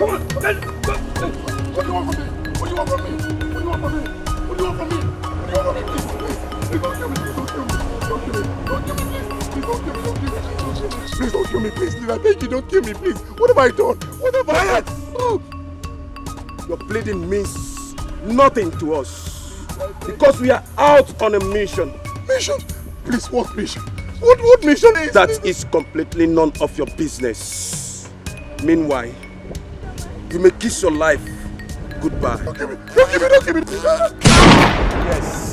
Come on! What do you want from me? What do you want from me? What do you want from me? What do you want from me? What do you want from me? Please don't kill me. Please don't kill me. Don't kill me. Don't kill me, please. Please don't kill me. Don't kill me. Please don't kill me, please. Please, I beg you, don't kill me, please. What have I done? What have I done? Oh. Your pleading means nothing to us. Because we are out on a mission. Mission? Please, what mission? What mission is that? That is completely none of your business. Meanwhile, you may kiss your life goodbye. Don't give me. Don't give me. Don't give me. Yes.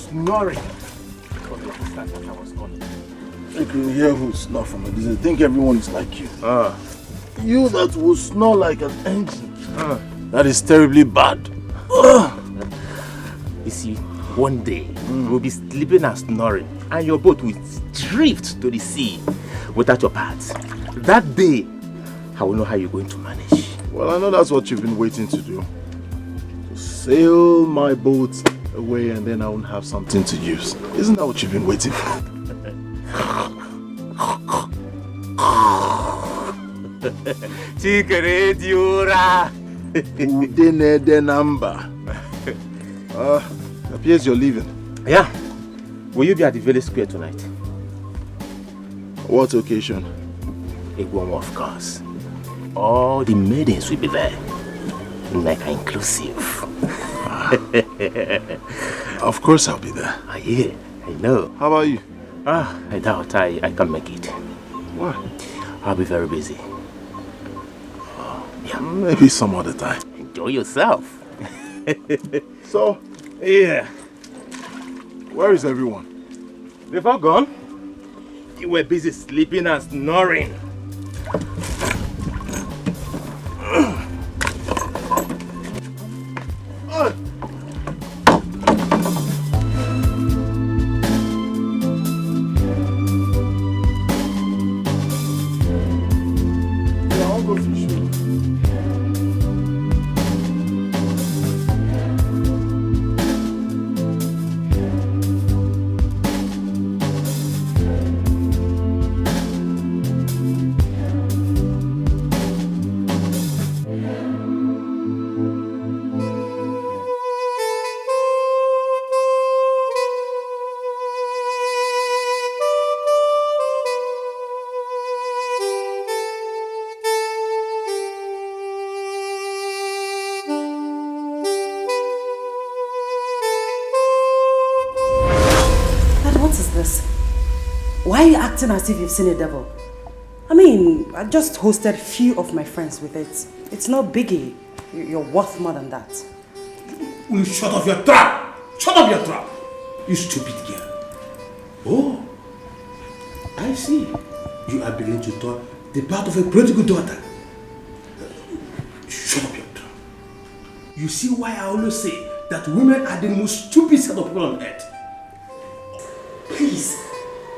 Snoring. I can hear who snore from a distance. I think everyone is like you. You that will snore like an engine. That is terribly bad. You see, one day we'll be sleeping and snoring, and your boat will drift to the sea without your parts. That day, I will know how you're going to manage. Well, I know that's what you've been waiting to do. To sail my boat away and then I won't have something to use. Isn't that what you've been waiting for? Appears you're leaving. Yeah. Will you be at the village square tonight? What occasion? Egwon, of course. All the maidens will be there. Like inclusive. Of course I'll be there. Yeah, I know. How about you? I doubt I can make it. Why? I'll be very busy. Yeah. Maybe some other time. Enjoy yourself. So? Yeah. Where is everyone? They've all gone. You were busy sleeping and snoring. Why are you acting as if you've seen a devil? I mean, I just hosted few of my friends with it. It's no biggie. You're worth more than that. Will you shut off your trap? Shut up your trap! You stupid girl. Oh, I see. You are beginning to talk the part of a prodigal daughter. Shut up your trap. You see why I always say that women are the most stupid set of people on earth. Please,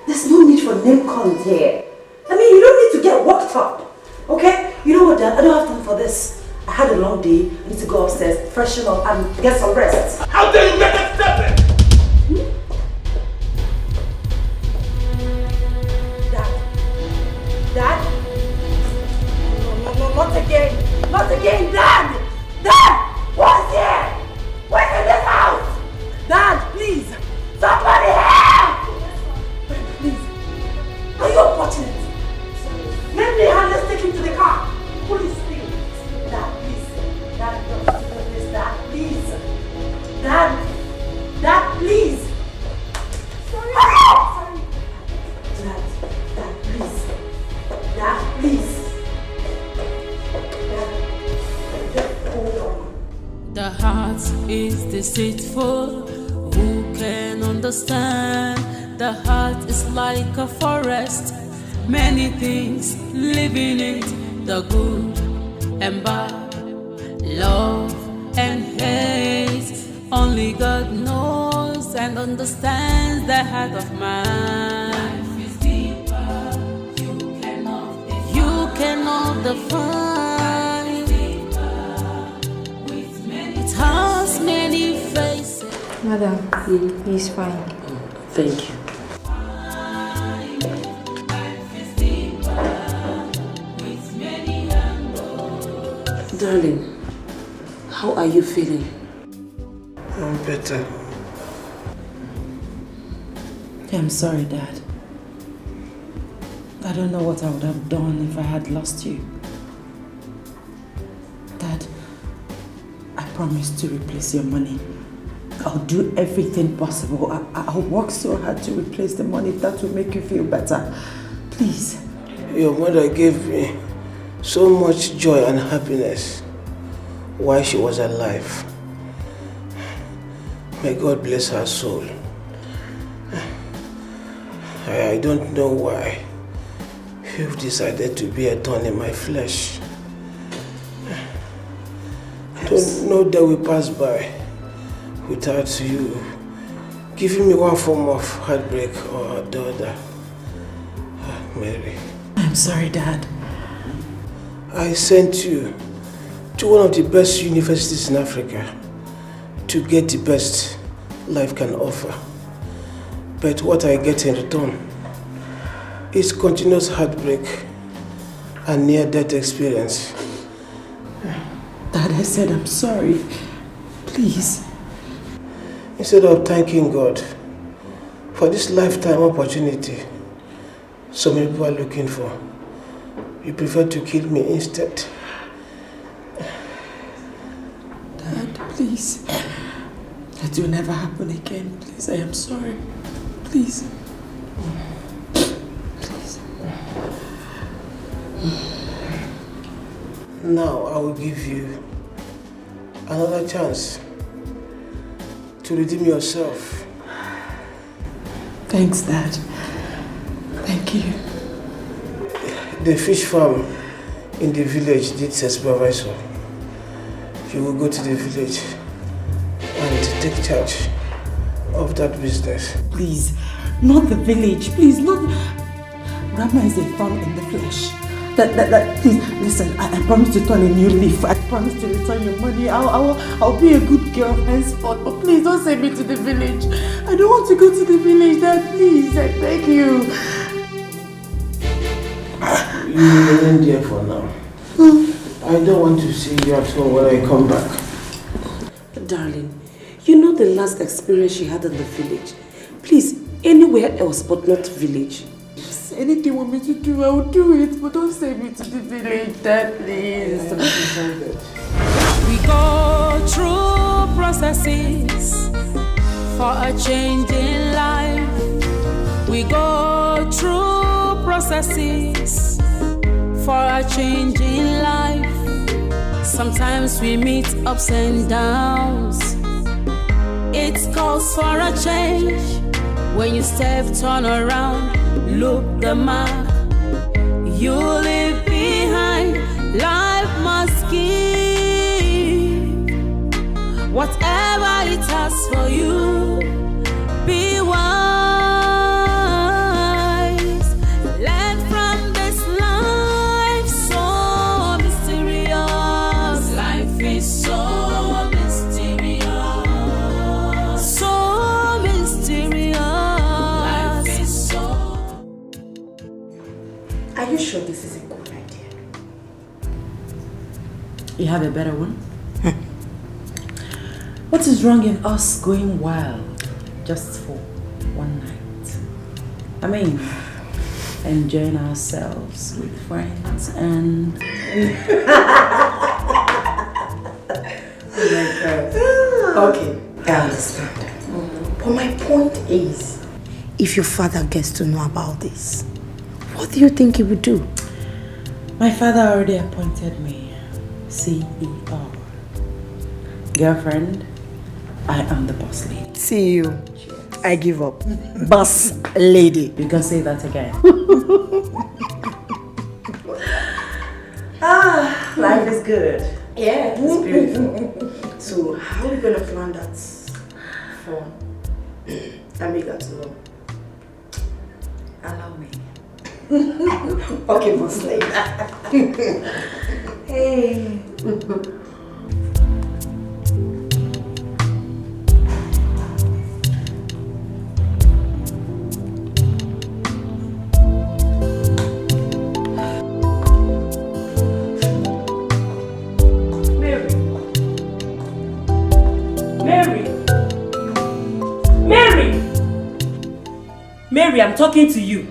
there's no need for name calling here. I mean, you don't need to get worked up, okay? You know what, Dad? I don't have time for this. I had a long day. I need to go upstairs, freshen up, and get some rest. How dare you make that statement? Dad, peaceful. Who can understand? The heart is like a forest, many things living in it, the good and bad, love and hate. Only God knows and understands the heart of man. Life is deeper, you cannot define. It has many faces. Madam, he's fine. Thank you. Darling, how are you feeling? I'm better. I'm sorry, Dad. I don't know what I would have done if I had lost you. Dad, I promise to replace your money. I'll do everything possible. I'll work so hard to replace the money if that will make you feel better. Please. Your mother gave me so much joy and happiness while she was alive. May God bless her soul. I don't know why you've decided to be a thorn in my flesh. I don't know that we pass by without you giving me one form of heartbreak or the other. Mary. I'm sorry, Dad. I sent you to one of the best universities in Africa to get the best life can offer. But what I get in return is continuous heartbreak and near-death experience. Dad, I said I'm sorry. Please. Instead of thanking God for this lifetime opportunity so many people are looking for, you prefer to kill me instead. Dad, please. That will never happen again. Please, I am sorry. Please. Please. Now I will give you another chance to redeem yourself. Thanks, Dad. Thank you. The fish farm in the village needs a supervisor. You will go to the village and take charge of that business. Please, not the village. Please, not. Grandma is a farm in the flesh. Please, listen. I promise to turn a new leaf. I promise to return your money. I'll be a good girl henceforth. But please don't send me to the village. I don't want to go to the village, Dad. Please, I beg you. You remain there for now. I don't want to see you at home when I come back. Darling, you know the last experience she had in the village. Please, anywhere else but not village. Anything you want me to do, I will do it. But don't send me to the village, Dad, please. We go through processes for a change in life. We go through processes for a change in life. Sometimes we meet ups and downs. It calls for a change. When you step, turn around, look the mark you leave behind. Life must give whatever it has for you. Be wise. Learn from this life, so mysterious. Life is so mysterious. So mysterious. Life is so. Are you sure this is a good idea? You have a better one? What is wrong in us going wild just for one night? I mean, enjoying ourselves with friends and... Oh my God. Okay, I understand. But my point is, if your father gets to know about this, what do you think he would do? My father already appointed me CEO. Girlfriend, I am the boss lady. See you. Cheers. I give up. Boss lady. You can say that again. Life is good. Yeah, it's beautiful. So, how are we going to plan that for Amiga to know? Allow me. Okay, boss lady. Hey. Mary, I'm talking to you.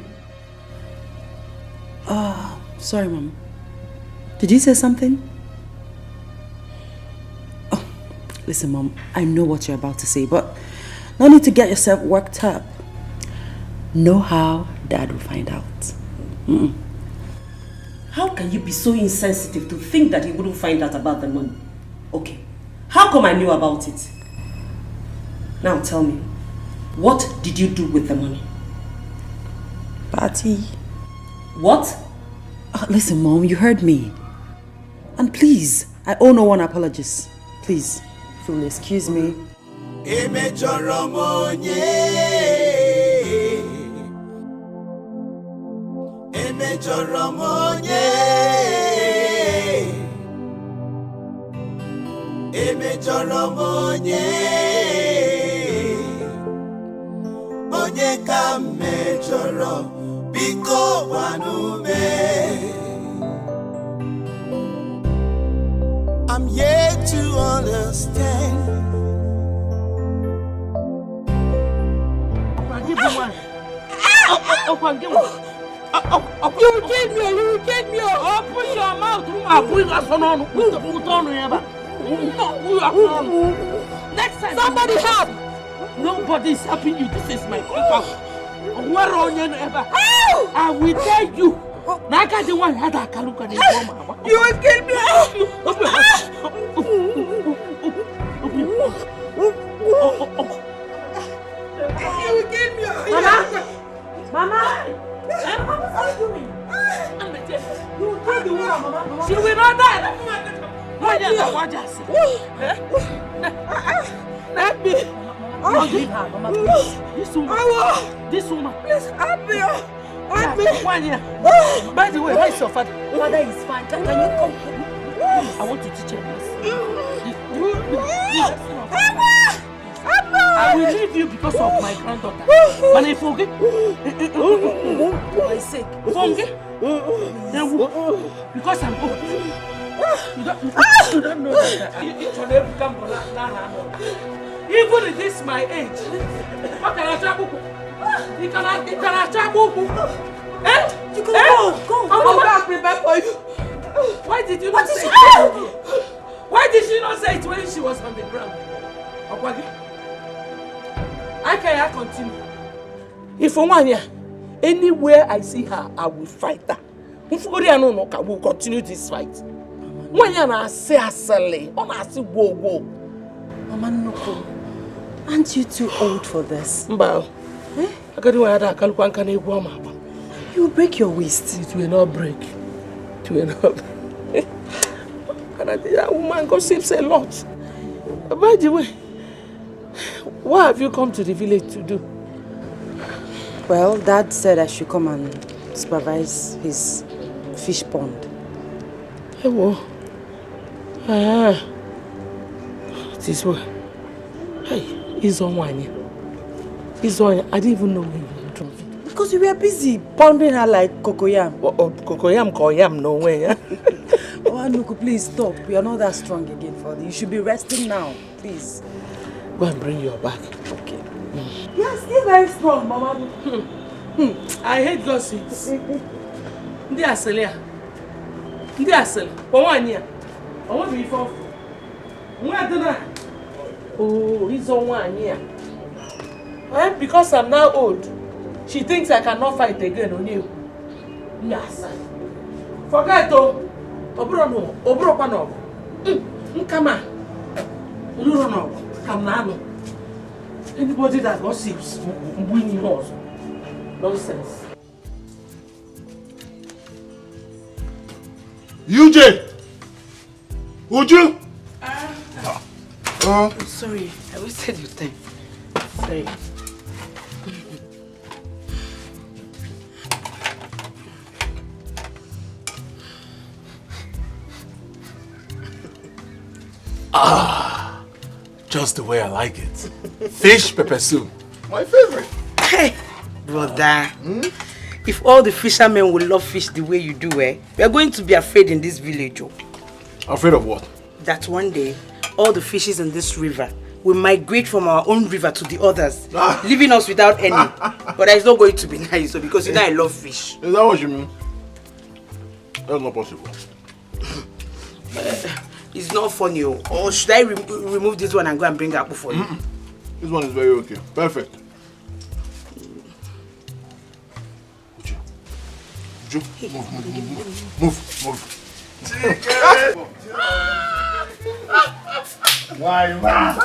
Sorry, Mom. Did you say something? Oh, listen, Mom. I know what you're about to say, but no need to get yourself worked up. Know how Dad will find out. How can you be so insensitive to think that he wouldn't find out about the money? Okay. How come I knew about it? Now tell me, what did you do with the money? Party. What? Listen, Mom, you heard me. And please, I owe no one apologies. Please, if you'll excuse me. I'm yet to understand. You will kill me, you will kill me. Open your mouth. Next time, somebody help. Nobody is helping you. This is my people. Where are you ever? I will tell you. Naga the one had a kaluka. You will kill me. You will kill me. Mama. What are you doing? You will kill the woman, Mama. She will not die. Let me. Leave her, Mama, please. This woman. Please, help me. Help me. 1 year. By the way, where is your father? Father is fine. Can you come? I want you to check this. I will leave you because of my granddaughter. But I forget. For my sake. Forget. Because I'm old. You don't know that. It will never come to that. Even at this my age. What can I tell you? You cannot travel. Eh? You can go. I'm going to prepare for you. Why did you not say it? Why did she not say it when she was on the ground? I can't continue. If for 1 year, anywhere I see her, I will fight her. If I will continue this fight. 1 year I say asale, I say whoa. Mama, no. Aren't you too old for this? Mbao. You will break your waist. It will not break. It will not break. And that woman gossips a lot. By the way, what have you come to the village to do? Well, Dad said I should come and supervise his fish pond. Hey, whoa. This way. Hey, he's on 1 year. He's on. I didn't even know when you were driving. Because you were busy pounding her like cocoyam. Cocoyam, no way. Oh, Anuku, please stop. You are not that strong again for this. You should be resting now, please. Go and bring your bag. Okay. You are still very strong, Mama. I hate gossips. Ndi asele. For 1 year. I want to be for. Oh, he's on 1 year. Because I'm now old, she thinks I cannot fight again on you. Yes. Forget to. Obro no. Come on. No. Anybody that gossips will win yours. Nonsense. Uche! Uche! Sorry, I wasted your time. Sorry. Just the way I like it. Fish pepper soup. My favorite. Hey, brother. If all the fishermen will love fish the way you do, we are going to be afraid in this village. Oh. Afraid of what? That one day, all the fishes in this river will migrate from our own river to the others, leaving us without any. But it's not going to be nice, because you know I love fish. Is that what you mean? That's not possible. It's not funny. Or should I remove this one and go and bring Apple for you? This one is very okay. Perfect. Uche, move. Why, man?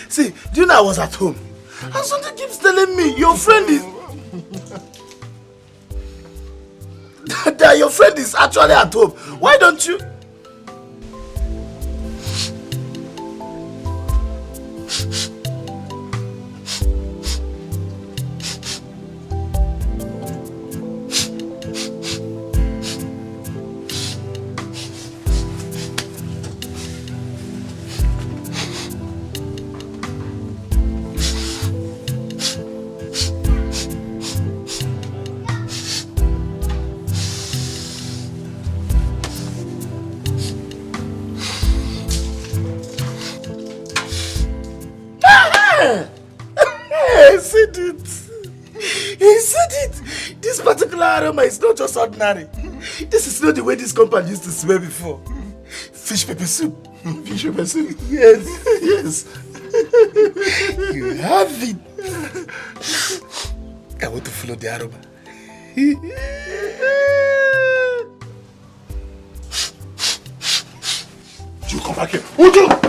See, do you know I was at home? And something keeps telling me your friend is... that your friend is actually at home. Why don't you... He said it! This particular aroma is not just ordinary. This is not the way this compound used to smell before. Fish pepper soup. Fish pepper soup? Yes, yes. You have it. I want to follow the aroma. You come back here. Uche!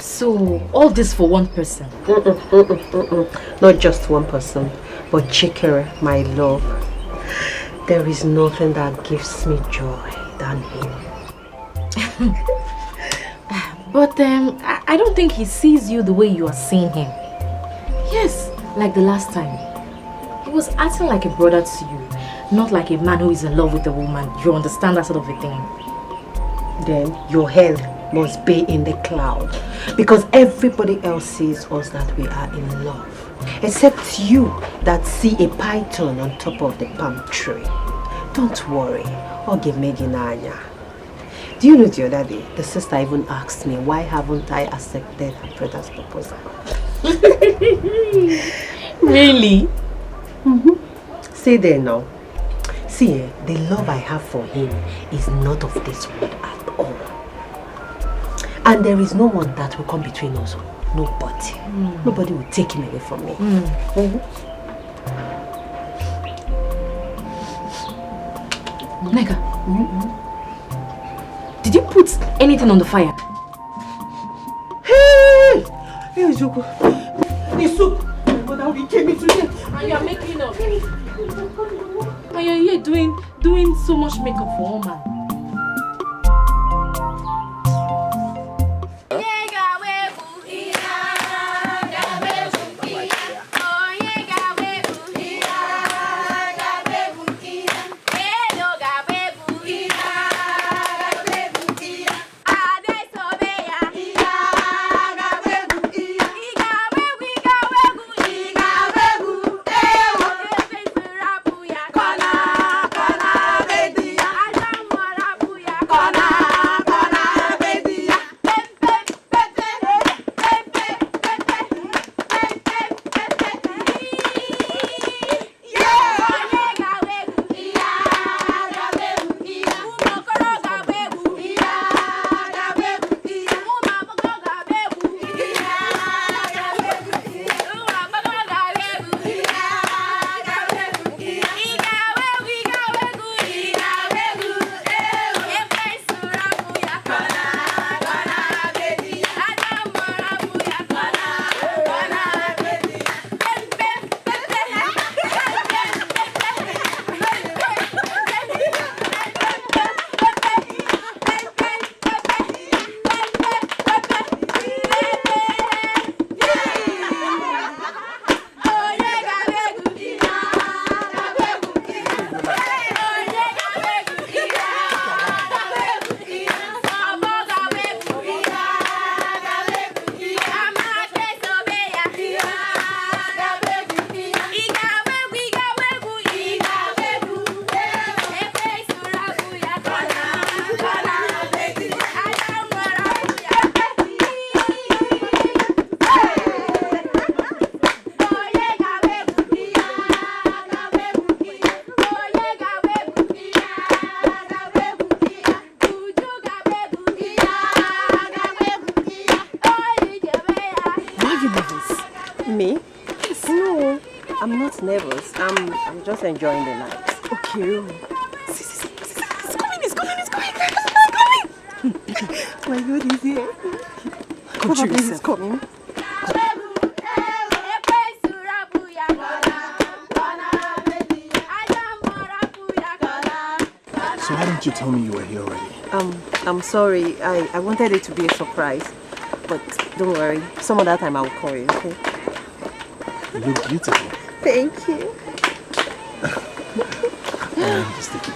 So, all this for one person? Not just one person, but Chikere, my love. There is nothing that gives me joy than him. But I don't think he sees you the way you are seeing him. Yes, like the last time. He was acting like a brother to you, not like a man who is in love with a woman. You understand that sort of a thing? Then your head must be in the cloud, because everybody else sees us that we are in love, except you that see a python on top of the palm tree. Don't worry, Oge Meginanya. Do you know the other day, the sister even asked me, why haven't I accepted her brother's proposal? Really? See there now. See, the love I have for him is not of this world at all. And there is no one that will come between us. Nobody. Nobody will take him away from me. Nega, did you put anything on the fire? Hey! Hey, Joko. The soup. But how he came into here. And you are making up. And you're here doing so much makeup for one man. just neighbors. I'm just enjoying the night. Okay. It's coming. My God, he's here. Control He's yourself. coming. So why didn't you tell me you were here already? I'm sorry. I wanted it to be a surprise. But don't worry. Some other time I'll call you, okay? You look beautiful. Thank you. Just take it.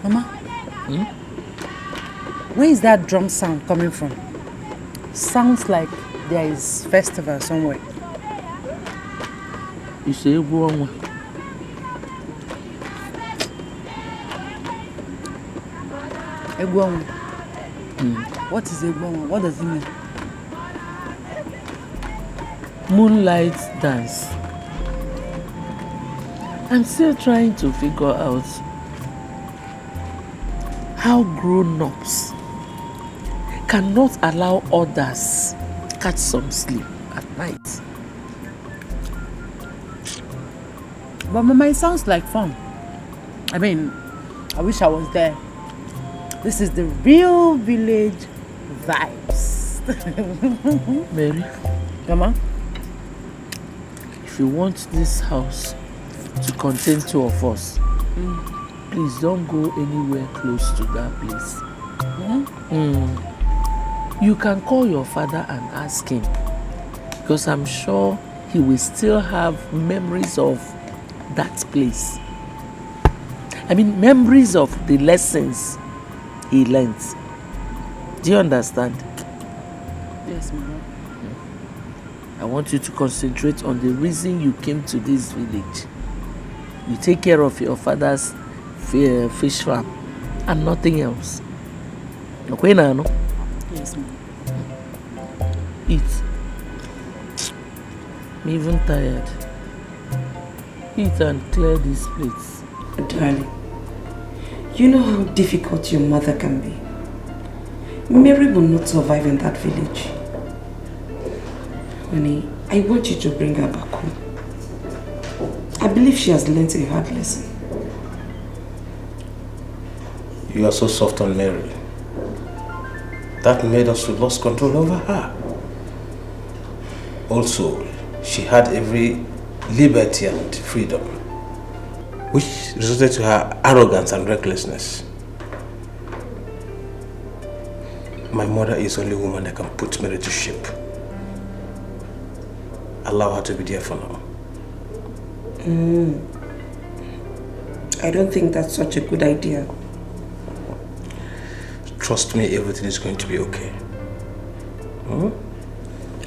Mama, where is that drum sound coming from? Sounds like there is festival somewhere. You say Egwu. Egwu. What is Egwu? What does it mean? Moonlight dance. I'm still trying to figure out how grown-ups cannot allow others catch some sleep at night. But Mama, it sounds like fun. I mean, I wish I was there. This is the real village vibes. Mary, Mama, if you want this house to contain two of us, please don't go anywhere close to that place. You can call your father and ask him, because I'm sure he will still have memories of that place. I mean, memories of the lessons he learned. Do you understand? Yes, Mama. I want you to concentrate on the reason you came to this village. You take care of your father's fish farm and nothing else. Okay, Nano? Yes, Mama. Eat. I'm even tired. Eat and clear these plates. Darling, you know how difficult your mother can be. Mary will not survive in that village. Honey, I want you to bring her back home. I believe she has learned a hard lesson. You are so soft on Mary. That made us lose control over her. Also, she had every liberty and freedom, which resulted to her arrogance and recklessness. My mother is the only woman that can put Mary to shame. Allow her to be there for now. I don't think that's such a good idea. Trust me, everything is going to be okay.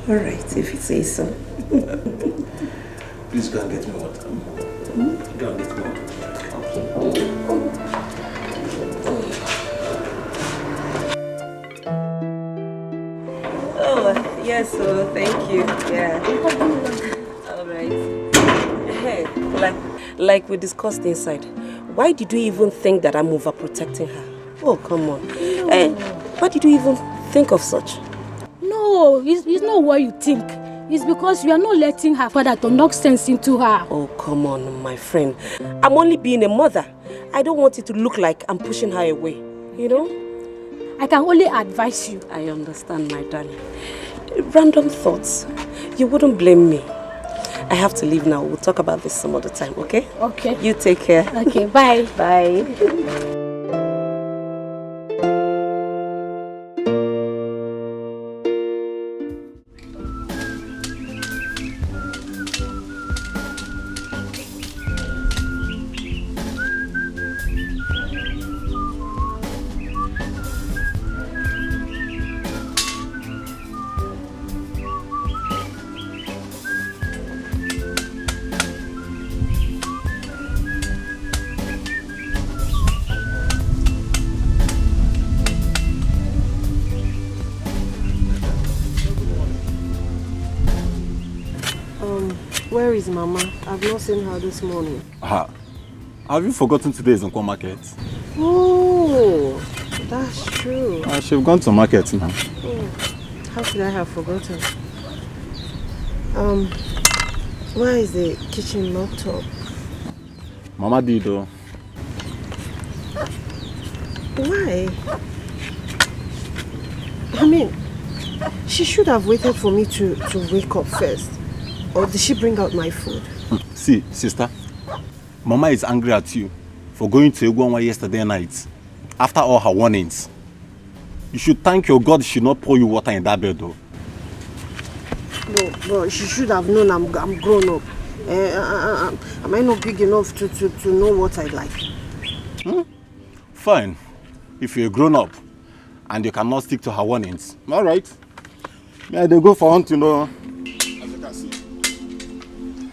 Alright, if you say so. Please go and get me water. Go and get me water. Oh, yes, so thank you. Yeah. Alright. Hey, like we discussed inside, why did you even think that I'm overprotecting her? Oh, come on. Why did you even think of such? No, it's not what you think. It's because you are not letting her father to knock sense into her. Oh, come on, my friend. I'm only being a mother. I don't want it to look like I'm pushing her away, you know? I can only advise you. I understand, my darling. Random thoughts. You wouldn't blame me. I have to leave now. We'll talk about this some other time, okay? Okay. You take care. Okay, bye. Bye. Where is Mama? I've not seen her this morning. Have you forgotten today's Nkwo market? Oh, that's true. She've gone to market now. Oh, how could I have forgotten? Where is the kitchen laptop? Mama did though. Why? I mean, she should have waited for me to wake up first. Or did she bring out my food? See, sister, Mama is angry at you for going to Egwanwa yesterday night after all her warnings. You should thank your God she should not pour you water in that bed though. No, but she should have known I'm grown up. Am I not big enough to know what I like? Fine. If you're grown up and you cannot stick to her warnings, all right. Yeah, they go for hunting, though. As you can see.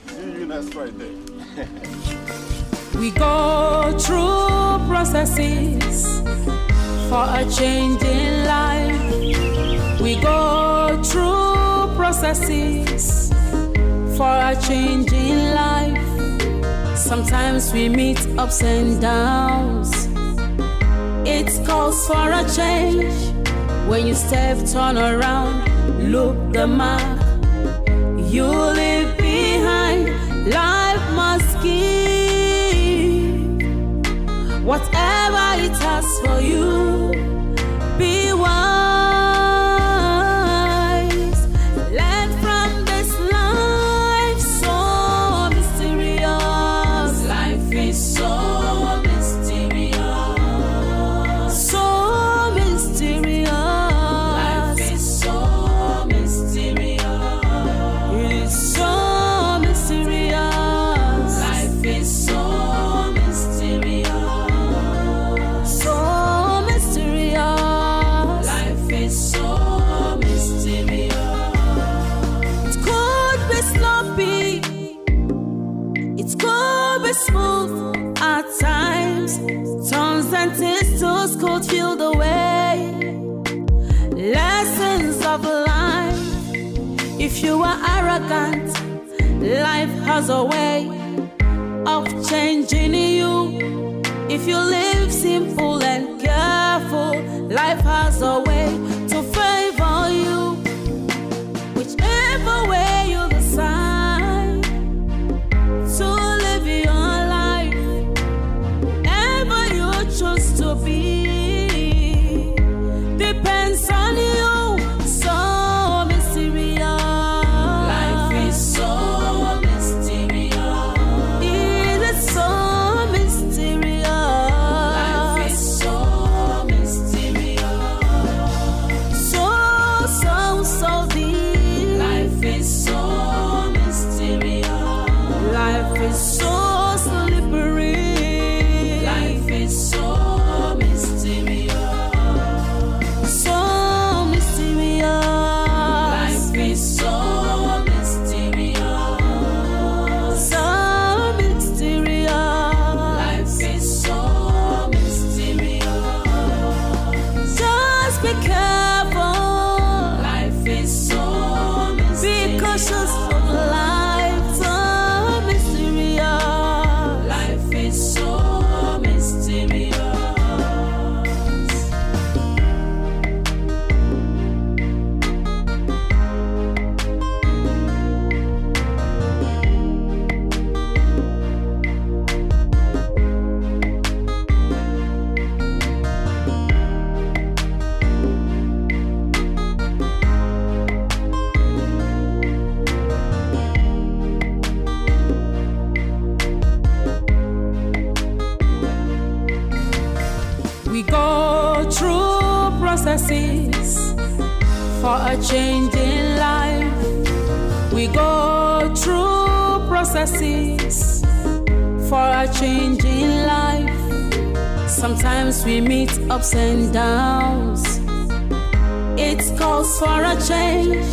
See you next Friday. We go through processes for a change in life. We go through processes for a change in life. Sometimes we meet ups and downs. It calls for a change. When you step, turn around, look the mark you leave behind. Life must give whatever it has for you. Be wise. Learn from this life, so mysterious. Life is so mysterious. So mysterious. Life is so mysterious. It is so mysterious. Life is so mysterious. So mysterious. Life is so mysterious. It could be sloppy. It could be smooth at times. Turns and twists could feel the way. Lessons of life. If you are arrogant, life has a way of changing you. If you live simple and careful, life has a way to favor you. Whichever way you decide to live your life, ever you choose to be, depends on you. So mysterious. Life is so mysterious. It is so mysterious. Life is so mysterious. For a change in life, we go through processes. For a change in life, sometimes we meet ups and downs. It calls for a change.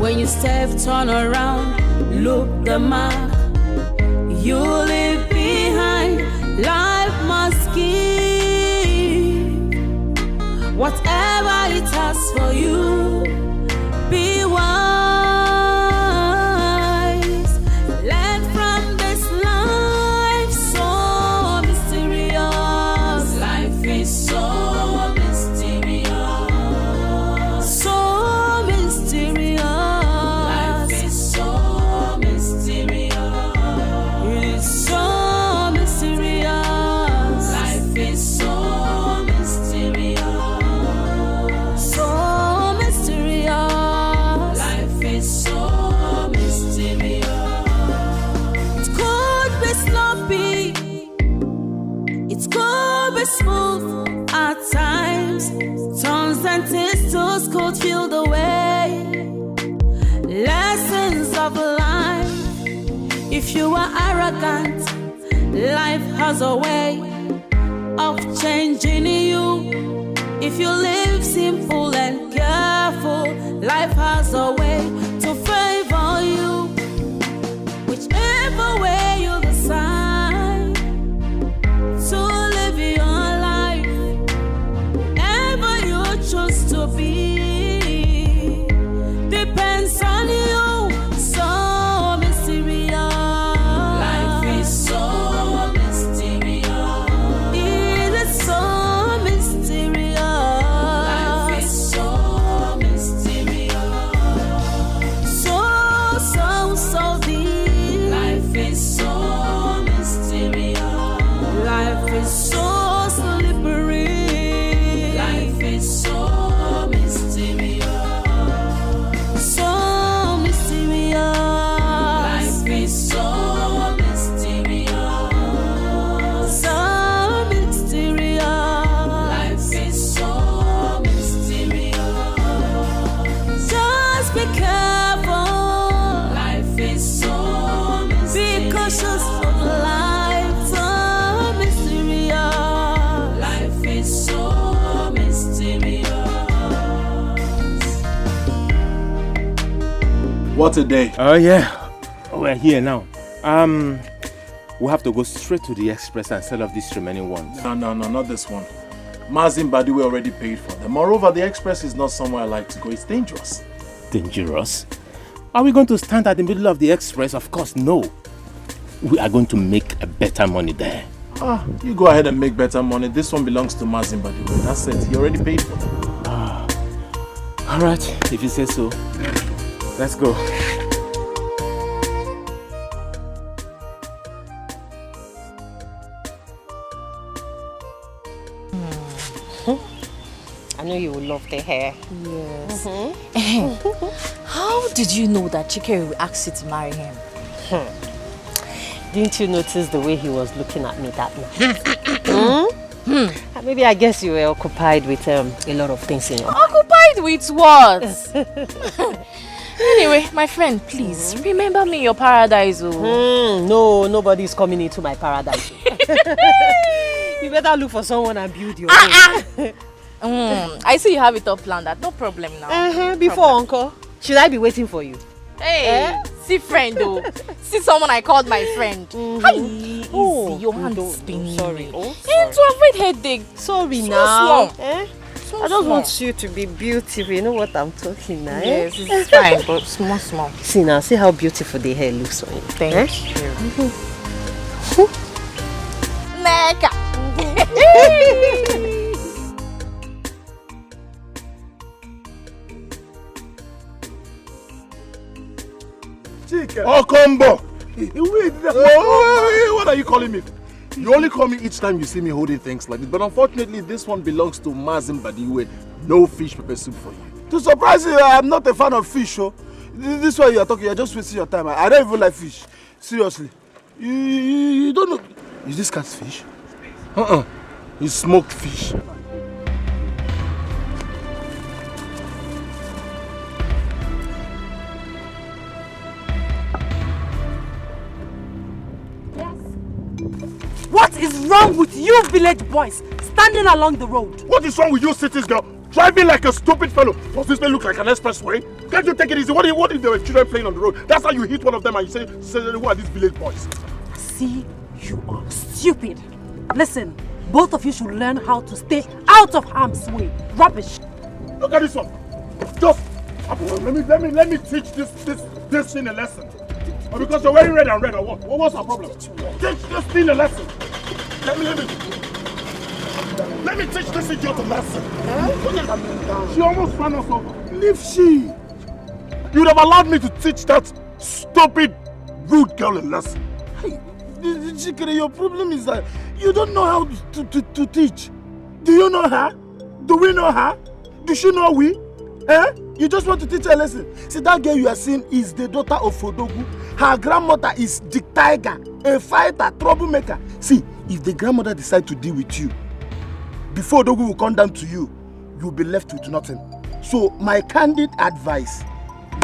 When you step, turn around, look the mark you leave behind. Life must give whatever it has for you. Be wise. Learn from this life, so mysterious. Life is so mysterious. So mysterious. Life is so mysterious. It is so mysterious. Life is so mysterious. So mysterious. Life is so mysterious. It could be sloppy. It could be smooth at times. Turns and twists could feel the way. Lessons of life. If you are arrogant, life has a way of changing you. If you live simple and careful, life has a way to favor you. Whichever way you decide to live your life, wherever you choose to be, depends on you. So mysterious. Life is so mysterious. It is so mysterious. Life is so mysterious. So deep. Life is so mysterious. Life is so slippery. Life is so mysterious. So mysterious. Life is so mysterious. So mysterious. Life is so mysterious. Just be careful. Life is so mysterious. Be cautious of life. So mysterious. Life is so mysterious. What a day. Oh yeah. We're here now. We have to go straight to the express and sell off these remaining ones. No, not this one. Mazin Badiwe already paid for them. Moreover, the express is not somewhere I like to go. It's dangerous. Dangerous? Are we going to stand at the middle of the express? Of course, no. We are going to make a better money there. You go ahead and make better money. This one belongs to Mazin Badiwe. That's it. He already paid for them. Alright, if you say so. Let's go. I know you will love the hair. Yes. How did you know that Chike will ask you to marry him? Didn't you notice the way he was looking at me that night? Maybe I guess you were occupied with a lot of things in your mind. Occupied with what? Anyway, my friend, please remember me in your paradise. No, nobody's coming into my paradise. You better look for someone and build your own. I see you have it all planned. That no problem now. Before, uncle, should I be waiting for you? Hey, see friend though. See someone I called my friend. Easy, your hand is spinning. Sorry. To avoid headache. Sorry Small, now. small. I just want you to be beautiful. You know what I'm talking now? Yes, it's fine, but small. See now, see how beautiful the hair looks on you. Thank you. Neka. Oh, combo! What are you calling me? You only call me each time you see me holding things like this. But unfortunately, this one belongs to Mazin Badiwe. No fish pepper soup for you. To surprise you, I'm not a fan of fish. Oh. This way you are talking, you're just wasting your time. I don't even like fish. Seriously. You don't know. Is this cat's fish? It's smoked fish. wrong with you village boys standing along the road? What is wrong with you cities girl? Driving like a stupid fellow. Does this place look like an expressway? Can't you take it easy? What if there were children playing on the road? That's how you hit one of them and you say who are these village boys? See, you are stupid. Listen, both of you should learn how to stay out of harm's way. Rubbish. Look at this one. Just let me teach this thing a lesson. Or because you're wearing red and red or what? What's our problem? Teach this thing a lesson. Let me teach this idiot a lesson. She almost ran us over. Leave she. You would have allowed me to teach that stupid, rude girl a lesson. Hey, Chikere, your problem is that you don't know how to teach. Do you know her? Do we know her? Does she know we? You just want to teach her a lesson. See, that girl you are seeing is the daughter of Odogu. Her grandmother is the tiger, a fighter, troublemaker. See, if the grandmother decides to deal with you, before Odogu will come down to you, you'll be left with nothing. So, my candid advice,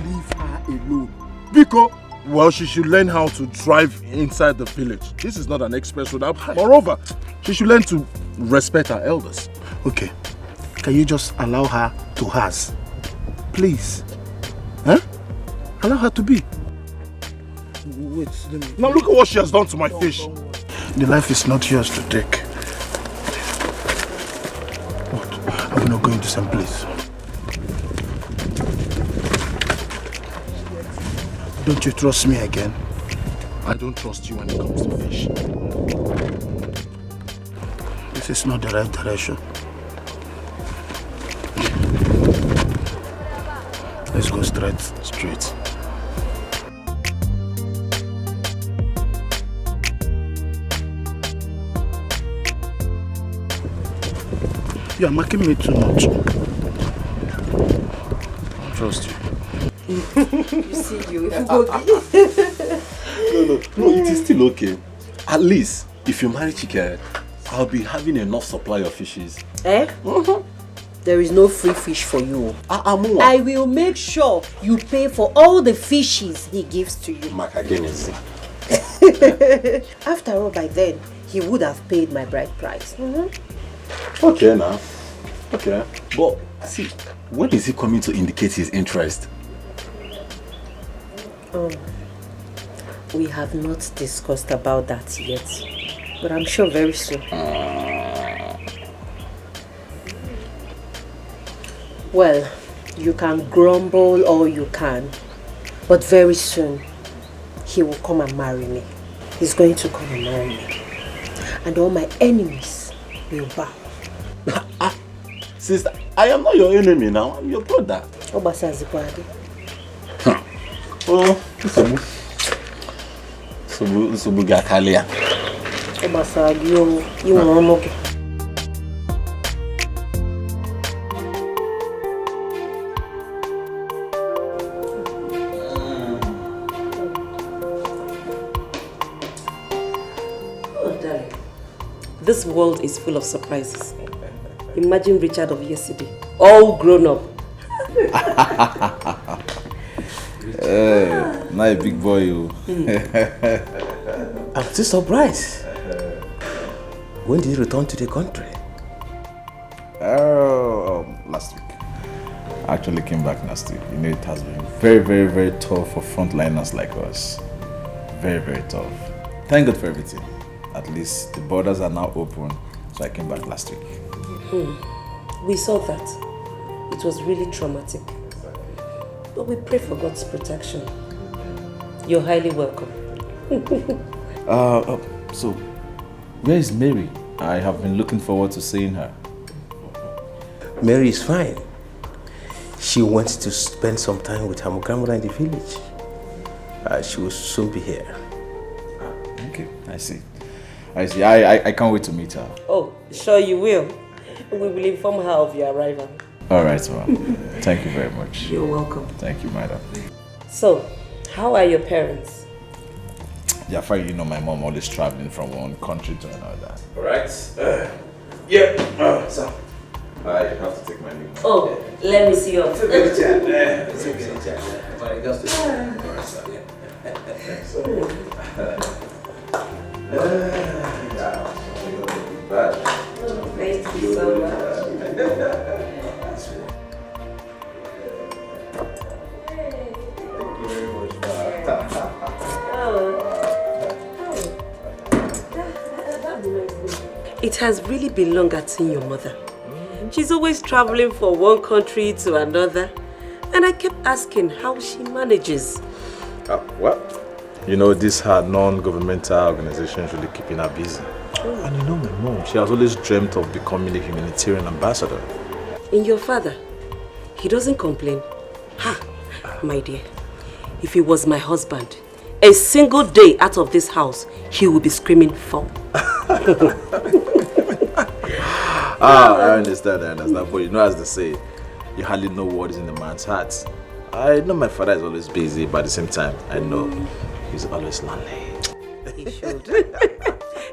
leave her alone. Because, well, she should learn how to drive inside the village. This is not an express road. Moreover, she should learn to respect her elders. Okay, can you just allow her to hers? Please. Allow her to be. Wait, now look at what she has done to my fish. The life is not yours to take. What? Are we not going to the same place? Don't you trust me again? I don't trust you when it comes to fish. This is not the right direction. Let's go straight. You are making me too much. I trust you. You see, you No, it is still okay. At least, if you marry Chike, I'll be having enough supply of fishes. There is no free fish for you. I will make sure you pay for all the fishes he gives to you. After all, by then, he would have paid my bride price. Okay now. Okay. But see, when is he coming to indicate his interest? We have not discussed about that yet. But I'm sure very soon. Well, you can grumble all you can, but very soon he will come and marry me. He's going to come and marry me. And all my enemies will bow. Sister, I am not your enemy now. I'm your brother. Subu Gakalia. This world is full of surprises. Imagine Richard of yesterday, all grown up. Not a big boy, you. I'm still surprised. When did you return to the country? Last week. I actually came back last week. You know, it has been very, very, very tough for frontliners like us. Very, very tough. Thank God for everything. At least the borders are now open, so I came back last week. We saw that. It was really traumatic. But we pray for God's protection. You're highly welcome. So, where is Mary? I have been looking forward to seeing her. Mary is fine. She wants to spend some time with her grandmother in the village. She will soon be here. Okay, I see. I can't wait to meet her. Oh, sure you will. We will inform her of your arrival. All right, well, thank you very much. You're welcome. Thank you, madam. So, how are your parents? Yeah, fine. You know, my mom always traveling from one country to another. All right. So I have to take my leave. Oh, let me see your bad. Thank you so much. It has really been long at seeing your mother. She's always traveling from one country to another. And I kept asking how she manages. Well, you know, these are non-governmental organizations really keeping her busy. And you know my mom, she has always dreamt of becoming a humanitarian ambassador. And your father, he doesn't complain. Ha! My dear, if he was my husband, a single day out of this house, he would be screaming for. I understand. But you know, as they say, you hardly know what is in the man's heart. I know my father is always busy, but at the same time, I know he's always lonely. He should.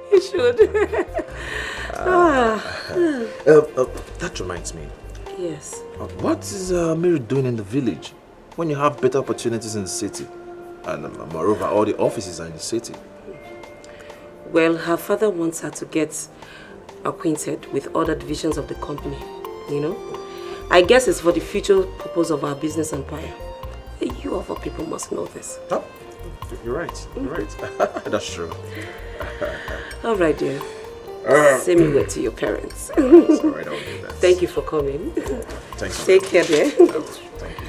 He should. That reminds me. Yes. What is Mary doing in the village when you have better opportunities in the city? And moreover, all the offices are in the city. Well, her father wants her to get acquainted with other divisions of the company, you know. I guess it's for the future purpose of our business empire. You of all people must know this. Oh, you're right. You're right. That's true. All right, dear. Send me word to your parents. It's all right, I'll do that. Thank you for coming. Thanks. Take care, dear. Thank you.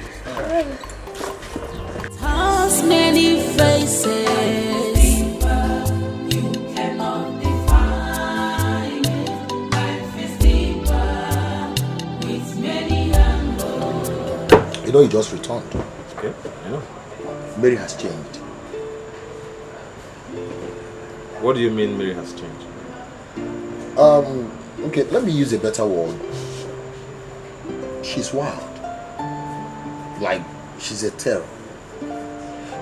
Has many faces. You cannot define it. Life is deeper with many angles. You know, he just returned. Okay, I know. Mary has changed. What do you mean Mary has changed? Okay, let me use a better word. She's wild. Like, she's a terror.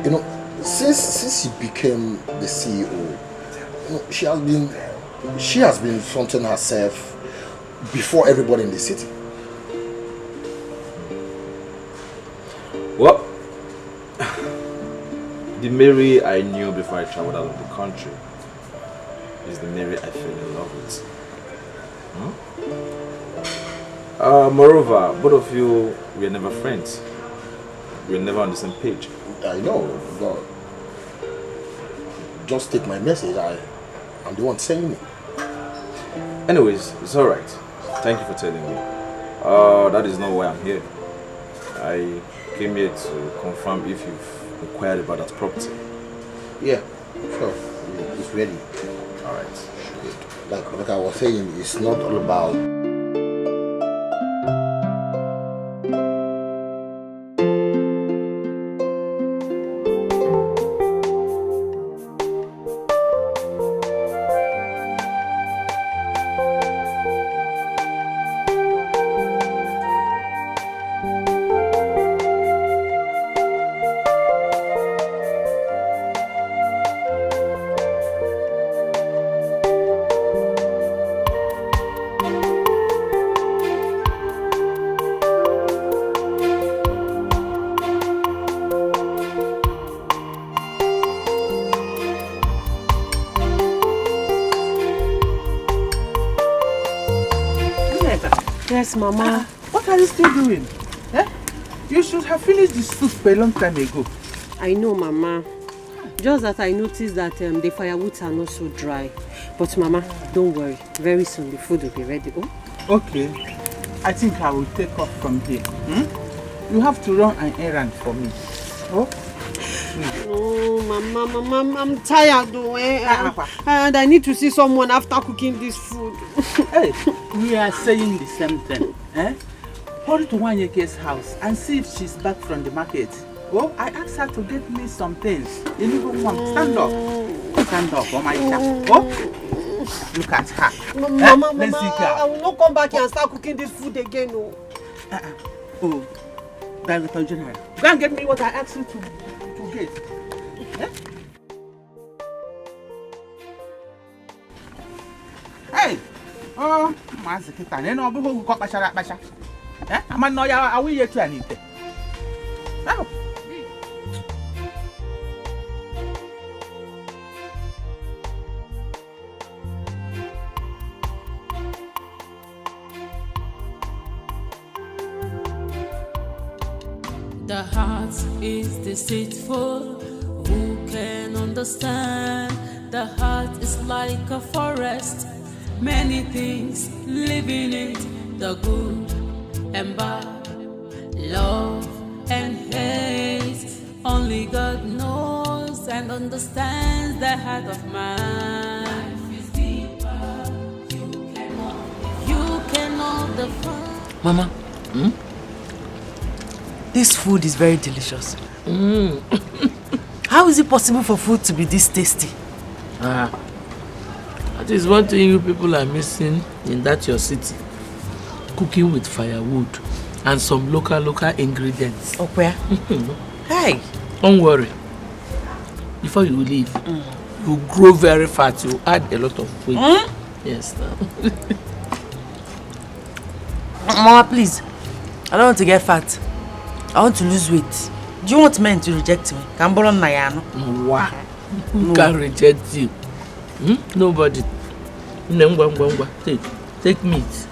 You know, since she became the CEO, you know, she has been fronting herself before everybody in the city. Well, the Mary I knew before I traveled out of the country is the Mary I fell in love with. Moreover, both of you were never friends. We were never on the same page. I know, but just take my message. I'm the one saying it. Anyways, it's alright. Thank you for telling me. That is not why I'm here. I came here to confirm if you've inquired about that property. Yeah, sure. It's ready. Alright. Like I was saying, it's not all about Yes, Mama. What are you still doing? Eh? You should have finished this soup a long time ago. I know, Mama. Just that I noticed that the firewoods are not so dry. But Mama, don't worry. Very soon the food will be ready. Oh? Okay. I think I will take off from here. You have to run an errand for me. Oh? Oh, Mama, I'm tired though. And I need to see someone after cooking this food. Hey, we are saying the same thing. Eh? Hurry to Wanyeke's house and see if she's back from the market. Oh, I asked her to get me some things. You need to stand up. Stand up, oh my child. Oh, look at her. Mama, I will not come back here and start cooking this food again. Oh, Director General, go and get me what I asked you to get. Eh? Hey! Oh, Mazikita, you know, who got Basha? Eh? I'm a noya, are we here to anything? Now. The heart is deceitful. Who can understand? The heart is like a forest. Many things live in it. The good and bad, love and hate. Only God knows and understands the heart of man. You cannot define. Mama, this food is very delicious. How is it possible for food to be this tasty? That is one thing you people are missing in that your city. Cooking with firewood and some local ingredients. Oh, where? Hey! Don't worry. Before you leave, you grow very fat. You add a lot of weight. Yes. Mama, please. I don't want to get fat. I want to lose weight. Do you want men to reject me? Can borrow Naija? Wow. Who can reject you? Nobody. Take meat.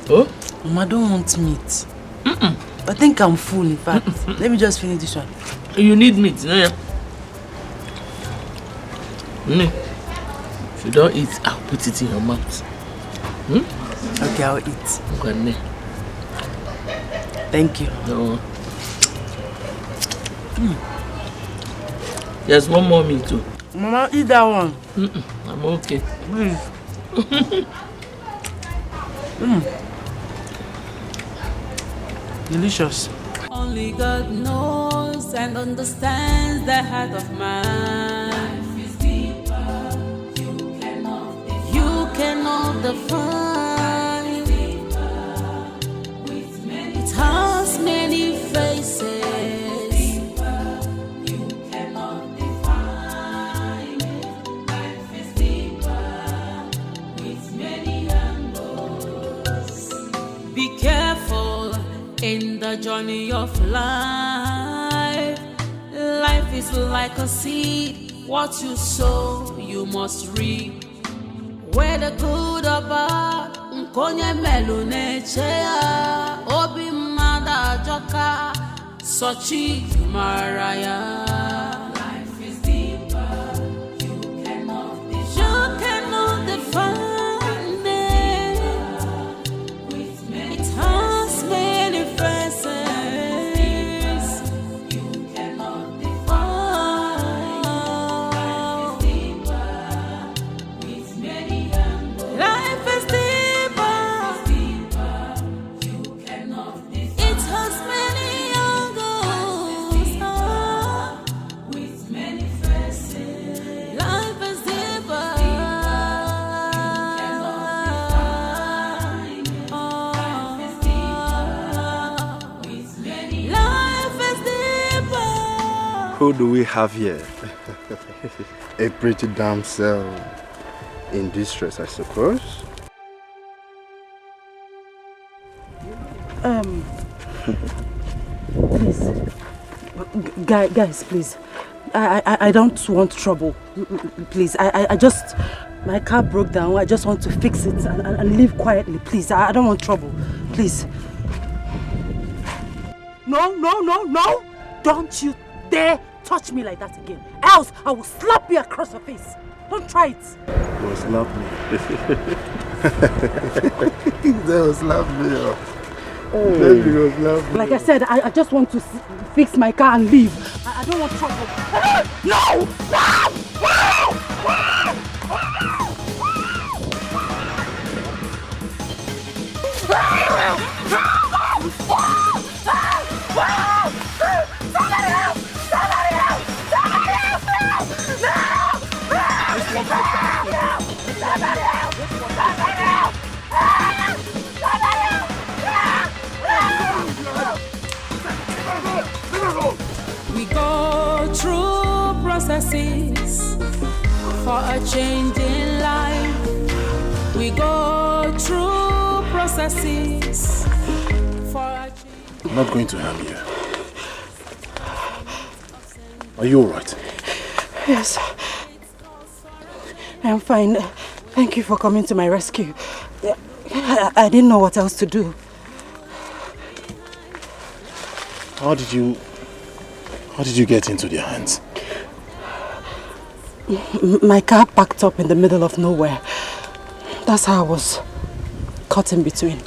Oh? Mama, I don't want meat. I think I'm full, in fact. Let me just finish this one. You need meat, no? If you don't eat, I'll put it in your mouth. Okay, I'll eat. Okay. Thank you. No. There's one more meat too. Mama, eat that one. I'm okay. Delicious. Only God knows and understands the heart of man. You cannot define. It has many faces. Be careful in the journey of life. Life is like a seed. What you sow, you must reap. Whether good or bad, nkonye melune chea. Obi mada joka, sochi maraya. Life is deeper. You cannot define. Who do we have here? A pretty damsel in distress, I suppose. Please. Guys, please. I don't want trouble. Please, I just... My car broke down. I just want to fix it and leave quietly. Please, I don't want trouble. Please. No. Don't you dare touch me like that again. Else, I will slap you across your face. Don't try it. Don't slap me. Don't slap me. Like I said, I just want to fix my car and leave. I don't want trouble. No! We go through processes for a change in life. We go through processes for a change. I'm not going to harm you. Are you alright? Yes. I'm fine. Thank you for coming to my rescue. I didn't know what else to do. How did you get into their hands? My car packed up in the middle of nowhere. That's how I was caught in between.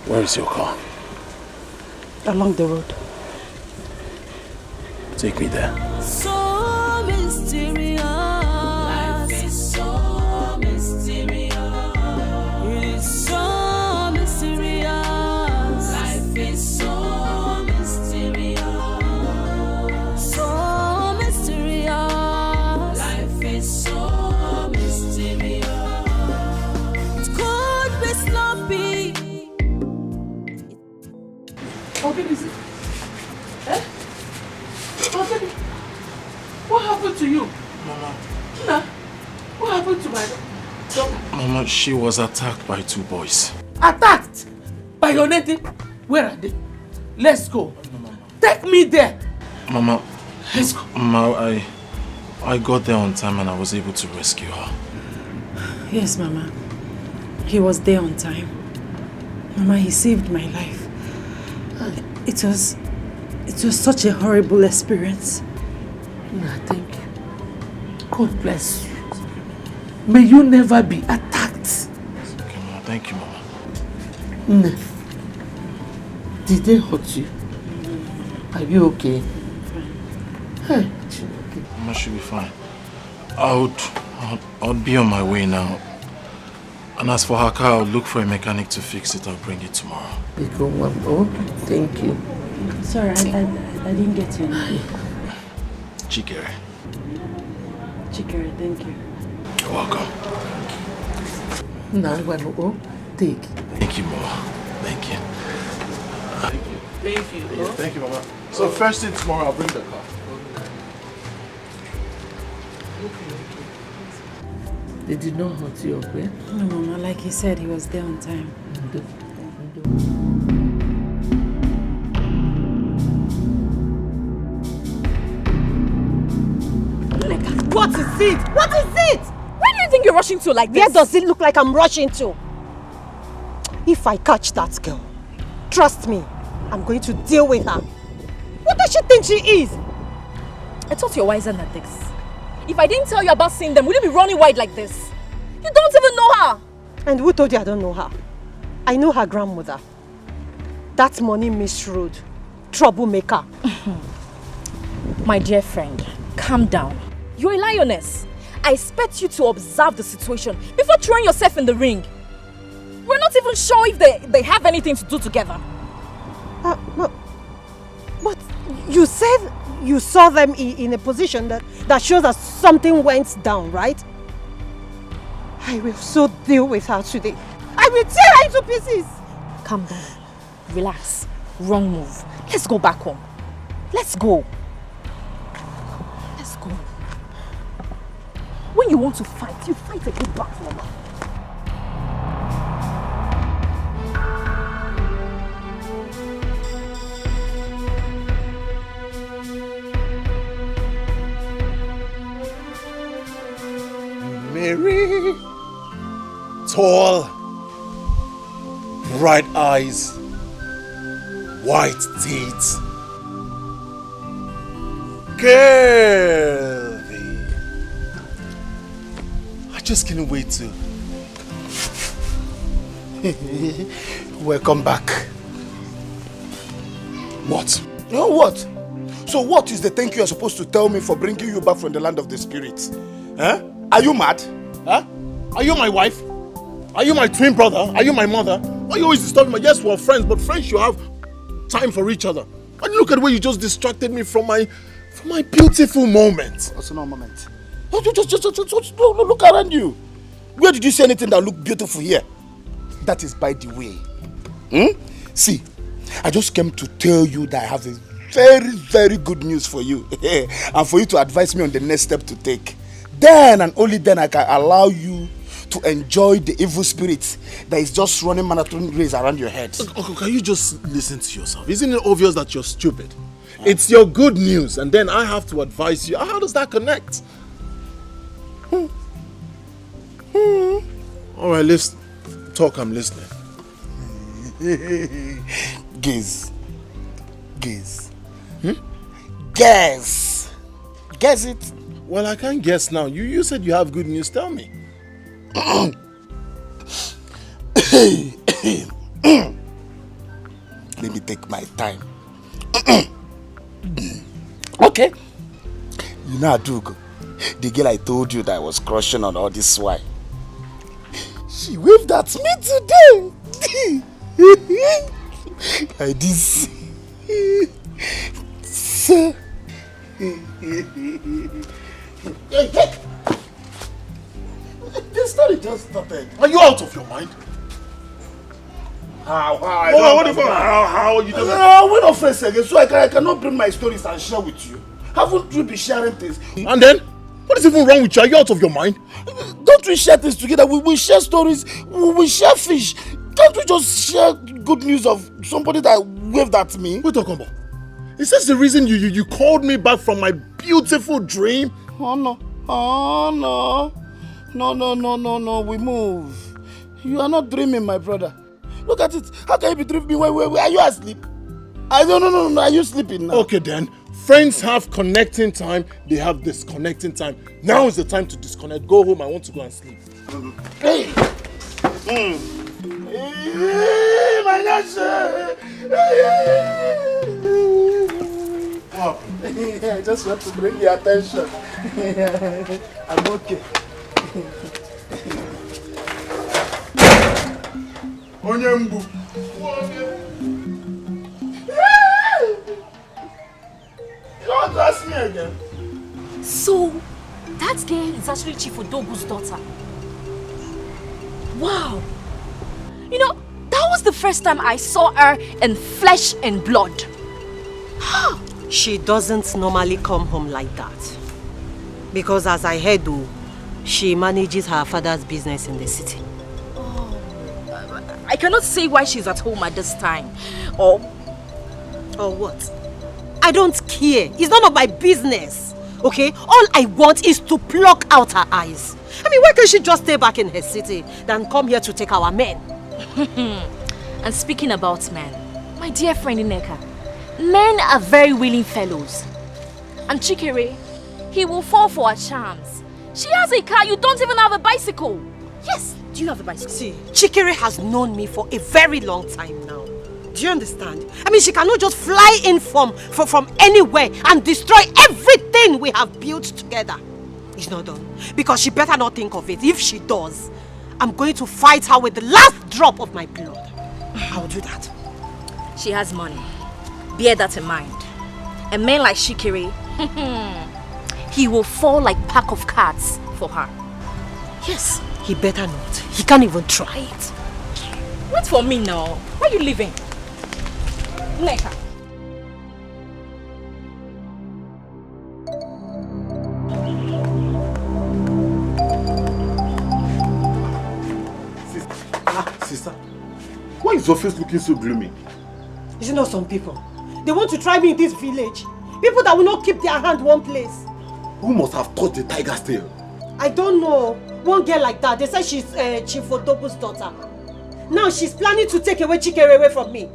Where is your car? Along the road. Take me there. So mysterious. Life is so mysterious. It is so mysterious. Life is so mysterious. So mysterious. Life is so mysterious. It could be sloppy. Oh, goodness. Eh? Oh, baby. What happened to you? Mama. Nah. What happened to my daughter? Mama, she was attacked by 2 boys. Attacked? By your native? Where are they? Let's go. Take me there. Mama. Let's go. Mama, I got there on time and I was able to rescue her. Yes, Mama. He was there on time. Mama, he saved my life. It was such a horrible experience. Nah, thank you. God bless you. May you never be attacked. Okay, Mama. Thank you, Mama. Nah. Did they hurt you? Are you okay? Hey. Mama should be fine. I'll be on my way now. And as for her car, I'll look for a mechanic to fix it. I'll bring it tomorrow. Oh, thank you. Sorry, I didn't get your name. Chikere. Chikere, thank you. You're welcome. Now, take. Thank you, Mama. Thank you. Thank you. Thank you, Mama. So first thing tomorrow, I'll bring the car. They did not hurt you, okay? No, Mama, like he said, he was there on time. What is it? What is it? Where do you think you're rushing to like this? Where does it look like I'm rushing to? If I catch that girl, trust me, I'm going to deal with her. What does she think she is? I thought you're wiser than this. If I didn't tell you about seeing them, would you be running wide like this? You don't even know her. And who told you I don't know her? I know her grandmother. That money misrode. Troublemaker. My dear friend, calm down. You're a lioness. I expect you to observe the situation before throwing yourself in the ring. We're not even sure if they have anything to do together. But you said you saw them in a position that shows that something went down, right? I will so deal with her today. I will tear her into pieces. Calm down. Relax. Wrong move. Let's go back home. Let's go. Let's go. When you want to fight, you fight a good battle, Mama. Mary, tall, bright eyes, white teeth, girly. I just can't wait to. Welcome back. What? No, what? So what is the thank you you're supposed to tell me for bringing you back from the land of the spirits? Huh? Are you mad? Huh? Are you my wife? Are you my twin brother? Are you my mother? Why you always disturbing me? Yes, we're friends, but friends should have time for each other. And look at the way you just distracted me from my beautiful moment. What's no moment? Just look around you. Where did you see anything that looked beautiful here? That is by the way. See, I just came to tell you that I have a very, very good news for you. And for you to advise me on the next step to take. Then and only then I can allow you to enjoy the evil spirit that is just running marathon race around your head. Okay, can you just listen to yourself? Isn't it obvious that you're stupid? It's your good news, and then I have to advise you. How does that connect? All right, let's talk. I'm listening. Guess. Guess. Guess it. Well, I can't guess now. You said you have good news. Tell me. Let me take my time. Okay. You know Adugo, the girl I told you that I was crushing on all this while. She waved at me today. Like this. So. This story just started. Are you out of your mind? How you doing? We're not friends again, so I cannot bring my stories and share with you. Haven't you been sharing things? And then? What is even wrong with you? Are you out of your mind? Don't we share things together? We share stories, we share fish. Can't we just share good news of somebody that waved at me? What are you talking about? Is this the reason you called me back from my beautiful dream? Oh no. No, we move. You are not dreaming, my brother. Look at it. How can you be dreaming? Where are you asleep? No. Are you sleeping now? Okay then. Friends have connecting time, they have disconnecting time. Now is the time to disconnect. Go home, I want to go and sleep. Hey! Hey, my gosh! I just want to bring your attention. I'm okay. Onyembu. Don't ask me again. So, that girl is actually Chief Odogu's daughter. Wow. You know, that was the first time I saw her in flesh and blood. She doesn't normally come home like that. Because as I heard, she manages her father's business in the city. Oh, I cannot say why she's at home at this time. Or what? I don't care. It's none of my business. Okay? All I want is to pluck out her eyes. I mean, why can't she just stay back in her city than come here to take our men? And speaking about men, my dear friend Ineka, men are very willing fellows. And Chikere, he will fall for her charms. She has a car, you don't even have a bicycle. Yes, do you have a bicycle? See, Chikere has known me for a very long time now. Do you understand? I mean, she cannot just fly in from anywhere and destroy everything we have built together. It's not done. Because she better not think of it. If she does, I'm going to fight her with the last drop of my blood. I'll do that. She has money. Bear that in mind. A man like Shikiri, he will fall like a pack of cards for her. Yes, he better not. He can't even try it. Wait for me now. Where are you living? Neka. Sister, why is your face looking so gloomy? Is it not some people? They want to try me in this village. People that will not keep their hand one place. Who must have taught the tiger's tail? I don't know. One girl like that, they say she's Chief Odogu's daughter. Now she's planning to take away Chikere away from me.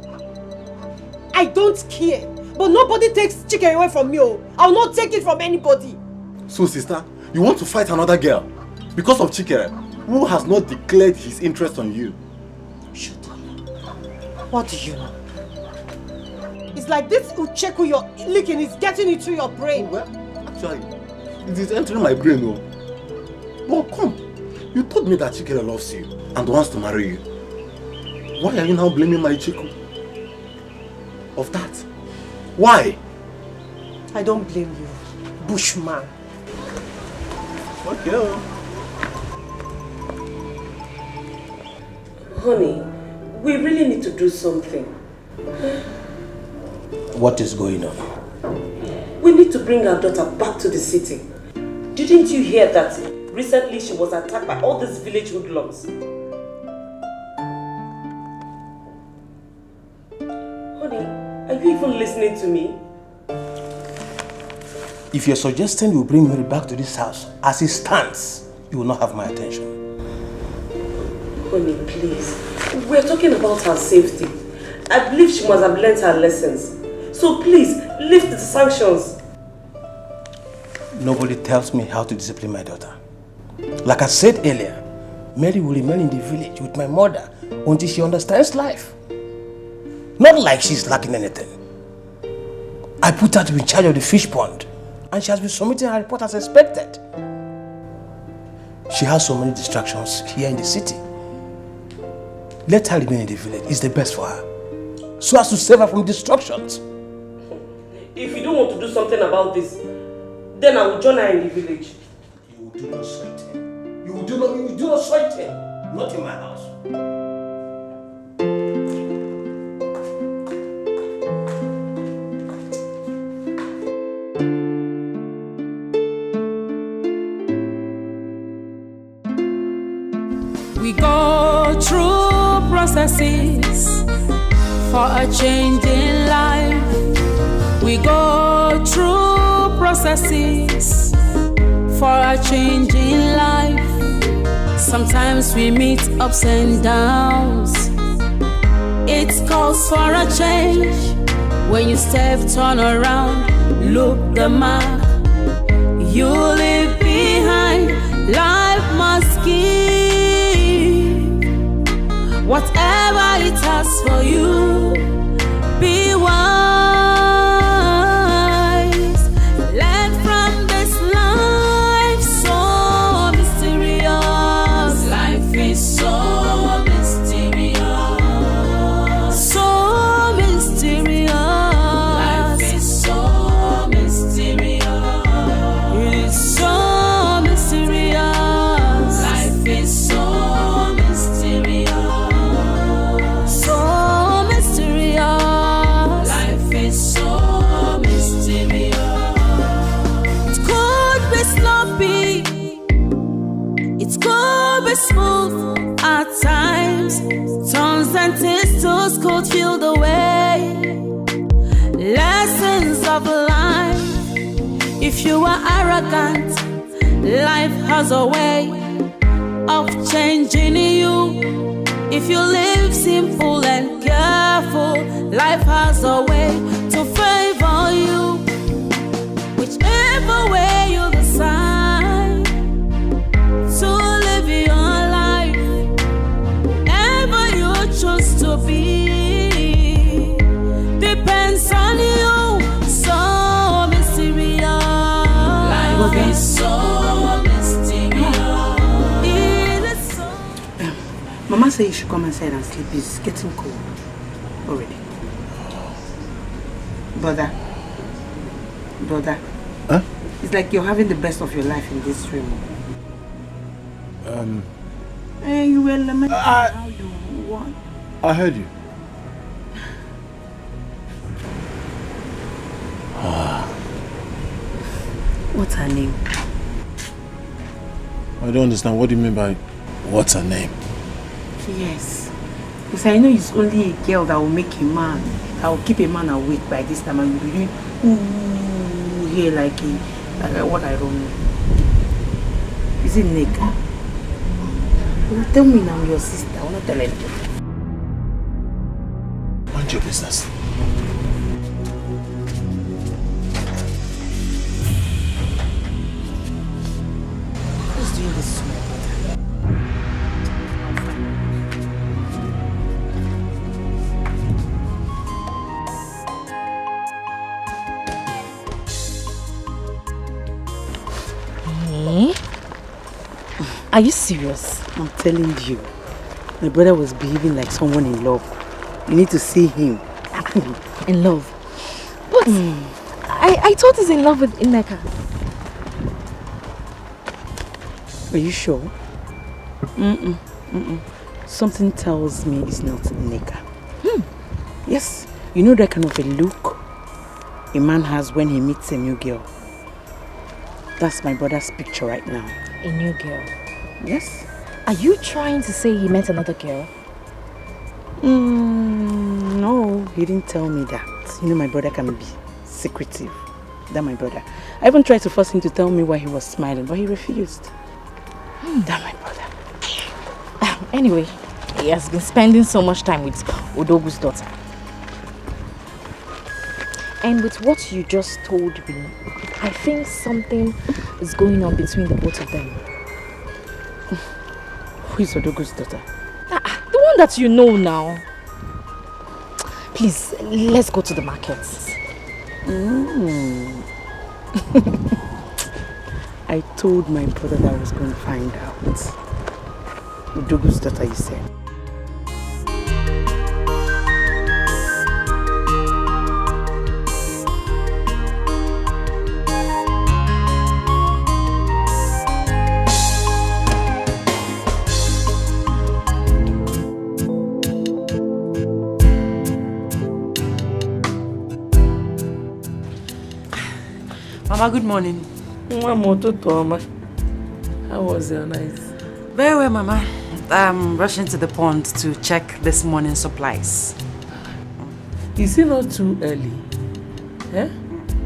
I don't care. But nobody takes Chikere away from me. I'll not take it from anybody. So sister, you want to fight another girl? Because of Chikere, who has not declared his interest on you? Shut up. What do you know? It's like this Uche you're licking is getting into your brain. Well, actually, it is entering my brain. Well, come. You told me that Chikere loves you and wants to marry you. Why are you now blaming my Chiku? Of that? Why? I don't blame you, Bushman. Okay. Honey, we really need to do something. What is going on? We need to bring our daughter back to the city. Didn't you hear that recently she was attacked by all these village hoodlums? Honey, are you even listening to me? If you're suggesting you bring Mary back to this house, as it stands, you will not have my attention. Honey, please. We're talking about her safety. I believe she must have learned her lessons. So please, lift the sanctions. Nobody tells me how to discipline my daughter. Like I said earlier, Mary will remain in the village with my mother until she understands life. Not like she's lacking anything. I put her to be in charge of the fish pond, and she has been submitting her report as expected. She has so many distractions here in the city. Let her remain in the village. It's the best for her. So as to save her from distractions. If you don't want to do something about this, then I will join her in the village. You will do not sweat him. You do not sweat him. Not in my house. We go through processes for a change in life. We go through processes for a change in life. Sometimes we meet ups and downs. It calls for a change. When you step, turn around, look the mark you leave behind. Life must give whatever it has for you. Be wise. Learn from this life, so mysterious. Life is so mysterious. So mysterious. Life is so mysterious. It is so mysterious. Life is so mysterious. So mysterious. Life is so mysterious. It could be sloppy. It could be smooth at times. Turns and twists could feel the way. Lessons of life. If you are arrogant, life has a way of changing you. If you live simple and careful, life has a way to favor you. Whichever way you decide to live your life, ever you choose to be, depends on you. So mysterious. Life is so mysterious. It is so. Mama said you should come inside and sleep. It's getting cold already. Brother. Huh? It's like you're having the best of your life in this room. Hey, you were lamenting how you want. I heard you. What's her name? I don't understand. What do you mean by what's her name? Yes. Because I know it's only a girl that will make a man, that will keep a man awake by this time, and you'll be doing ooh here like what I don't know. Is it Neka? Well, tell me now, your sister. I want to tell anything. Mind your business. Who's doing this to my brother? Are you serious? I'm telling you. My brother was behaving like someone in love. You need to see him. In love? What? I thought he's in love with Ineka. Are you sure? Something tells me it's not Ineka. Yes. You know that kind of a look a man has when he meets a new girl. That's my brother's picture right now. A new girl? Yes. Are you trying to say he met another girl? No, he didn't tell me that. You know my brother can be secretive. That my brother. I even tried to force him to tell me why he was smiling, but he refused. That my brother. Anyway, he has been spending so much time with Odogu's daughter. And with what you just told me, I think something is going on between the both of them. Who is Odogu's daughter? The one that you know now. Please, let's go to the market. I told my brother that I was going to find out. Odogu's daughter, you said. Mama, good morning. How was your night? Very well, Mama. I'm rushing to the pond to check this morning's supplies. Is it not too early? Eh?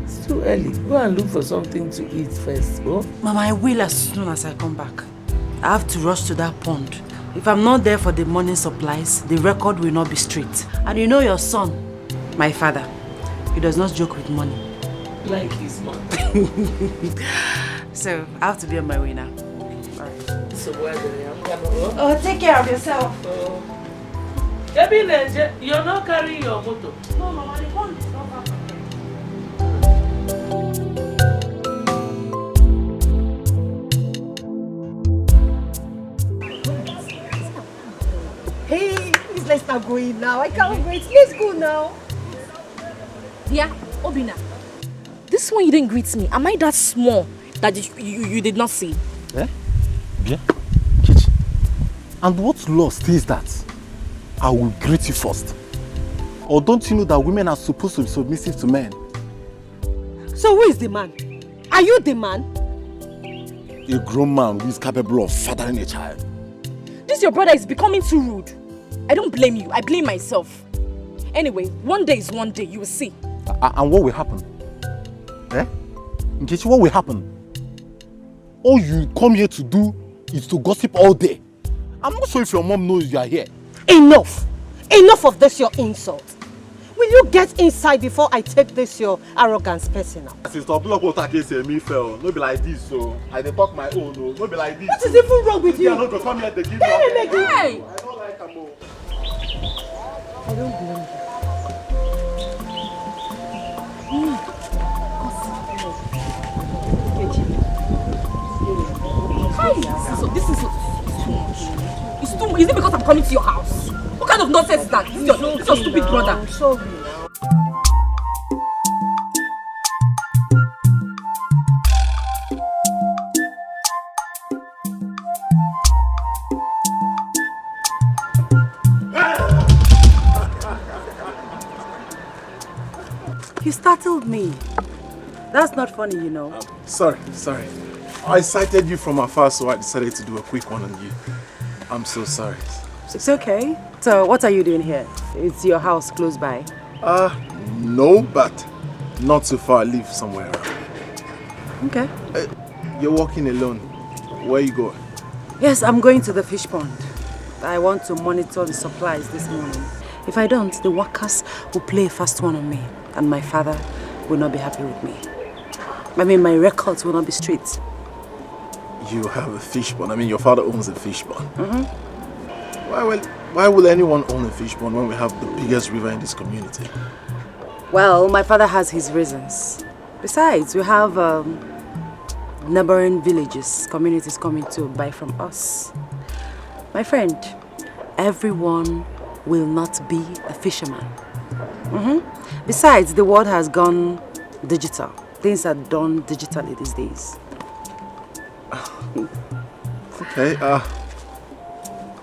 It's too early. Go and look for something to eat first, go. Mama, I will as soon as I come back. I have to rush to that pond. If I'm not there for the morning supplies, the record will not be straight. And you know your son, my father, he does not joke with money. Like his mom. So, I have to be on my way now. Alright. So where do you Oh, take care of yourself. You're not carrying your motor. No, Mama, the pond is not far from Hey, please let's start going now. I can't wait. Let's go now. Yeah, Obina. This one you didn't greet me. Am I that small that you did not see? Eh? Yeah? Kichi. And what law states that I will greet you first? Or don't you know that women are supposed to be submissive to men? So who is the man? Are you the man? A grown man who is capable of fathering a child. This your brother is becoming too rude. I don't blame you. I blame myself. Anyway, one day is one day. You will see. And what will happen? Eh? Nkechi, what will happen? All you come here to do is to gossip all day. I'm not sure if your mom knows you are here. Enough! Enough of this your insult. Will you get inside before I take this your arrogance personal? Sister, block what I can say me fell. No be like this, so I dey talk my own. No be like this. What is even wrong with you? I don't go come here to give Tell him again. Hey! I don't like him. I don't blame you. This is too much. It's too much. Is it because I'm coming to your house? What kind of nonsense is that? This is your stupid brother. I'm sorry. You startled me. That's not funny, you know. Sorry. I sighted you from afar, so I decided to do a quick one on you. I'm so sorry. It's okay. So, what are you doing here? Is your house close by? No, but not too far. I live somewhere around. Okay. You're walking alone. Where are you going? Yes, I'm going to the fish pond. I want to monitor the supplies this morning. If I don't, the workers will play a fast one on me, and my father will not be happy with me. I mean, my records will not be straight. You have a fish pond. I mean, your father owns a fish pond. Why will anyone own a fish pond when we have the biggest river in this community? Well, my father has his reasons. Besides, we have neighboring villages, communities coming to buy from us. My friend, everyone will not be a fisherman. Besides, the world has gone digital. Things are done digitally these days. Okay,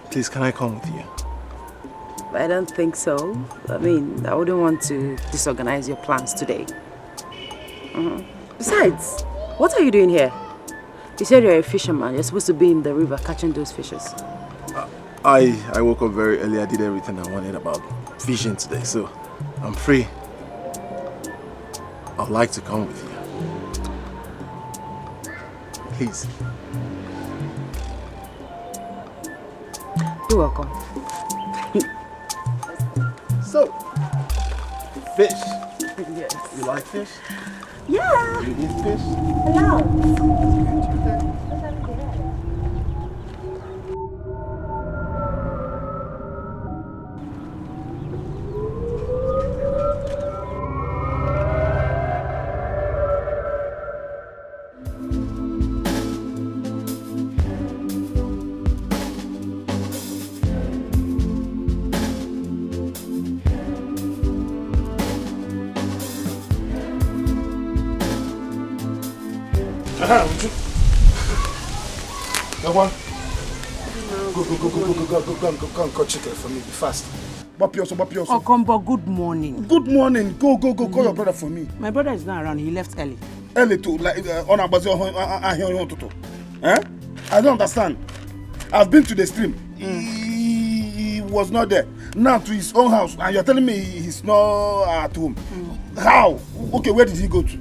please, can I come with you? I don't think so. I mean, I wouldn't want to disorganize your plans today. Besides, what are you doing here? You said you're a fisherman. You're supposed to be in the river catching those fishes. I woke up very early. I did everything I wanted about fishing today, so I'm free. I'd like to come with you. Please. You're welcome. So, fish. Yes. You like fish? Yeah. You eat fish? Hello. Go, chicken for me. Be fast. Bapioso. Okombo, good morning. Good morning. Go. Call your brother for me. My brother is not around. He left early. Early too, like on Eh? I don't understand. I've been to the stream. He was not there. Now to his own house, and you're telling me he's not at home. How? Okay, where did he go to?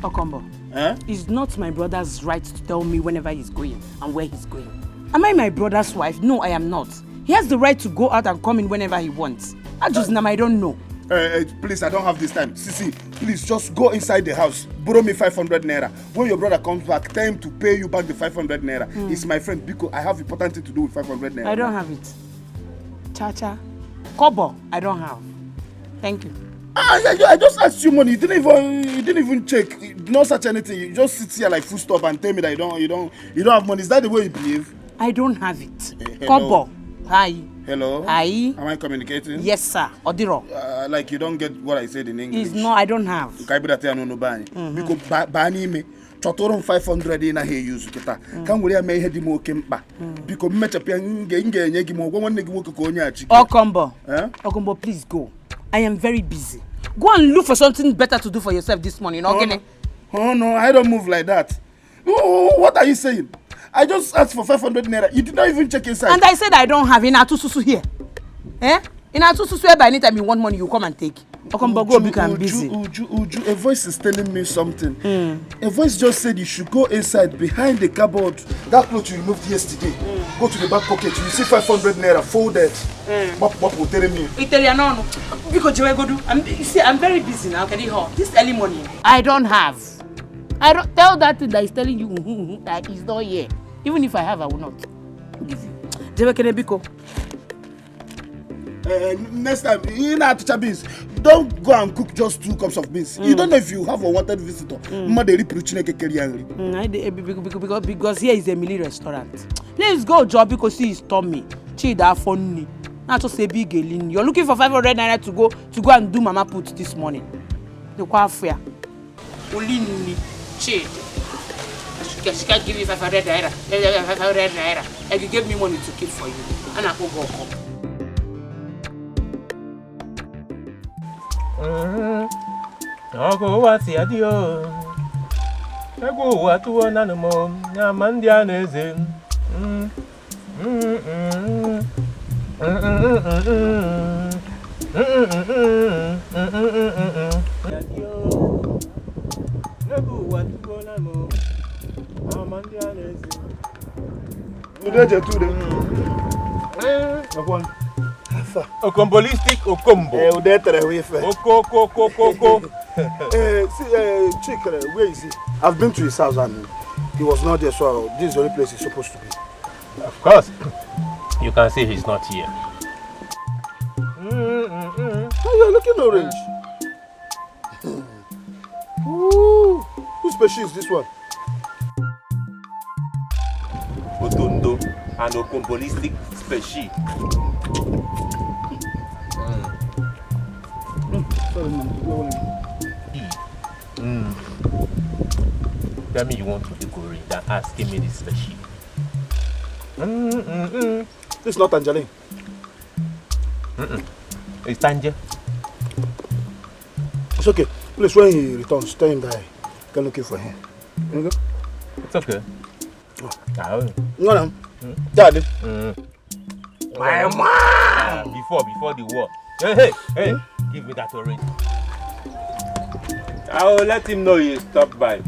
Okombo. Eh? It's not my brother's right to tell me whenever he's going and where he's going. Am I my brother's wife? No, I am not. He has the right to go out and come in whenever he wants. I don't know. Please, I don't have this time. Sisi, please just go inside the house. Borrow me 500 naira. When your brother comes back, tell him to pay you back the 500 naira. He's my friend because I have important thing to do with 500 naira. I don't have it. Chacha. Kobo, I don't have. Thank you. I just asked you money. You didn't even check. No such anything. You just sit here like full stop and tell me that you don't have money. Is that the way you behave? I don't have it. Hello. Kobo. Hi. Hello. Hi. Am I communicating? Yes, sir. Odiro. Like you don't get what I said in English. No, I don't have. Because bani me. Chotoron 500 in a here use kita. Can we make head mo kempa? Because match up young mo one nigga work konya chicken. Okombo. Okombo, please go. I am very busy. Go and look for something better to do for yourself this morning, okay? Oh no, I don't move like that. What are you saying? I just asked for 500 naira. You did not even check inside. And I said I don't have Inatu Susu here. Eh? Inatu Susu, by any time you want money, you come and take. Okombo, go because I'm busy. Uju, a voice is telling me something. A voice just said you should go inside behind the cupboard. That cloth you removed yesterday. Go to the back pocket. You see 500 naira folded. What will tell me? Italiano. Because you go do. I'm very busy now. Can you hold this early morning? I don't have. I don't tell that thing that is telling you that is not here. Even if I have, I will not give you. Biko. Next time, you know to beans. Don't go and cook just 2 cups of beans. You don't know if you have a wanted visitor. Because here is a Emily restaurant. Let's go, job because he is Tommy. Chida funny. Not just a big alien. You're looking for 500 naira to go and do mama put this morning. The quite fair. Olini. She can't give you 500 naira. 500 naira. And you gave me money to keep for you. And I will go home. Ogo wati adio. Ego watu wana no na mandia neze. Okombolistic Okombo. Chick, where is he? I've been to his house and he was not there, so this is the only place he's supposed to be. Of course. You can see he's not here. Oh, you're looking orange. Ooh, whose species is this one? Odondo, an okombolistic species. Sorry, man. Tell me you want to decorate than asking me this species. This is not Tangerine. It's Tanger. It's okay. Please, when he returns, tell him that I can look for him. Okay? It's okay. No. Daddy. My man! Before the war. Hey, give me that orange. I will let him know he stopped by.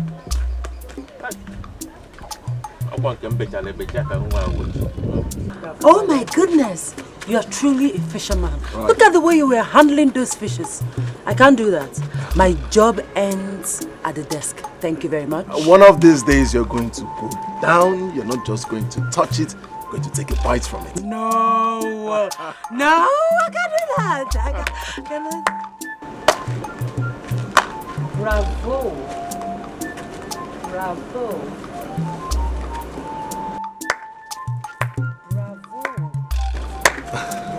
Oh my goodness! You are truly a fisherman. Right. Look at the way you were handling those fishes. I can't do that. My job ends at the desk. Thank you very much. One of these days you're going to go down. You're not just going to touch it. You're going to take a bite from it. No. No, I can't do that. I can't. Bravo. Bravo.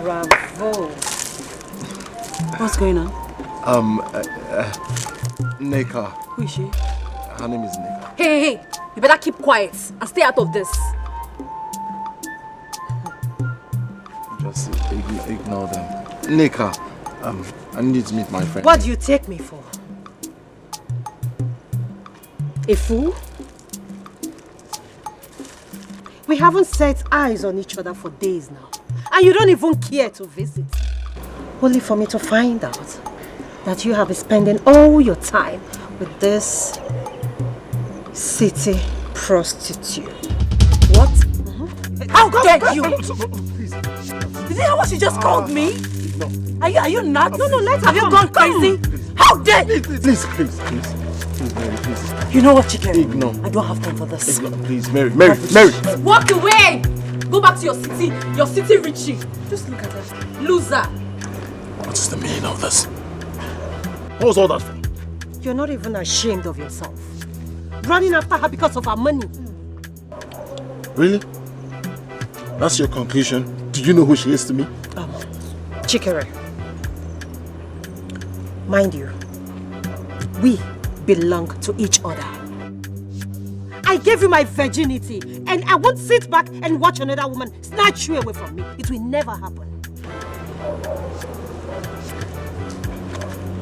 Bravo. What's going on? Nneka. Who is she? Her name is Nneka. Hey, you better keep quiet and stay out of this. Just ignore them. Nneka, I need to meet my friend. What do you take me for? A fool? We haven't set eyes on each other for days now. And you don't even care to visit. Only for me to find out that you have been spending all your time with this city prostitute. What? How dare you? Please. Did you hear what she just called me? No. Are you nuts? No, let her Have you gone crazy? How dare you? Please, Mary, please. You know what, Chike? Ignore. I don't have time for this. Ignore, please, Mary. Walk away! Go back to your city Richie. Just look at her. Loser. What is the meaning of this? What was all that for? You're not even ashamed of yourself. Running after her because of her money. Really? That's your conclusion? Do you know who she is to me? Chikere. Mind you, we belong to each other. I gave you my virginity and I won't sit back and watch another woman snatch you away from me. It will never happen.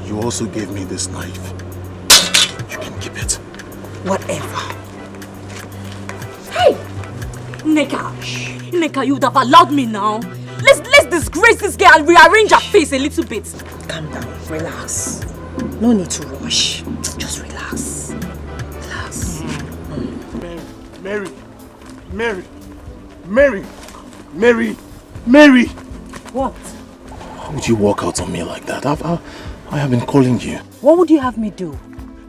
You also gave me this knife. You can keep it. Whatever. Hey! Nneka, you would have allowed me now. Let's disgrace this girl and rearrange her face a little bit. Calm down, relax. No need to rush. Just relax. Relax. Mary! What? How would you walk out on me like that? I have been calling you. What would you have me do?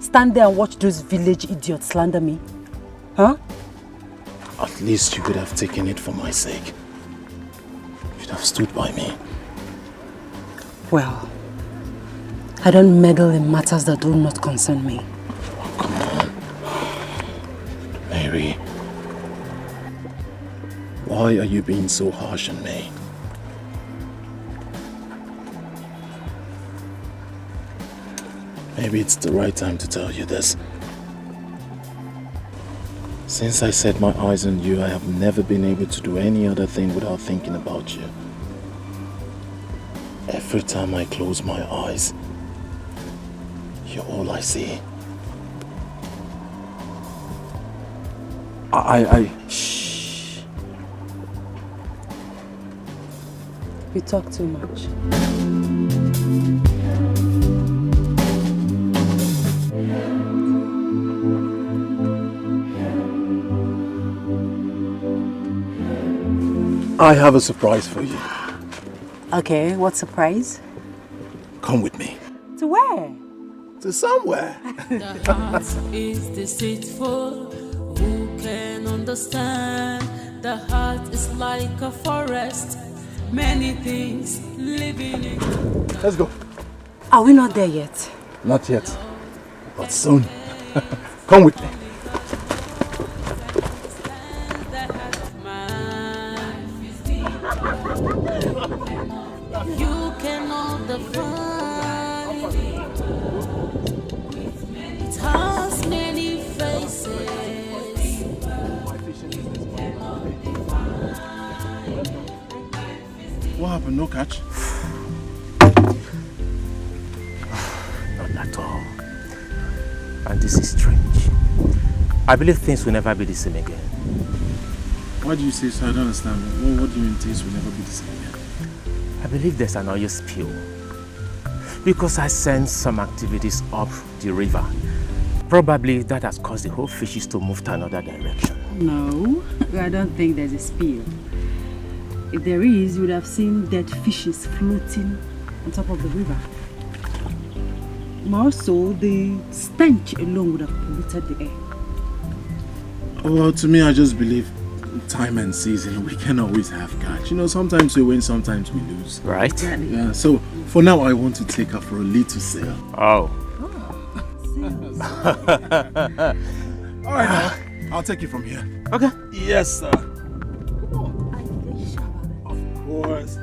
Stand there and watch those village idiots slander me? Huh? At least you could have taken it for my sake. You'd have stood by me. Well, I don't meddle in matters that do not concern me. Oh, come on. Mary. Why are you being so harsh on me? Maybe it's the right time to tell you this. Since I set my eyes on you, I have never been able to do any other thing without thinking about you. Every time I close my eyes, you're all I see. Shh. You talk too much. I have a surprise for you. Okay, what surprise? Come with me. To where? To somewhere. The heart is deceitful. Who can understand? The heart is like a forest. Many things living in. Let's go. Are we not there yet? Not yet, but soon. Come with me. You cannot define it. It has many faces. What happened? No catch? Not at all. And this is strange. I believe things will never be the same again. Why do you say so? I don't understand. What do you mean things will never be the same again? I believe there's an oil spill. Because I sent some activities up the river. Probably that has caused the whole fishes to move to another direction. No, I don't think there's a spill. If there is, you would have seen dead fishes floating on top of the river. More so, the stench alone would have polluted the air. Well, to me, I just believe time and season, we can always have catch. You know, sometimes we win, sometimes we lose. Right? Exactly. Yeah, so for now, I want to take her for a little sail. Oh. Alright, I'll take you from here. Okay. Yes, sir. Of course.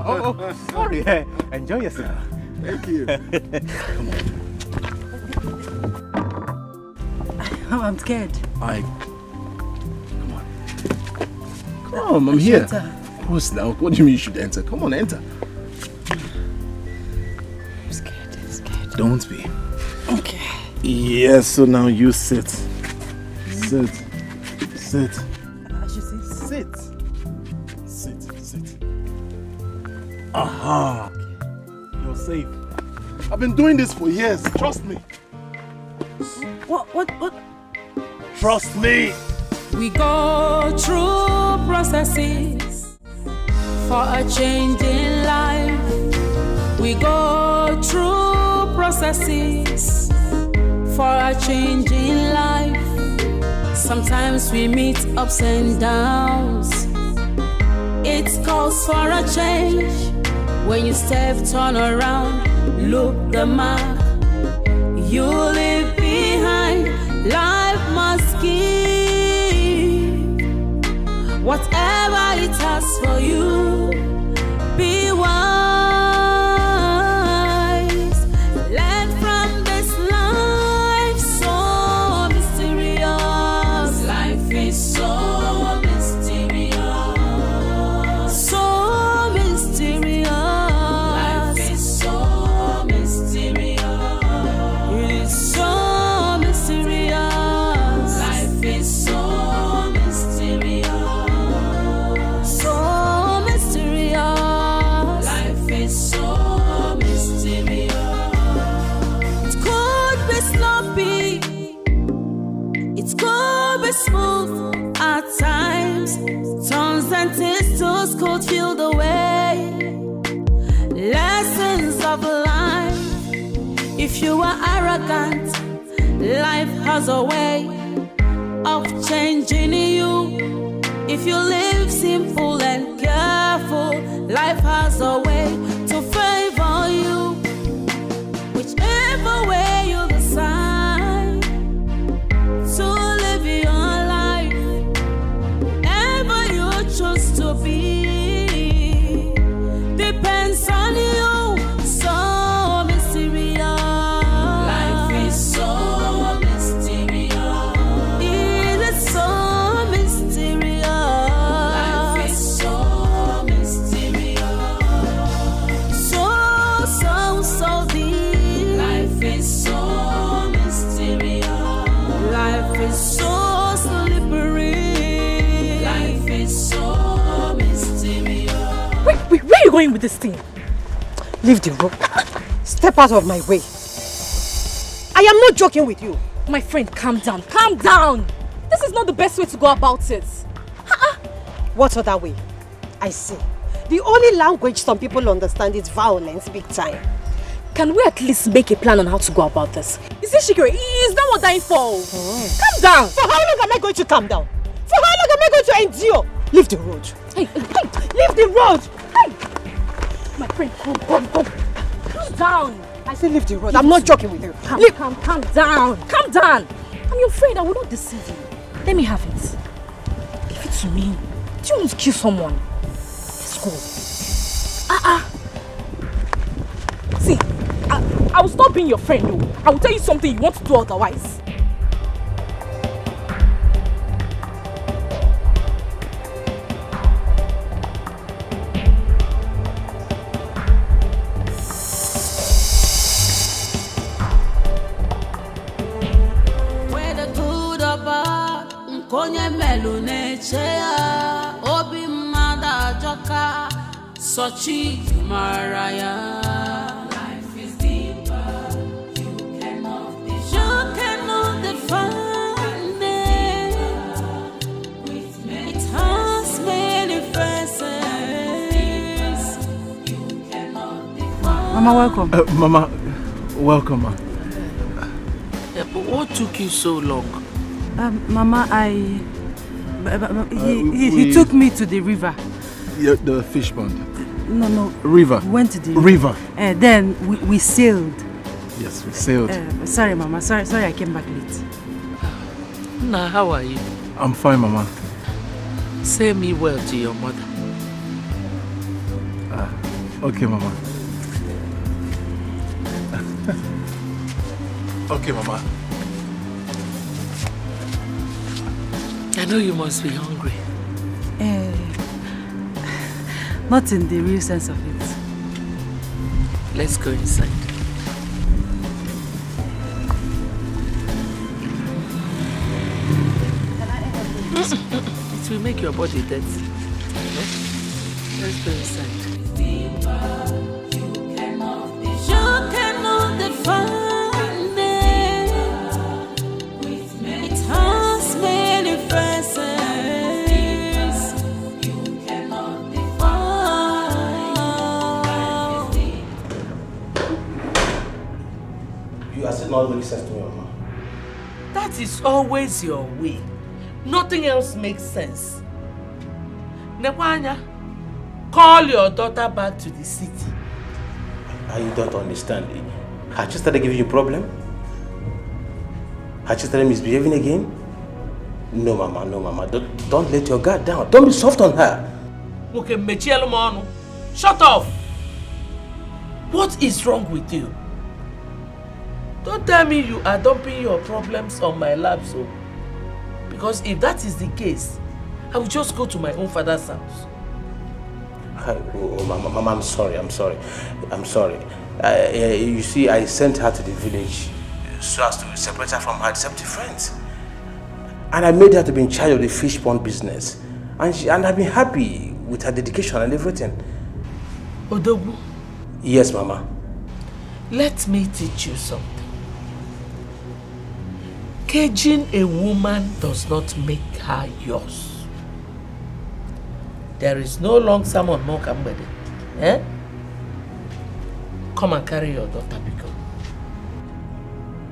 Oh, sorry. Enjoy yourself. Thank you. Come on. Oh, I'm scared. Come on. Come, I'm here. Enter. Of course now. What do you mean you should enter? Come on, enter. I'm scared. Don't be. Okay. Yes, so now you sit. Sit. I should sit. Sit. Aha. You're safe. I've been doing this for years. Trust me. What? Trust me. We go through processes for a change in life. We go through processes for a change in life. Sometimes we meet ups and downs. It calls for a change. When you step, turn around, look the mark you leave behind. Life must give whatever it has for you. Be wise. Learn from this life so mysterious. Life is so mysterious. So mysterious. Life is so mysterious. It is so mysterious. Life is so mysterious. So mysterious. Life is so mysterious. It could be sloppy. It could be smooth at times. Turns and twists could feel the way. Lessons of life. If you are arrogant, life has a way of changing you. If you live simple and careful, life has a way to favor you. Whichever way you decide to live your life, ever you choose to be, depends on you. So mysterious. Life is so mysterious. It is so mysterious. Life is so mysterious. So deep. Life is so mysterious. Life is so slippery. Life is so mysterious. Where are you going with this thing? Leave the road. Step out of my way. I am not joking with you. My friend, calm down. Calm down. This is not the best way to go about it. What other way? I see. The only language some people understand is violence, big time. Can we at least make a plan on how to go about this? You see, Shikiri, it's not what dying for. Calm down. For how long am I going to calm down? For how long am I going to endure? Leave the road. Hey, leave the road. Hey. My friend, come. Calm down. I say leave the road. I'm not joking with you. Calm down. Calm down. I'm your friend. I will not deceive you. Let me have it. Give it to me. Do you want to kill someone? Let's go. See, I will stop being your friend, though. I will tell you something you want to do otherwise. Whether good or bad, nkonye melu nechea. Obi mada joka, sochi maraya. Life is deeper, you cannot define it. It has many Mama, welcome. Mama, welcome, ma. Yeah, but what took you so long? Mama, he took me to the river. Yeah, the fish pond. No. River. We went to the river. Then we sailed. Yes, we sailed. Sorry, Mama. Sorry, I came back late. Now, how are you? I'm fine, Mama. Say me well to your mother. Okay, Mama. Okay, Mama. I know you must be hungry. Not in the real sense of it. Let's go inside. It will make your body dirty. Let's go inside. You cannot define it. It has many faces. You cannot define. You are still not making sense to me, Mama. That is always your way. Nothing else makes sense. Nekwanya, call your daughter back to the city. You don't understand. Has she started giving you a problem? Has she started misbehaving again? No, Mama, no, Mama. Don't let your guard down. Don't be soft on her. Okay, shut up. What is wrong with you? Don't tell me you are dumping your problems on my lap, so. Because if that is the case, I will just go to my own father's house. Mama, I'm sorry. You see, I sent her to the village so as to separate her from her deceptive friends. And I made her to be in charge of the fish pond business. And I've been happy with her dedication and everything. Odogu? Yes, Mama. Let me teach you something. Caging a woman does not make her yours. There is no long sermon, no Kambede. Come and carry your daughter, Biko.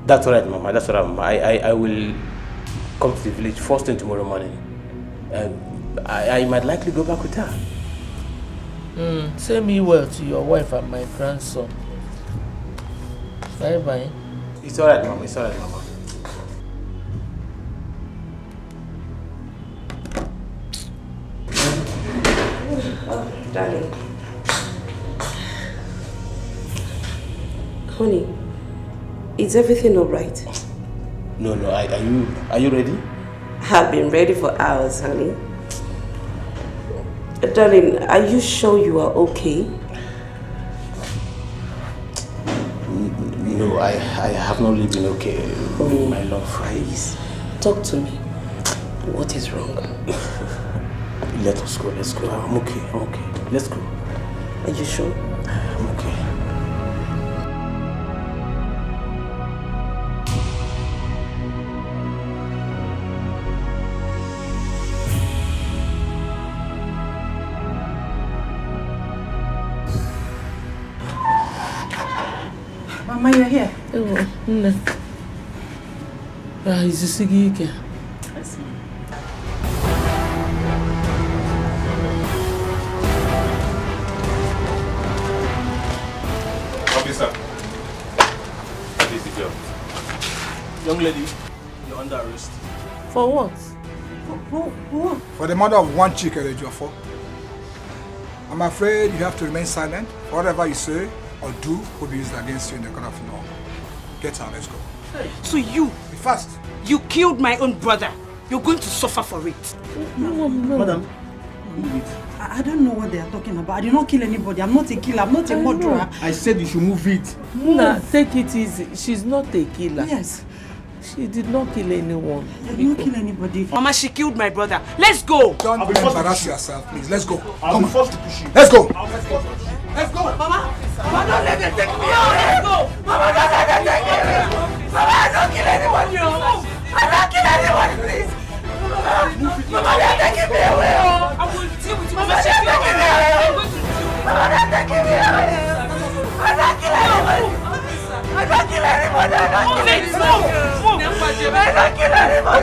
That's all right, Mama. That's all right, Mama. I will come to the village first thing tomorrow morning. I might likely go back with her. Say me well to your wife and my grandson. Bye-bye. It's all right, Mama. It's all right, Mama. Darling. Honey, is everything alright? No. Are you ready? I've been ready for hours, honey. Darling, are you sure you are okay? No, I have not really been okay. My love. Please, talk to me. What is wrong? Let us go. Let's go. I'm okay. Let's go. Are you sure? I'm okay. Mama, you're here. Oh, no. Is this again? Officer, what is the job? Young lady, you're under arrest. For what? For the murder of one chick at Ejiofor. I'm afraid you have to remain silent. Whatever you say or do will be used against you in the court of law. Get out, let's go. So you, be fast. You killed my own brother. You're going to suffer for it. No. Madam, I don't know what they are talking about. I did not kill anybody. I'm not a killer. I'm not a murderer. I said you should move it. Nah, take it easy. She's not a killer. Yes. She did not kill anyone. I did not kill anybody. Mama, she killed my brother. Let's go. Don't embarrass yourself, please. Let's go. I'll be forced to push you. Let's go. Let's go. Mama, don't let them take me away. Let's go. Mama, don't let them take me away. Mama, I don't kill anyone. I don't kill anyone, please. Mama, they're taking me away. I will deal with you. Mama, they're taking me away. Mama, they're taking me away. I'm not killing Go,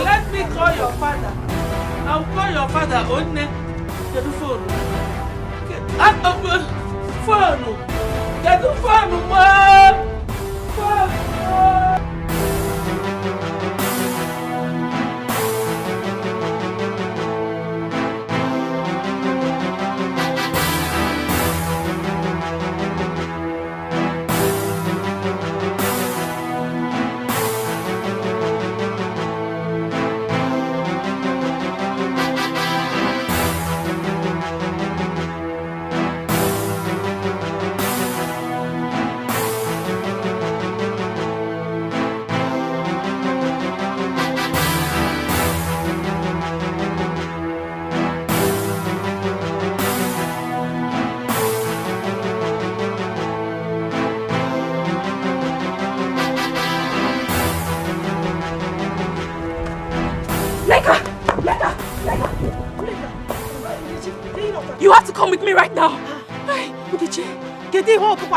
let me call your father. I'll call your father. Get the phone. Get the phone. Get the phone, Mom. Phone. You have to come with me right now. Uche,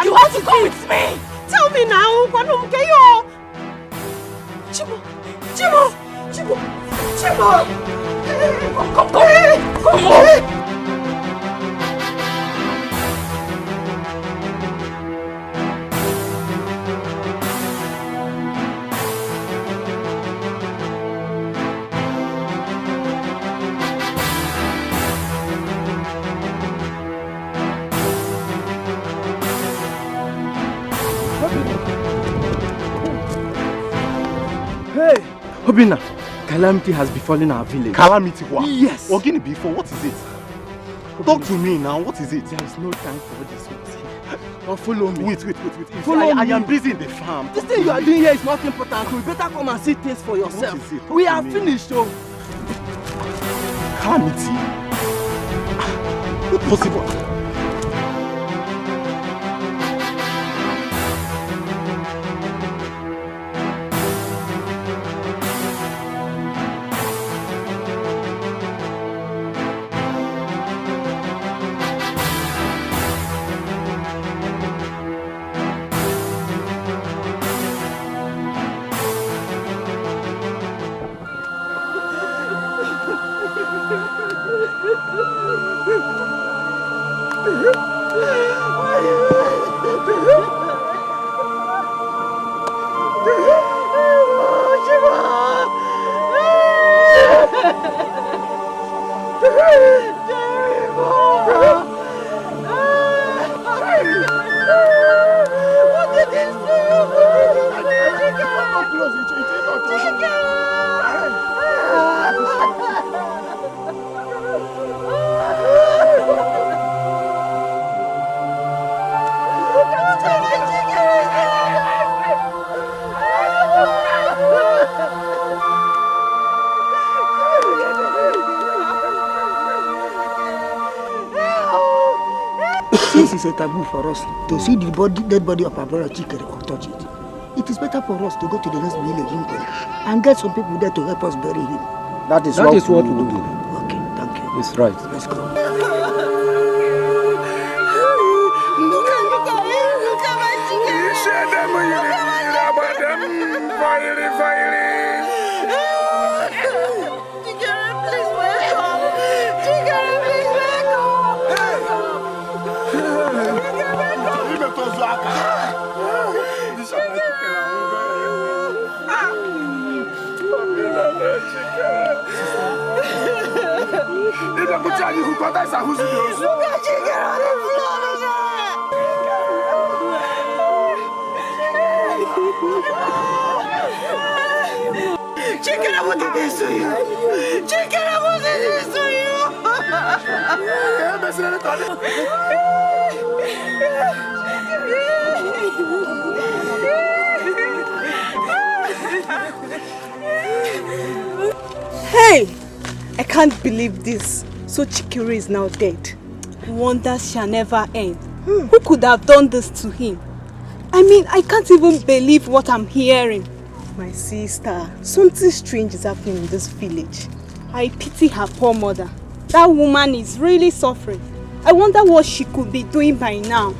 you have to come with me. Tell me now. Chimo. Come on. Obina, calamity has befallen our village. Calamity what? Yes. Ogini before, what is it? Talk to me now, what is it? There is no time for this. Now follow me. Wait. Follow me. I am busy in the farm. This thing you are doing here is not important. You better come and see things for yourself. What is it? We are finished, oh. Calamity? Not possible. Since it's a taboo for us to see the dead body of our brother Chikere or touch it, it is better for us to go to the next village and get some people there to help us bury him. That is what we will do. Okay, thank you. It's right. Let's go. Chikere, what did they do you? Chikere, what did they do you? Hey! I can't believe this. So Chikere is now dead. Wonders shall never end. Who could have done this to him? I mean, I can't even believe what I'm hearing. My sister, something strange is happening in this village. I pity her poor mother. That woman is really suffering. I wonder what she could be doing by now.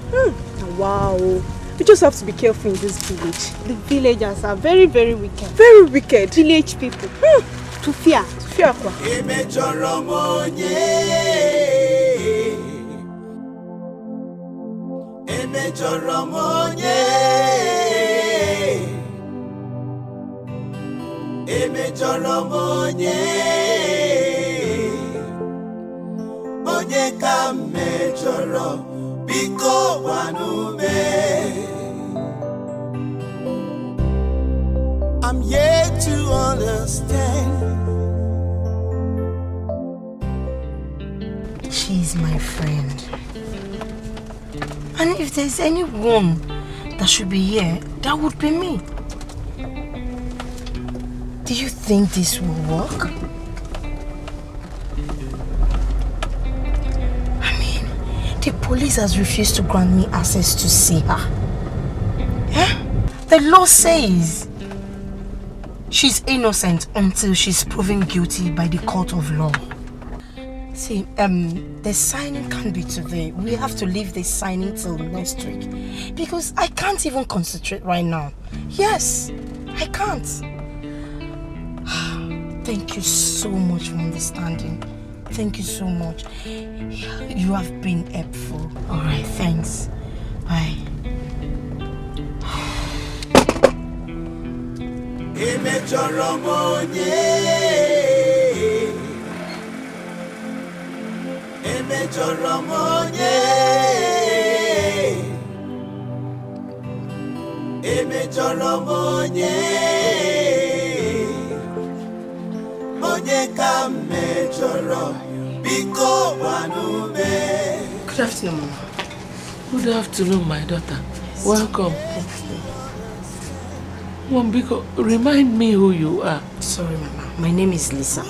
Wow. We just have to be careful in this village. The villagers are very, very wicked. Very wicked. Village people. To fear. To fear. I'm yet to understand. She's my friend. And if there's anyone that should be here, that would be me. Do you think this will work? I mean, the police has refused to grant me access to see her. Yeah? The law says she's innocent until she's proven guilty by the court of law. See, the signing can't be today. We have to leave this signing till next week. Because I can't even concentrate right now. Yes, I can't. Thank you so much for understanding. Thank you so much. You have been helpful. Alright, thanks. Bye. Good afternoon, Mama. Good afternoon, my daughter. Welcome. Mom, Biko, remind me who you are. Sorry, Mama. My name is Lisa.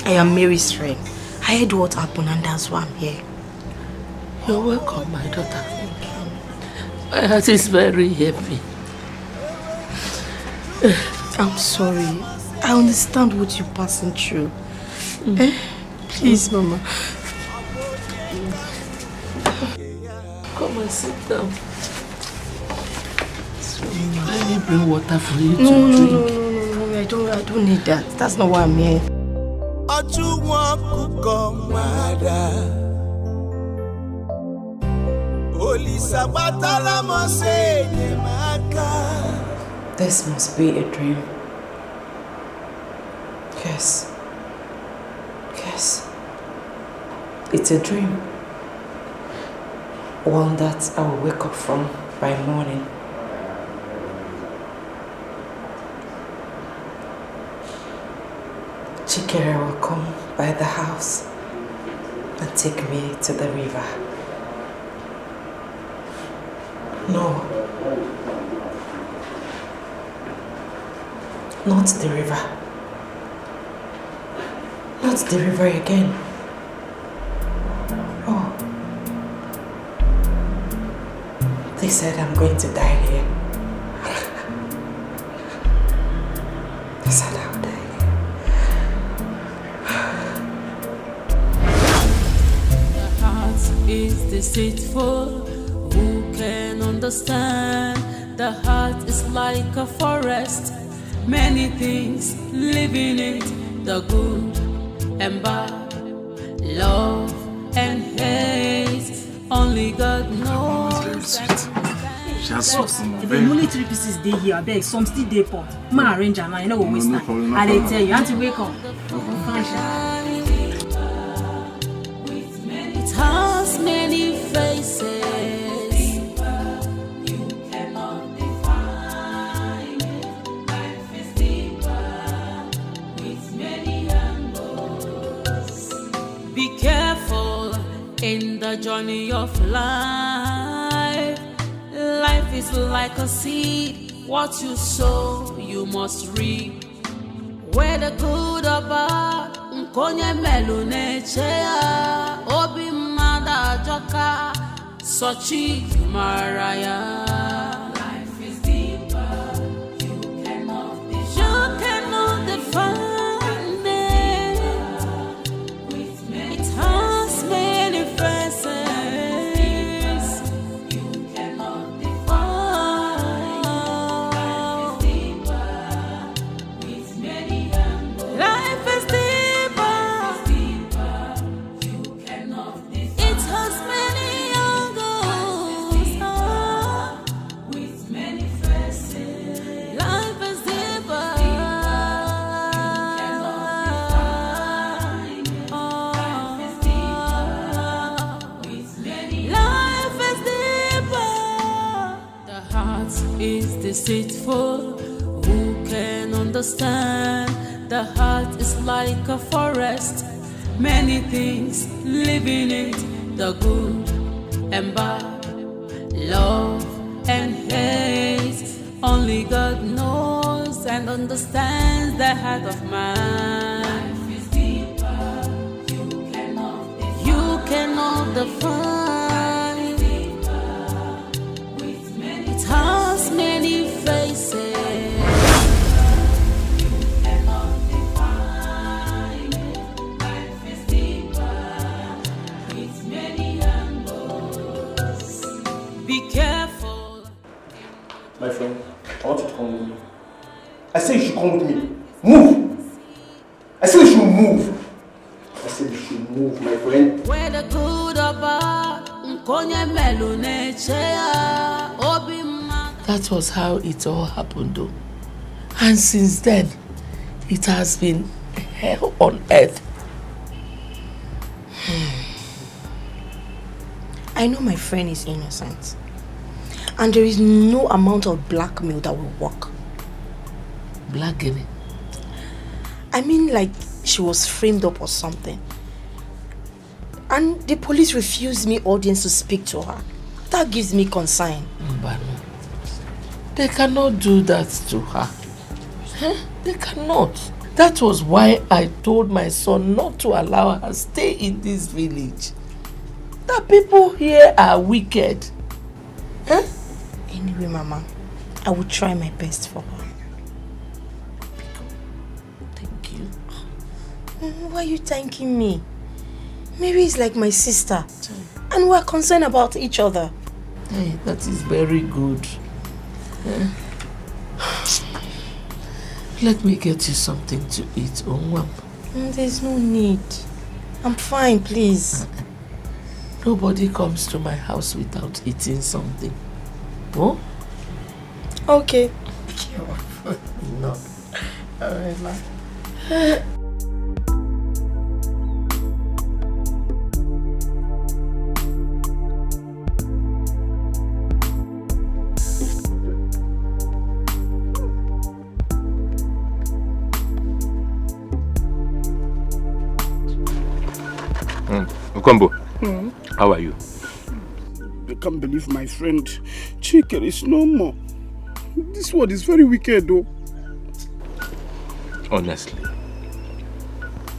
I am Mary's friend. I heard what happened and that's why I'm here. You're welcome, my daughter. My heart is very heavy. I'm sorry. I understand what you're passing through. Please, Mama. Come and sit down. Let me bring water for you to drink. No, I don't need that. That's not why I'm here. This must be a dream. Yes. Yes. It's a dream. One that I will wake up from by morning. Chikere will come by the house and take me to the river. No. Not the river. Not the river again. Oh. They said I'm going to die here. They said I'll die here. The heart is deceitful. Who can understand? The heart is like a forest. Many things live in it. The good and bad, love and hate. Only God knows. If the only 3 pieces they here, I beg some still they pot. Ma arrange and I know what waste time. I tell you, auntie wake up. It has many faces. Be careful in the journey of life. Life is like a seed. What you sow, you must reap. Whether good or bad, nkonye melunechea. Obi mada joka, sochi maraya. Life is deeper. You cannot define. deceitful. Who can understand? The heart is like a forest, many things live in it, the good and bad, love and hate. Only God knows and understands the heart of man. Life is deeper, you cannot define. It has many faces. Be careful. My friend, I want you to come with me. I say you should come with me. Move! I say you should move. I said you should move, my friend. Where the good or bad, that was how it all happened though. And since then, it has been hell on earth. I know my friend is innocent. And there is no amount of blackmail that will work. Blackmail? I mean like she was framed up or something. And the police refused me audience to speak to her. That gives me concern. Mbano, they cannot do that to her. Huh? They cannot. That was why I told my son not to allow her stay in this village. The people here are wicked. Huh? Anyway, Mama, I will try my best for her. Thank you. Why are you thanking me? Mary is like my sister. And we're concerned about each other. Hey, that is very good. Let me get you something to eat, Onwam. There's no need. I'm fine, please. Nobody comes to my house without eating something. Oh? Okay. No. Alright, ma. Ukombo, how are you? I can't believe my friend Chike is no more. This world is very wicked though. Honestly,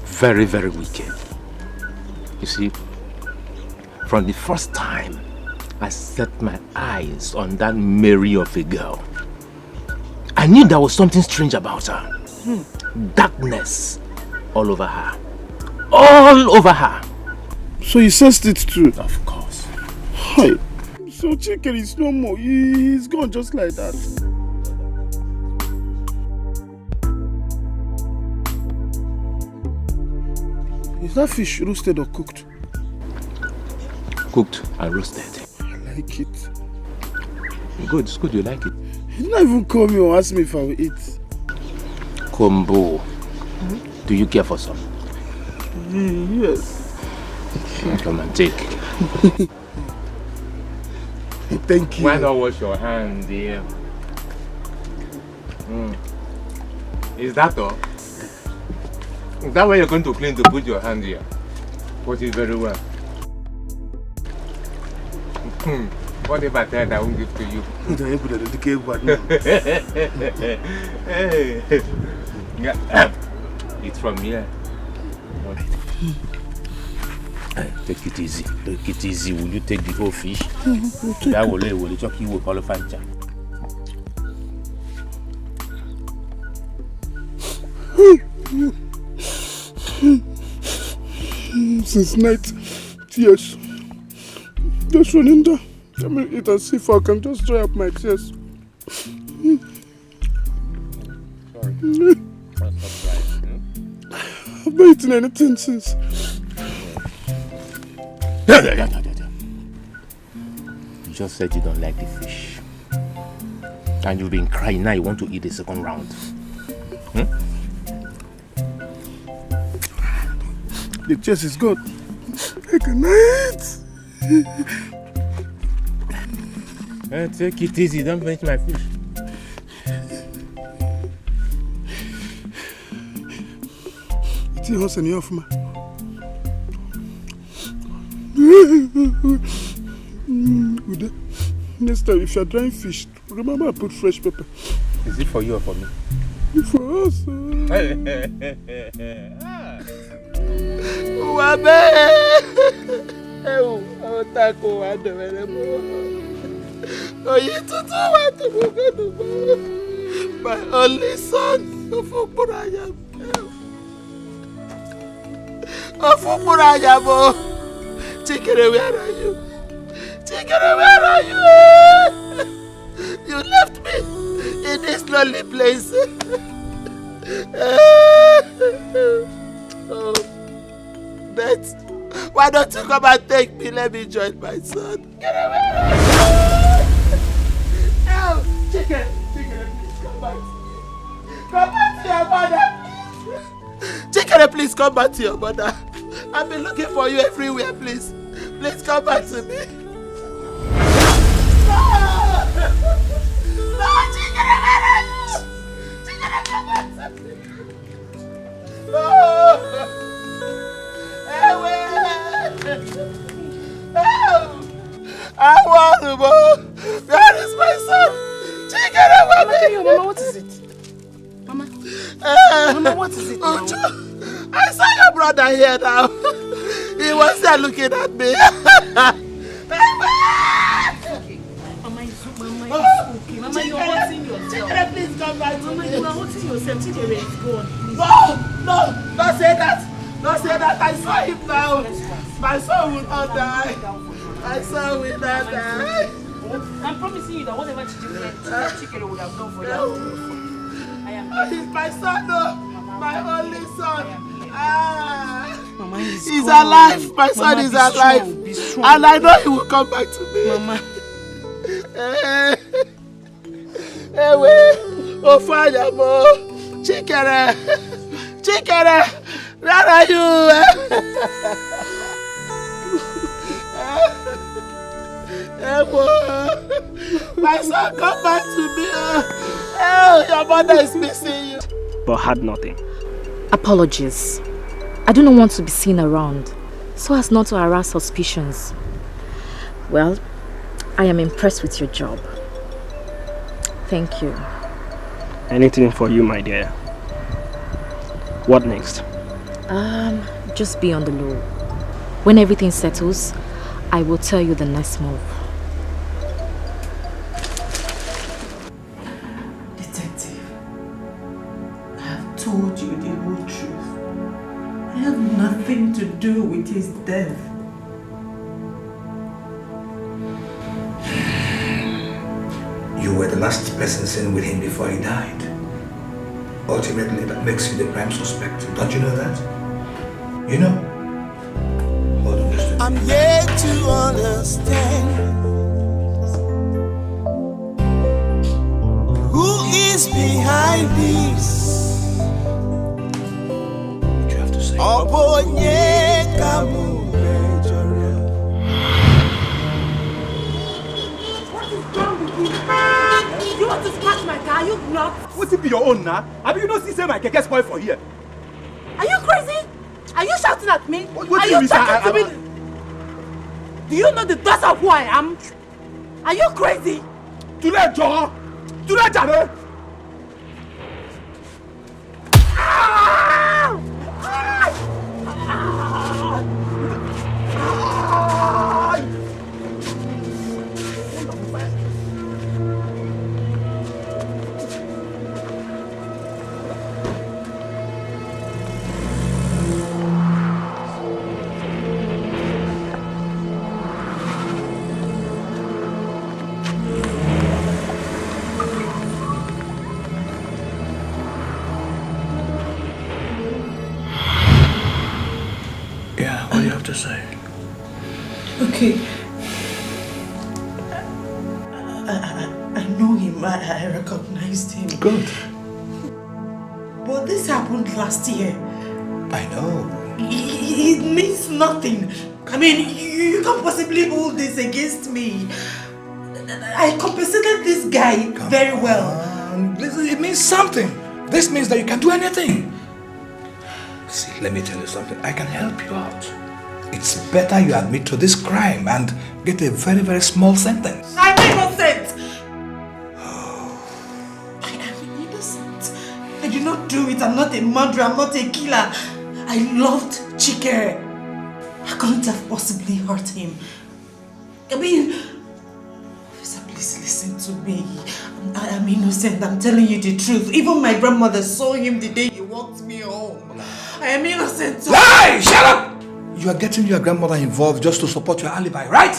very, very wicked. You see, from the first time I set my eyes on that Mary of a girl, I knew there was something strange about her. Darkness all over her. All over her. So you sensed it too? Of course. Hi. So Chike is no more. He's gone just like that. Is that fish roasted or cooked? Cooked and roasted. I like it. Good, it's good you like it. He did not even call me or ask me if I will eat. Combo, do you care for some? Yes. Come and take. Thank you. Why not wash your hand, dear? Is that all? Is that where you're going to clean to put your hand here? Put it very well. What if I tell that I won't give to you? Hey. It's from here. Take it easy. Take it easy. Will you take the whole fish? That will you talk you with all of Fanta. Since night, tears. Just running down. Let me eat and see if I can just dry up my tears. Sorry. I've not eaten anything since. You just said you don't like the fish. And you've been crying, now you want to eat the second round. The chest is good. I can eat. Take it easy, don't finish my fish. Tea house and off, ma. Next time, if you're drying fish, remember I put fresh pepper. Is it for you or for me? For us. My only son, Chikere, where are you? Chikere, where are you? You left me in this lonely place. Oh, but why don't you come and take me? Let me join my son. Get away! Oh, Chikere, please come back. Come back to your mother. Chikere, please come back to your mother. I've been looking for you everywhere, please. Please come back to me. No! No, Chikere, where are you? Chikere, come back to me. No! I want to go. Where is my son? Chikere, where are you? Mama, what is it? Mama? Mama, what is it now? I saw your brother here now. He was there looking at me. Mama, it's okay. Mama, you're hurting yourself. Chikere, please come back to me. Mama, you are hurting yourself. Chikere is gone. No, don't say that. Don't say that. I saw him now. My son will not die. My son will not die. I'm promising you that whatever Chikere would have done for you. I am. He's my son, no. My only son. Mama, he's alive. My son is alive. And I know he will come back to me. Mama. Oh, fire, mo. Chikere. Chikere. Where are you? My son, come back to me. Oh, your mother is missing you. But had nothing. Apologies. I do not want to be seen around, so as not to harass suspicions. Well, I am impressed with your job. Thank you. Anything for you, my dear. What next? Just be on the low. When everything settles, I will tell you the next move. Detective, I have told you the whole truth. I have nothing to do with his death. You were the last person seen with him before he died. Ultimately, that makes you the prime suspect. Don't you know that? You know? Hold on just a minute. I'm yet to understand who is behind this. What you have to say? Oh, boy, You want to scratch my car? You not? What's it be your own now? Have you not seen my keke spoil for here? Are you crazy? Are you shouting at me? What are you talking to me? Do you know the dust of who I am? Are you crazy? Tule Joe! Tule Jare! To say. Okay. I know him. I recognized him. Good. But this happened last year. I know. It means nothing. I mean, you can't possibly hold this against me. I compensated this guy very well. It means something. This means that you can do anything. See, let me tell you something. I can help you out. It's better you admit to this crime and get a very, very small sentence. I'm innocent! I am innocent. I did not do it. I'm not a murderer. I'm not a killer. I loved Chike. I couldn't have possibly hurt him. I mean, officer, please listen to me. I'm innocent. I'm telling you the truth. Even my grandmother saw him the day he walked me home. I am innocent. Lie! Shut up! You are getting your grandmother involved just to support your alibi, right?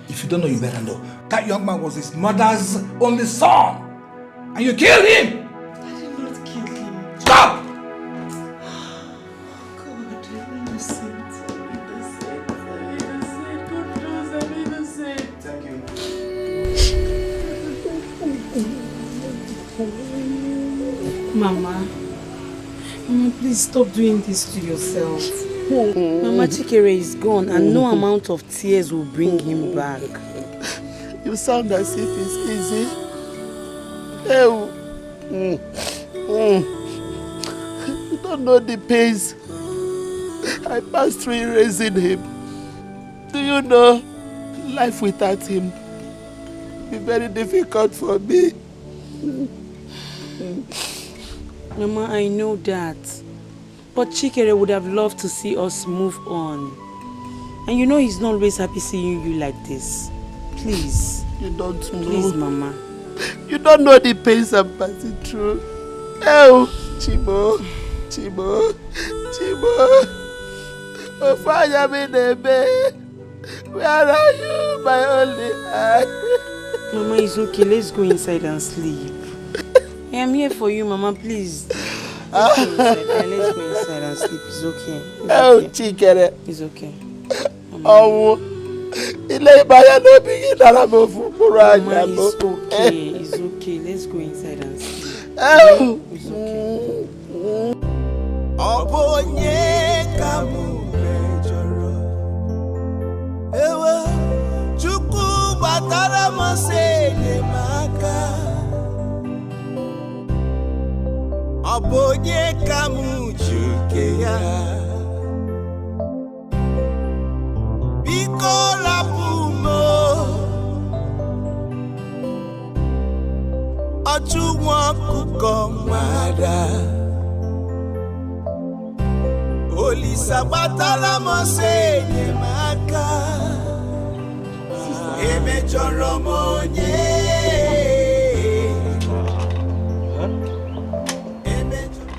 If you don't know, you better know. That young man was his mother's only son. And you killed him! I did not kill him. Stop! God, I'm innocent. I'm innocent. I'm innocent. God knows I'm innocent. Thank you. Mama, please stop doing this to yourself. Mama, Chikere is gone and no amount of tears will bring him back. You sound as if it's easy. You don't know the pains I passed through in raising him. Do you know, life without him will be very difficult for me. Mama, I know that. But Chikere would have loved to see us move on. And you know he's not always happy seeing you like this. Please. You don't know. Please, Mama. You don't know the pains I'm passing through. Oh, Chibo. Oh, fire me, baby. Where are you, my only eye? Mama, it's okay. Let's go inside and sleep. I am here for you, Mama. Please. Let's go inside and sleep. It's okay. Chikere. It's okay. Oh, Mama, it's okay. It's okay. Let's go inside and sleep. It's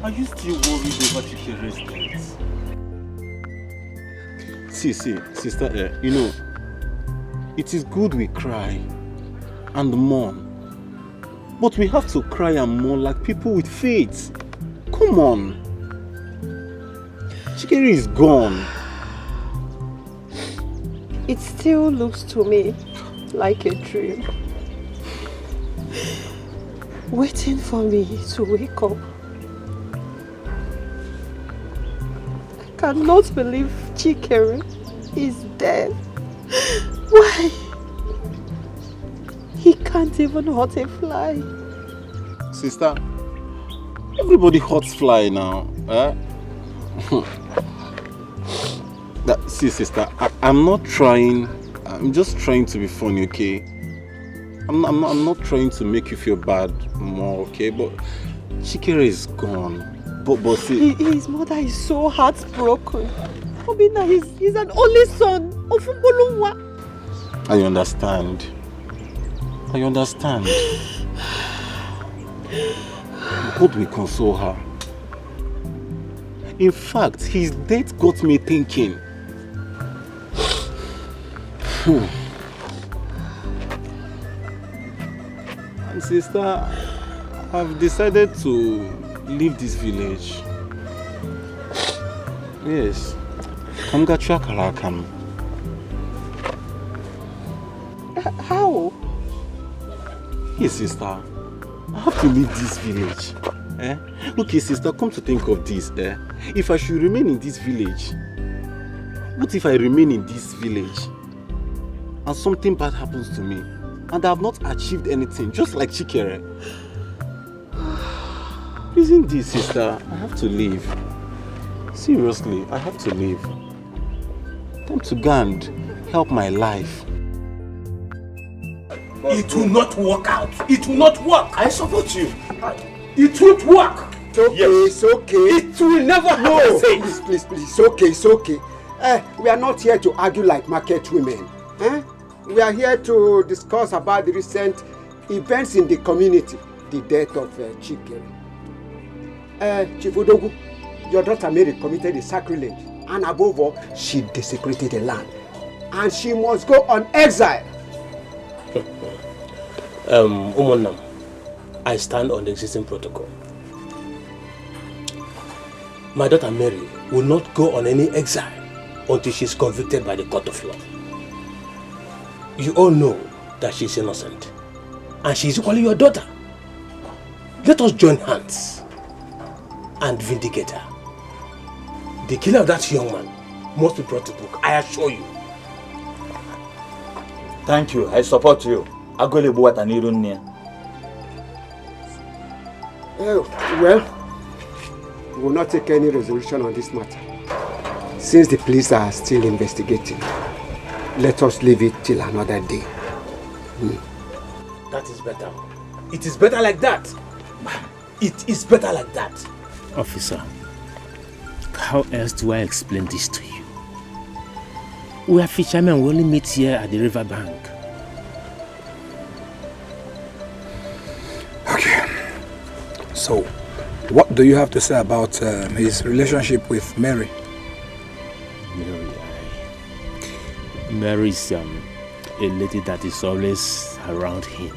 Are you still worried over Chikere's death? See, sister, you know, it is good we cry and mourn. But we have to cry and mourn like people with faith. Come on. Chikere is gone. It still looks to me like a dream. Waiting for me to wake up. I cannot believe Chikere is dead. Why? He can't even hurt a fly. Sister, everybody hurts fly now. See, sister, I'm not trying. I'm just trying to be funny, okay? I'm not trying to make you feel bad more, okay? But Chikere is gone. But see, his mother is so heartbroken. Obina, he's an only son of Mbolungwa. I understand. God will console her. In fact, his death got me thinking. And sister, I've decided to leave this village. Yes. How? Yes, sister. I have to leave this village. Okay, sister, come to think of this. If I should remain in this village, what if I remain in this village and something bad happens to me and I have not achieved anything, just like Chikere? Isn't this, sister? I have to leave. Seriously, I have to leave. Time to go and help my life. It will not work out. It will not work. I support you. It won't work. It's okay, it's okay. It will never happen. No, please, it's okay, it's okay. We are not here to argue like market women. We are here to discuss about the recent events in the community. The death of Chikere. Chief Odogu, your daughter Mary committed a sacrilege. And above all, she desecrated the land. And she must go on exile. Umunam, I stand on the existing protocol. My daughter Mary will not go on any exile until she is convicted by the court of law. You all know that she is innocent. And she is equally your daughter. Let us join hands and vindicate her. The killing of that young man must be brought to book, I assure you. Thank you. I support you. Well, we will not take any resolution on this matter. Since the police are still investigating, let us leave it till another day. That is better. It is better like that. It is better like that. Officer, how else do I explain this to you? We are fishermen, we only meet here at the river bank. Okay. So, what do you have to say about his relationship with Mary? Mary is a lady that is always around him.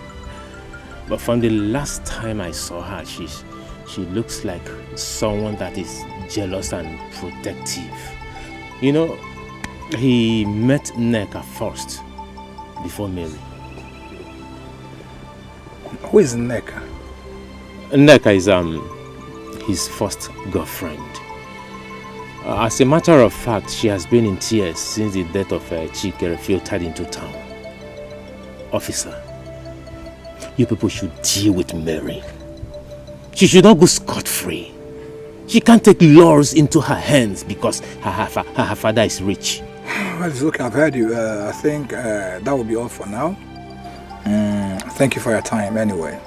But from the last time I saw her, she looks like someone that is jealous and protective. You know, he met Nneka first, before Mary. Who is Nneka? Nneka is his first girlfriend. As a matter of fact, she has been in tears since the death of Chikere filtered into town. Officer, you people should deal with Mary. She should not go scot-free. She can't take laws into her hands because her father is rich. Well, look, I've heard you. I think that will be all for now. Thank you for your time anyway.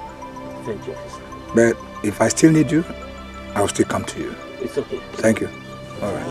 Thank you, officer. But if I still need you, I will still come to you. It's okay. Thank you. All right.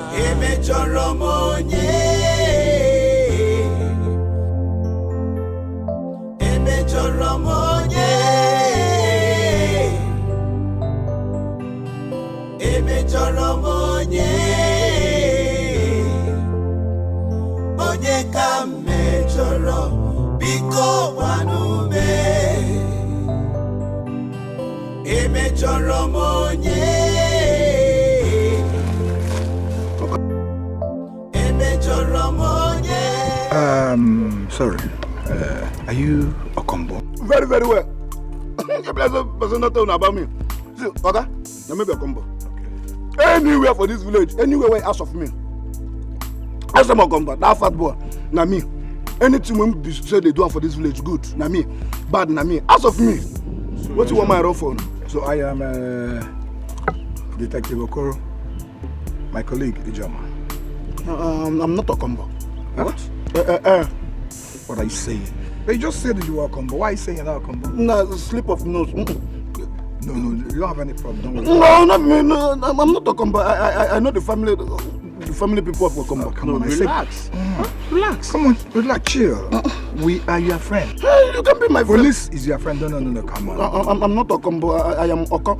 Sorry. Are you Okombo? Very, very well. Person not telling about me. See, okay? Now maybe Okombo. Okay. Anywhere for this village, anywhere where ask of me. Ask them Okombo, that fat boy. Now me. Anything when say they do for this village, good. Now me. Bad, now me. Ask of me. So what you want my run for? So I am Detective Okoro. My colleague, Ijoma. I'm not Okombo. What? What are you saying? They just said that you are Okombo. Why are you saying that Okombo? No, slip of nose. No, you don't have any problem. Don't worry. No, not me. No, I'm not Okombo. I know the family people of Okombo. Come on, relax. Relax. Come on, relax, chill. We are your friend. Hey, you can be my friend. Police is your friend. No, come on. I'm not Okombo. I am Oko.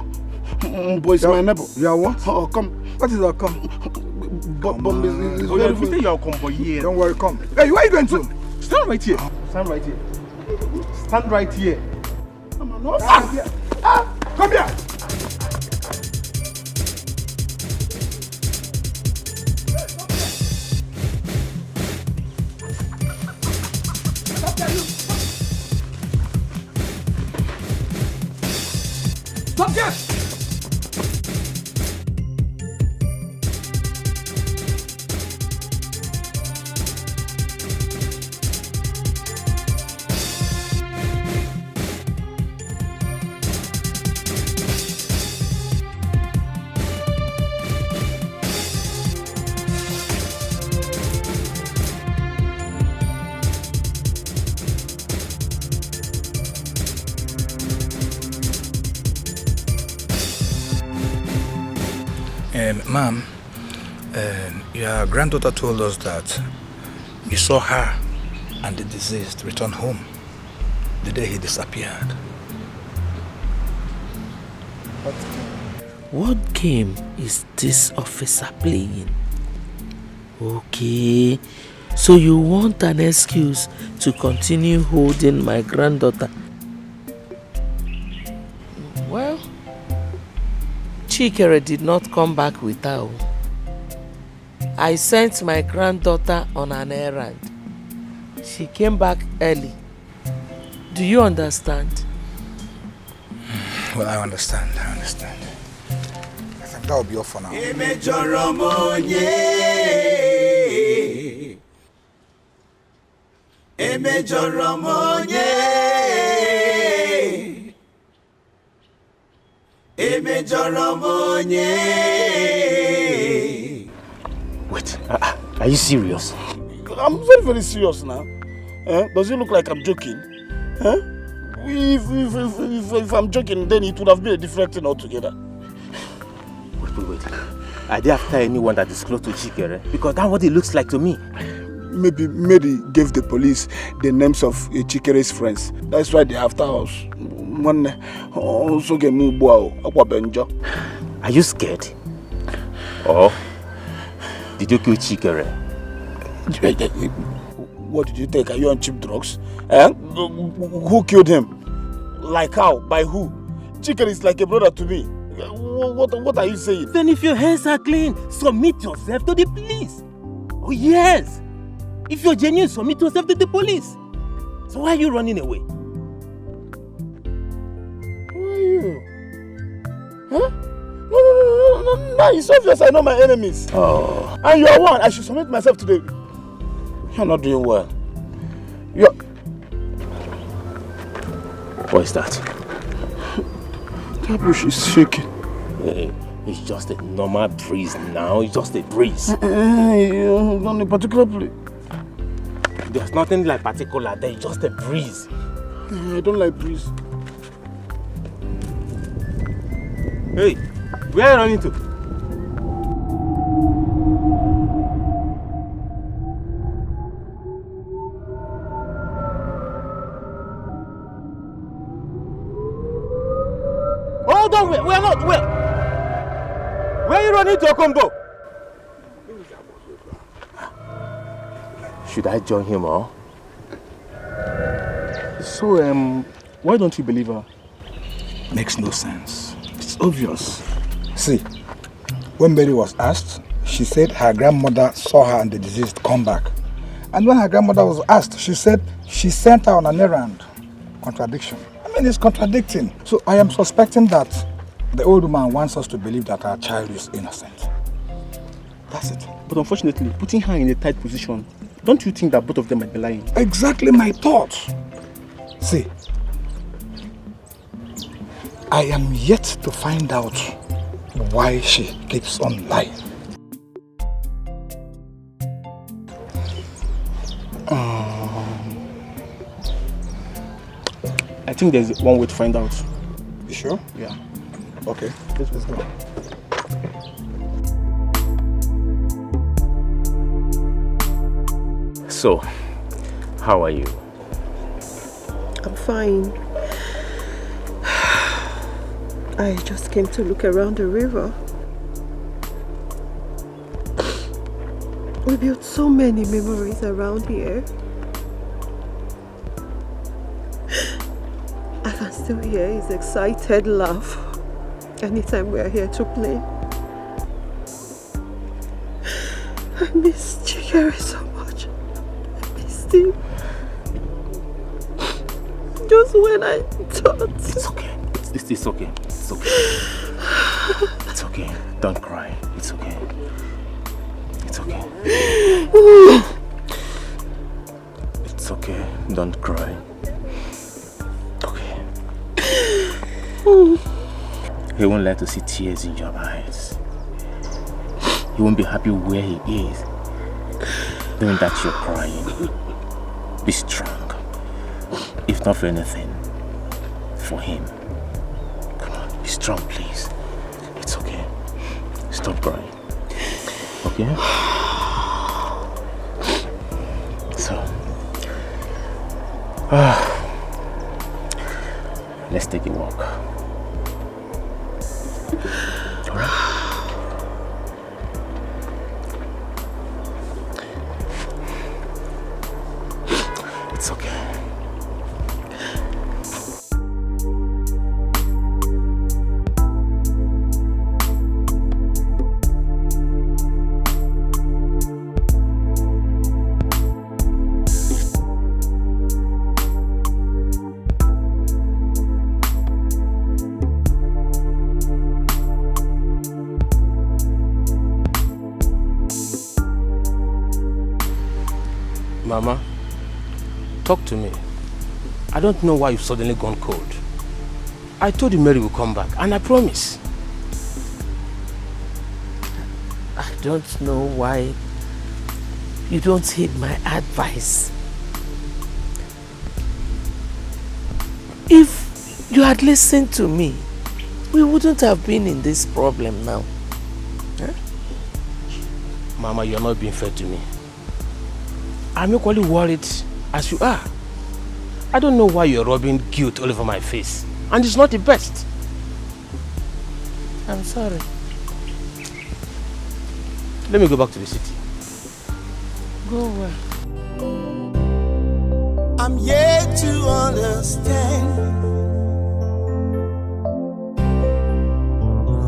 Boys, my neighbor. You are what? Okom. What is Okom? Is very good. You are Okombo here. Don't worry, come. Hey, where are you going to? Stand right here. Stand right here. Stand right here. Come on, come here. Stop here. Ma'am, your granddaughter told us that you saw her and the deceased return home the day he disappeared. What game is this officer playing? Okay, so you want an excuse to continue holding my granddaughter? Well, Chikere did not come back with her. I sent my granddaughter on an errand. She came back early. Do you understand? Well, I understand. I think that will be all for now. Wait, are you serious? I'm very, very serious now. Does it look like I'm joking? If I'm joking, then it would have been a different thing altogether. Wait. Are they after anyone that is close to Chikere? Because that's what it looks like to me. Maybe Mary gave the police the names of Chikere's friends. That's why they're after us. Are you scared? Or did you kill Chikere? What did you take? Are you on cheap drugs? Who killed him? Like how? By who? Chikere is like a brother to me. What are you saying? Then if your hands are clean, submit yourself to the police. Oh yes! If you're genuine, submit yourself to the police. So why are you running away? Who are you? Huh? No, it's obvious I know my enemies. Oh. And you are one. I should submit myself to the... You're not doing well. What is that? That bush is shaking. It's just a normal breeze now. It's just a breeze. Not a particular place. There's nothing like particular there. It's just a breeze. I don't like breeze. Hey, where are you running to? Hold on, we are not. Where are you running to, Okombo? Should I join him or? So, why don't you believe her? Makes no sense. It's obvious. See, when Mary was asked, she said her grandmother saw her and the deceased come back. And when her grandmother was asked, she said she sent her on an errand. Contradiction. I mean, it's contradicting. So I am suspecting that the old woman wants us to believe that our child is innocent. That's it. But unfortunately, putting her in a tight position, don't you think that both of them might be lying? Exactly my thoughts. See, I am yet to find out why she keeps on lying. I think there's one way to find out. You sure? Yeah. Okay, let's go. So, how are you? I'm fine. I just came to look around the river. We built so many memories around here. I can still hear his excited laugh anytime we are here to play. I miss Chikere so much. I missed him. Just when I thought... It's okay. It's okay. It's okay. It's okay. Don't cry. It's okay. It's okay. It's okay. Don't cry. Okay. He won't like to see tears in your eyes. He won't be happy where he is. Knowing that you're crying. Be strong. If not for anything, for him. Come on, be strong, please. It's okay. It's stop crying. Okay? So, let's take a walk. Alright? It's okay. Mama, talk to me. I don't know why you've suddenly gone cold. I told you Mary will come back, and I promise. I don't know why you don't heed my advice. If you had listened to me, we wouldn't have been in this problem now. Huh? Mama, you're not being fair to me. I'm equally worried as you are. I don't know why you're rubbing guilt all over my face. And it's not the best. I'm sorry. Let me go back to the city. Go where? I'm yet to understand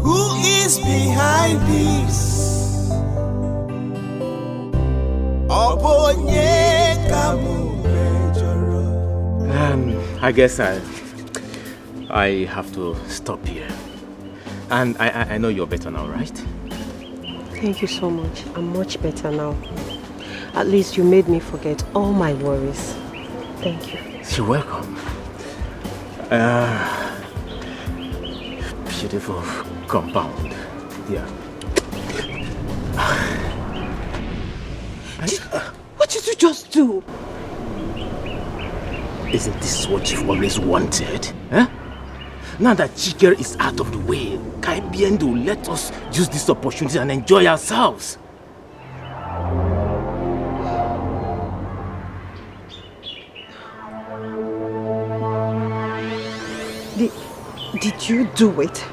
who is behind this. I guess I have to stop here. And I know you're better now, right? Thank you so much. I'm much better now. At least you made me forget all my worries. Thank you. You're welcome. Beautiful compound. Yeah. What did you just do? Isn't this what you've always wanted? Huh? Now that Chikere is out of the way, Kaibiendo will let us use this opportunity and enjoy ourselves. Did you do it?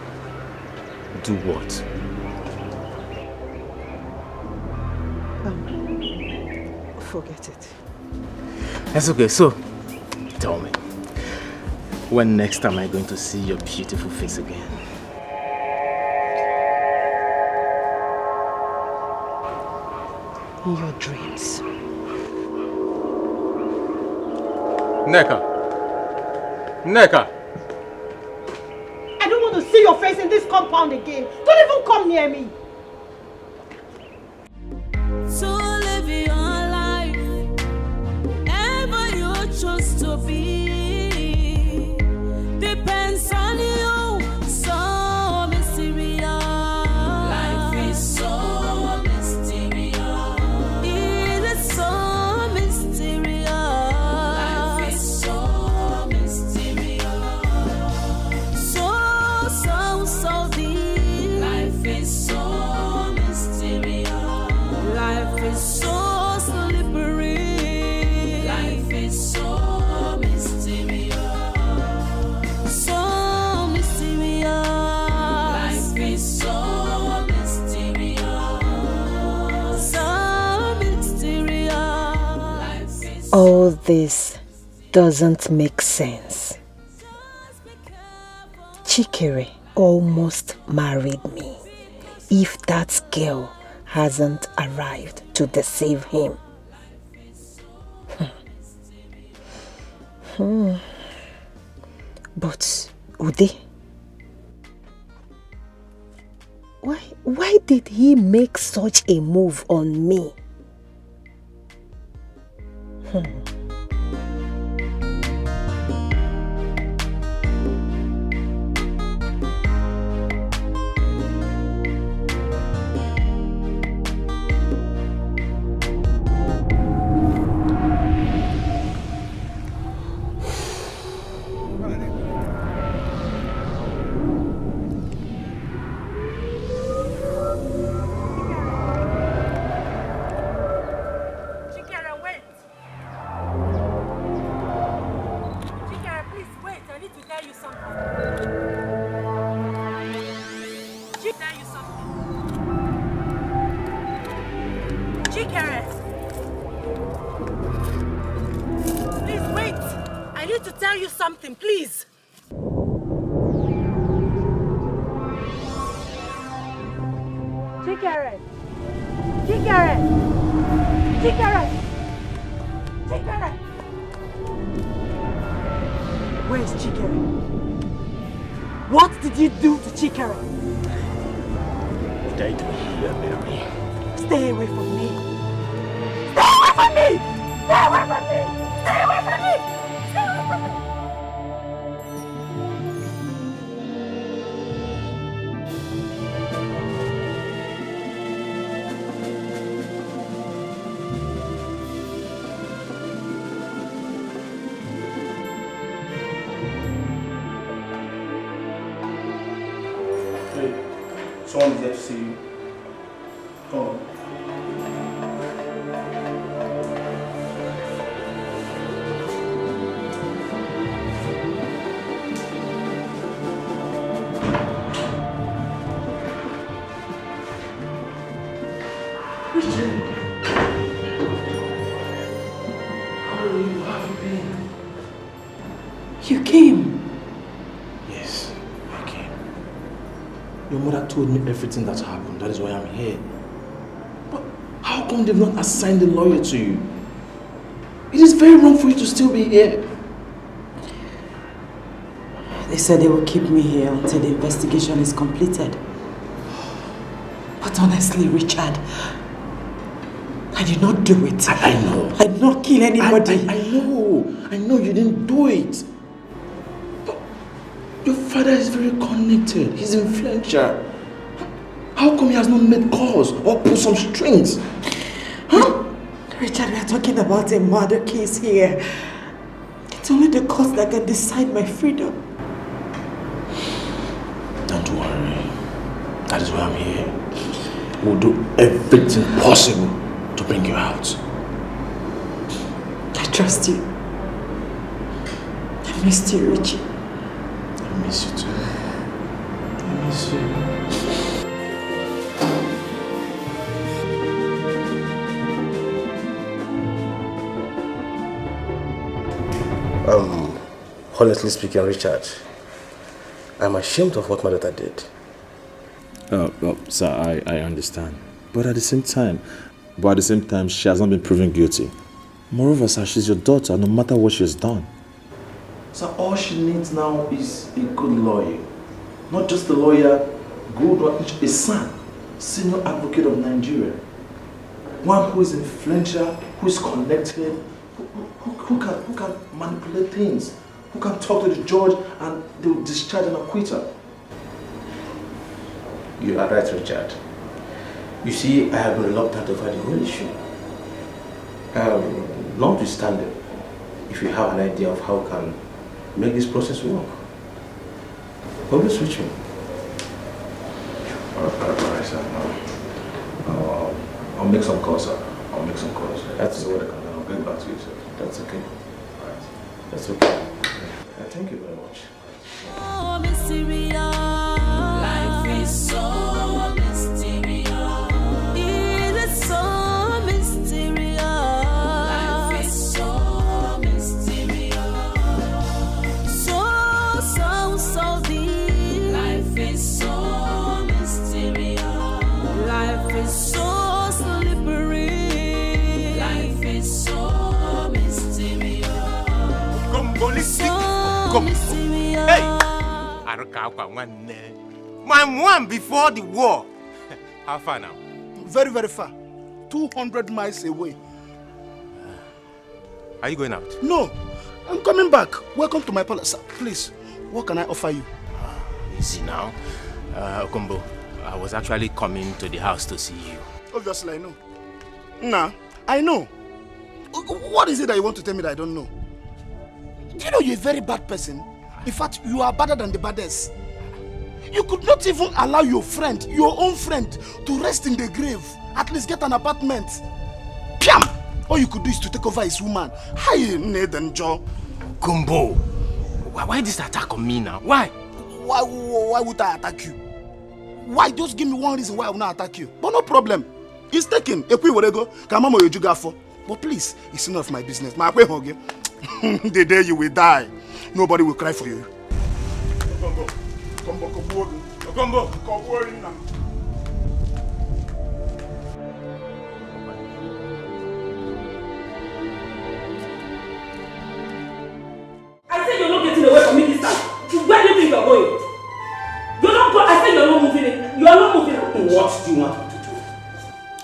Do what? Forget it. That's okay, so tell me, when next time am I going to see your beautiful face again? In your dreams. Nneka! I don't want to see your face in this compound again. Don't even come near me. So live your life, ever you choose to be, depends on you. So mysterious. Life is so mysterious. It is so mysterious. Life is so mysterious. So deep. Life is so mysterious. Life is so slippery. Life is so mysterious. So mysterious. Life is so mysterious. So mysterious. Life is All this doesn't make sense. Chikere almost married me. If that girl hasn't arrived to deceive him. But Ude, why did he make such a move on me? I need to tell you something. Chike, tell you something. Chikere! Please wait! I need to tell you something, please! Chikere! Chikere! Chikere! Chikere! Where is Chikere? What did you do to Chikere? What did I do here, Mary? Stay away from me! Stay away from me! Stay away from me! Stay away from me! Stay away from me! Someone is there to see you. Come on. Richard! How are you? How have you been? You came. Yes, I came. Your mother told me everything that's happened. That is why I'm here. But how come they've not assigned a lawyer to you? It is very wrong for you to still be here. They said they will keep me here until the investigation is completed. But honestly, Richard, I did not do it. I know. I did not kill anybody. I know. I know you didn't do it. But your father is very connected. He's influential. How come he has not made calls or pulled some strings? Huh? Richard, we are talking about a murder case here. It's only the court that can decide my freedom. Don't worry. That is why I'm here. We'll do everything possible to bring you out. I trust you. I missed you, Richie. I miss you too. I miss you. Honestly speaking, Richard, I'm ashamed of what my daughter did. Sir, I understand. But at the same time, she has not been proven guilty. Moreover, sir, she's your daughter, no matter what she has done. So all she needs now is a good lawyer. Not just a lawyer, good one, a son, senior advocate of Nigeria. One who is influential, who is connected, who can manipulate things, who can talk to the judge and they will discharge and acquit her. You are right, Richard. You see, I have been reluctant over the whole issue. Notwithstanding, if you have an idea of how we can make this process work, always reach me. Alright, sir. I'll make some calls, sir. That's what I can. I'll get back to you, sir. That's okay. Alright. That's okay. Thank you very much. Oh, mysterious. Life is so mysterious. It is so mysterious. Life is so mysterious. So deep. Life is so mysterious. Life is so slippery. Life is so mysterious. Come. Hey! My mom before the war. How far now? Very, very far. 200 miles away. Are you going out? No, I'm coming back. Welcome to my palace. Please, what can I offer you? Easy now. Okumbo, I was actually coming to the house to see you. Obviously, I know. Nah, I know. What is it that you want to tell me that I don't know? Do you know you're a very bad person? In fact, you are badder than the baddest. You could not even allow your friend, your own friend, to rest in the grave. At least get an apartment. Piam! All you could do is to take over his woman. Hi, Nathan Joe. Kumbo, Why this attack on me now? Why? Why would I attack you? Why? Just give me one reason why I will not attack you. But no problem. It's taken. If we were to go, Kamamo Yojugafo. But please, it's none of my business. My way hug. The day you will die, nobody will cry for you. Come on. I said you're not getting away from me this time. Where do you think you're going? You're not going. I said you're not moving. You are not moving. What do you want me to do?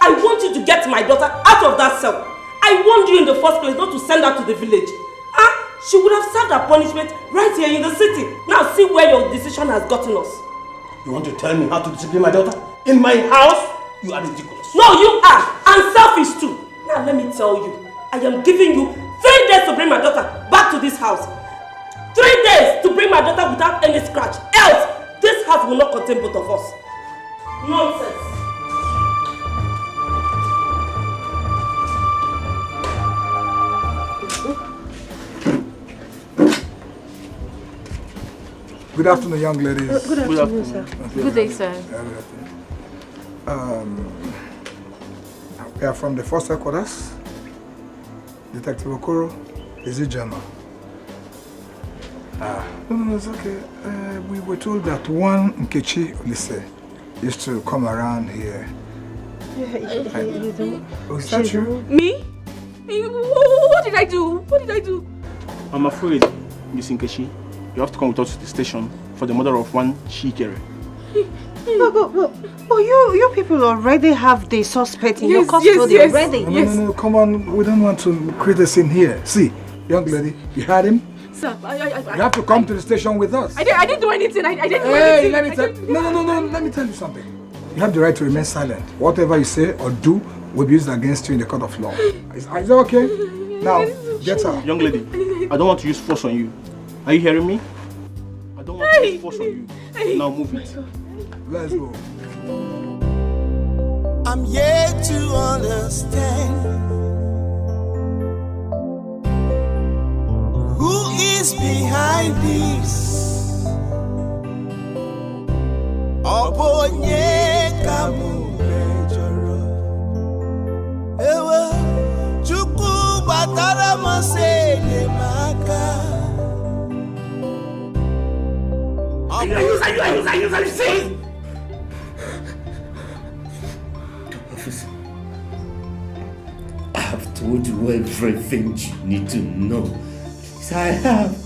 I want you to get my daughter out of that cell. I warned you in the first place not to send her to the village. She would have served her punishment right here in the city. Now see where your decision has gotten us. You want to tell me how to discipline my daughter? In my house? You are ridiculous. No, you are. And selfish too. Now let me tell you. I am giving you 3 days to bring my daughter back to this house. 3 days to bring my daughter without any scratch. Else, this house will not contain both of us. Nonsense. Good afternoon, young ladies. Good afternoon, sir. Good day, sir. We are from the first headquarters. Detective Okoro is it General? No, it's okay. We were told that one Nkechi Olise used to come around here. Is that true? Me? What did I do? What did I do? I'm afraid, Miss Nkechi, you have to come with us to the station for the murder of one Chikere. But you people already have the suspect in your custody already. No, come on. We don't want to create a scene here. See, young lady, you had him. Sir, You have to come to the station with us. I didn't do anything. I didn't do Hey, anything. No. Let me tell you something. You have the right to remain silent. Whatever you say or do will be used against you in the court of law. Is that okay? Now, get out. Young lady, I don't want to use force on you. Are you hearing me? I don't want to use force on you. Now move it. Let's go. I'm yet to understand who is behind this. Obonye kamu mejoro. Ewa chuku batara mosele maka. Are you saying? Officer, I have told you everything you need to know. Yes, I have.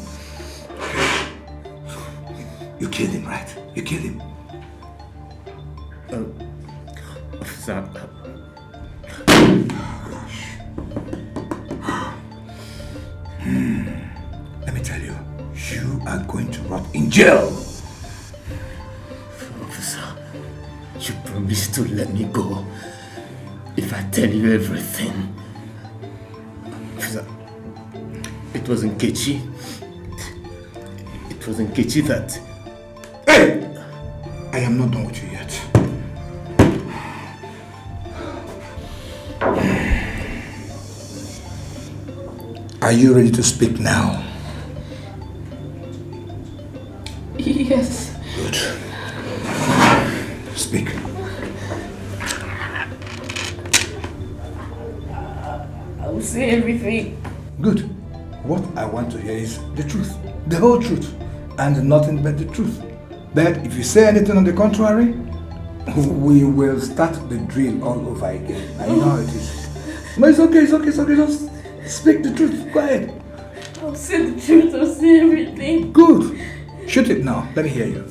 You killed him, right? You killed him. Officer. Let me tell you, you are going to rot in jail. Officer, you promised to let me go if I tell you everything. Officer, it was Nkechi. It was Nkechi that... Hey! I am not done with you yet. Are you ready to speak now? Yes. Good. Speak. I will say everything. Good. What I want to hear is the truth. The whole truth. And nothing but the truth. But if you say anything on the contrary, we will start the drill all over again. I know how it is. No, it's okay. Just speak the truth. Go ahead. I'll say the truth. I'll say everything. Good. Shoot it now. Let me hear you.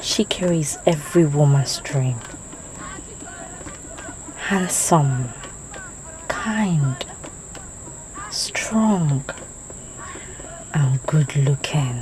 She carries every woman's dream. Handsome, kind, strong and good looking.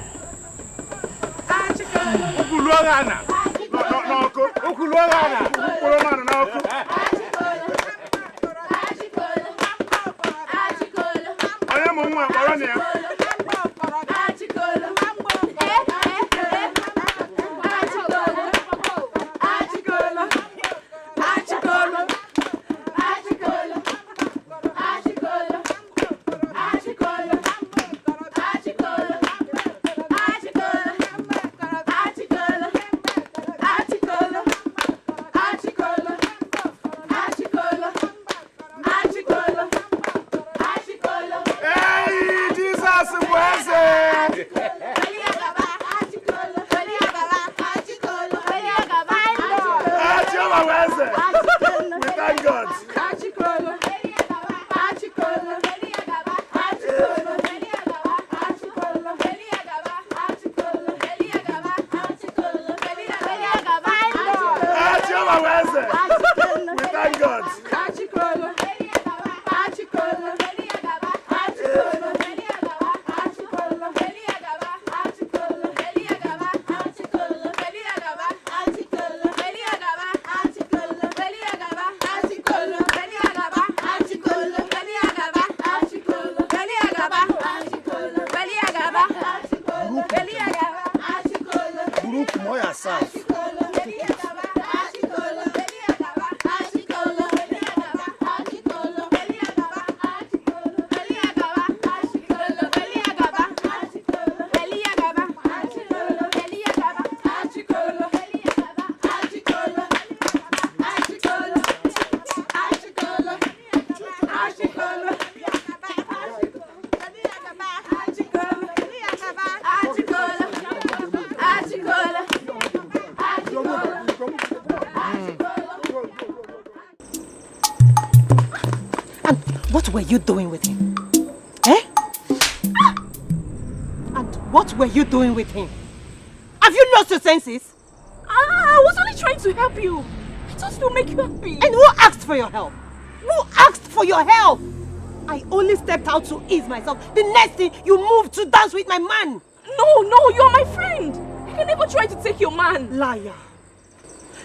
What were you doing with him? Eh? And what were you doing with him? Have you lost your senses? I was only trying to help you. I just to make you happy. And who asked for your help? Who asked for your help? I only stepped out to ease myself. The next thing, you moved to dance with my man. No, you're my friend. I can never try to take your man. Liar.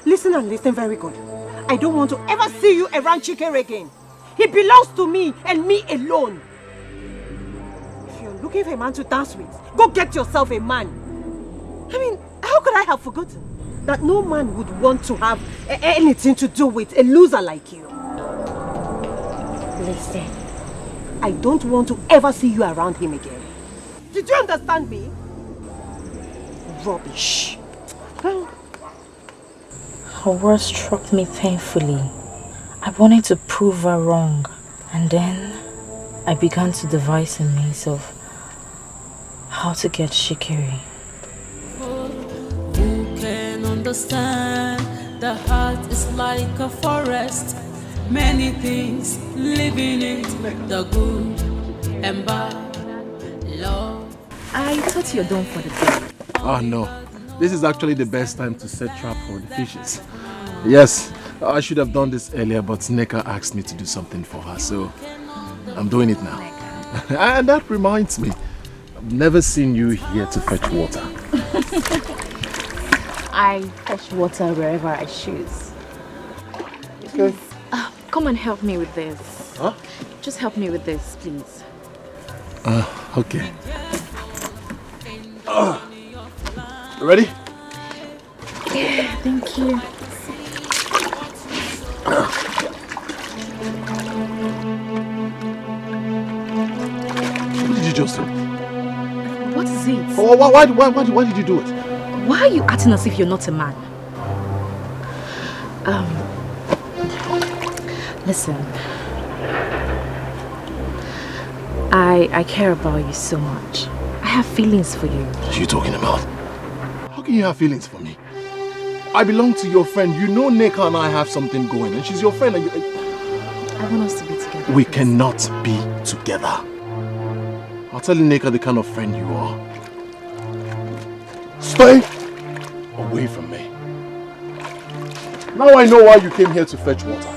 Listen and listen very good. I don't want to ever see you around Chike again. He belongs to me and me alone. If you're looking for a man to dance with, go get yourself a man. I mean, how could I have forgotten that no man would want to have anything to do with a loser like you? Listen, I don't want to ever see you around him again. Did you understand me? Rubbish. Her words struck me painfully. I wanted to prove her wrong, and then I began to devise a means of how to get Shikiri. Who can understand? The heart is like a forest, many things living in it, the good and bad, love. I thought you're done for the day. Oh no, this is actually the best time to set trap for the fishes. Yes, I should have done this earlier, but Nneka asked me to do something for her, so I'm doing it now. And that reminds me, I've never seen you here to fetch water. I fetch water wherever I choose. Okay. Come and help me with this. Huh? Just help me with this, please. Okay. Ready? Yeah, thank you. What did you just do? What is it? Oh, why did you do it? Why are you acting as if you're not a man? Listen. I care about you so much. I have feelings for you. What are you talking about? How can you have feelings for me? I belong to your friend. You know Nneka and I have something going, and she's your friend. And I want us to be together. we cannot be together. I'll tell Nneka the kind of friend you are. Stay away from me. Now I know why you came here to fetch water.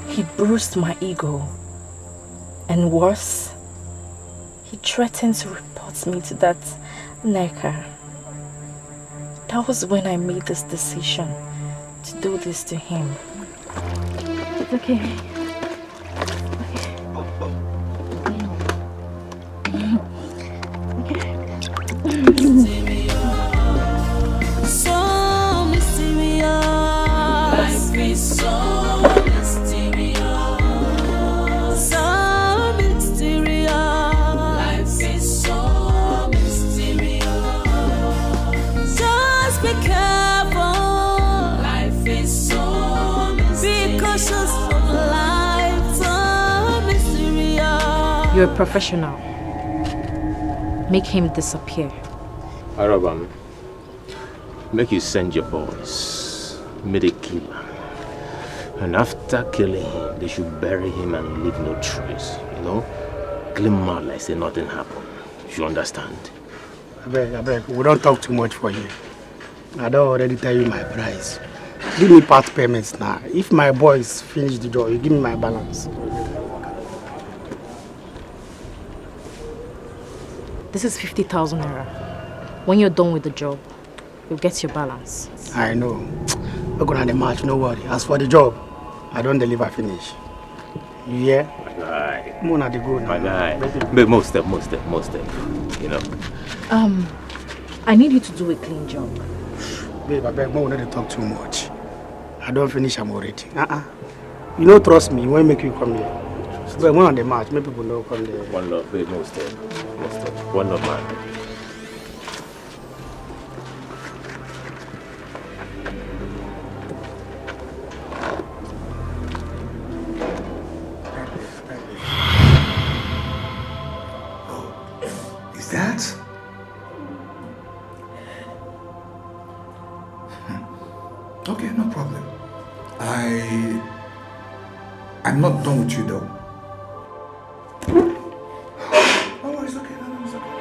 He bruised my ego. And worse, He threatened to report me to that necker. That was when I made this decision to do this to him. It's okay. So mysterious. Life is so mysterious. So mysterious. Life is so mysterious. Just be careful. Life is so mysterious. Be cautious of life. So mysterious. You're a professional. Make him disappear. Arabam, make you send your boys, meet a killer. And after killing him, they should bury him and leave no trace. You know? Kill him out like say nothing happened. You understand? I beg, we don't talk too much for you. I don't already tell you my price. Give me part payments now. If my boys finish the job, you give me my balance. This is 50,000 naira. When you're done with the job, you'll get your balance. I know. We're going to the match, no worry. As for the job, I don't deliver finish. You hear? My guy. Come on, the go now. My guy. But most step. You know. I need you to do a clean job. Babe, I beg, we don't talk too much. I don't finish, I'm already. You don't trust me, when make you come here. But one on the match, make people know come there. One love, babe, most step. One love, man. Is that? Okay, no problem. I'm not done with you though. Oh, it's okay. No, it's okay.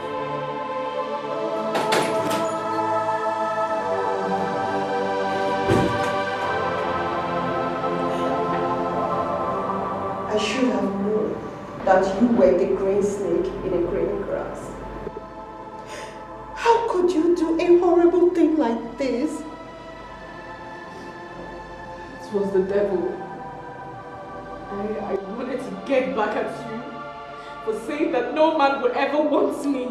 I should have known that you were the green snake in the green grass. How could you do a horrible thing like this? It was the devil. I wanted to get back at you for saying that no man would ever want me.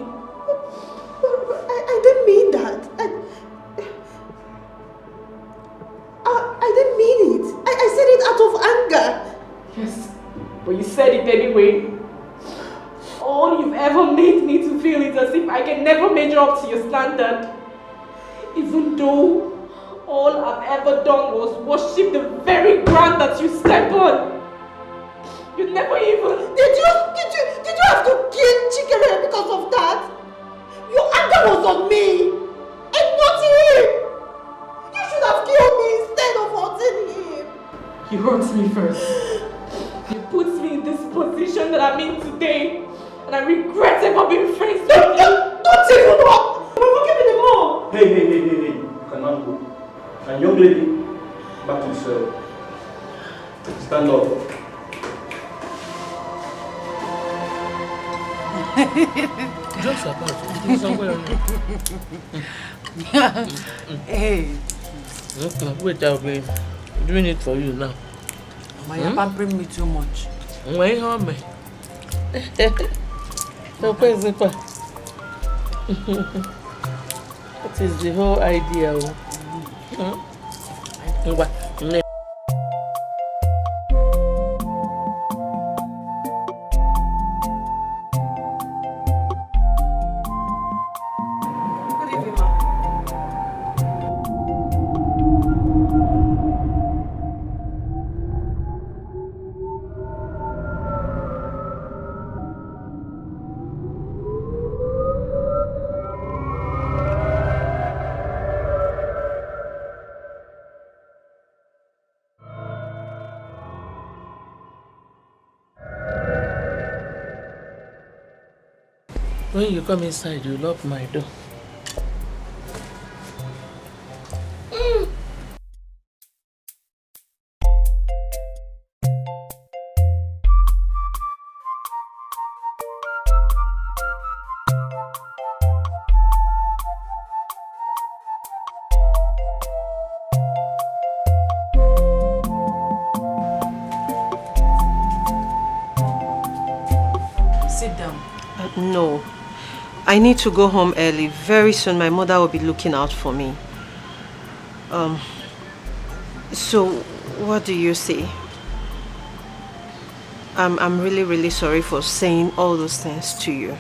I didn't mean that. I didn't mean it. I said it out of anger. Yes, but you said it anyway. All you've ever made me to feel is as if I can never measure up to your standard. Even though all I've ever done was worship the very ground that you step on. You never even... Did you have to kill Chikere because of that? Your anger was on me and not him. You should have killed me instead of hurting him. You hurt me first. You put me in this position that I'm in today. And I regret ever being friends with you. Don't even walk. Forgive me the more. Hey. You cannot go. And young lady, back to the cell. Stand up. Jokes apart. Hey. Wait, I'll be doing it for you now. Mama, you're pampering me too much. Wait, homie. What is the whole idea? When you come inside, you lock my door. Sit down. No. I need to go home early. Very soon my mother will be looking out for me. So what do you say? I'm really, really sorry for saying all those things to you.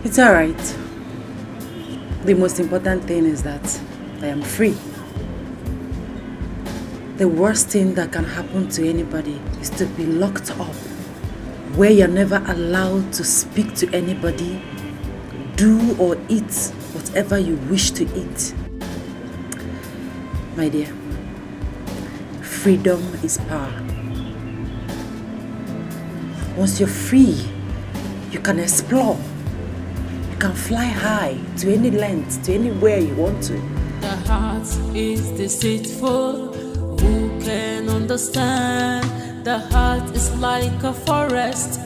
It's alright. The most important thing is that I am free. The worst thing that can happen to anybody is to be locked up, where you're never allowed to speak to anybody, do or eat whatever you wish to eat. My dear, freedom is power. Once you're free, you can explore. You can fly high to any length, to anywhere you want to. The heart is deceitful. Who can understand? The heart is like a forest.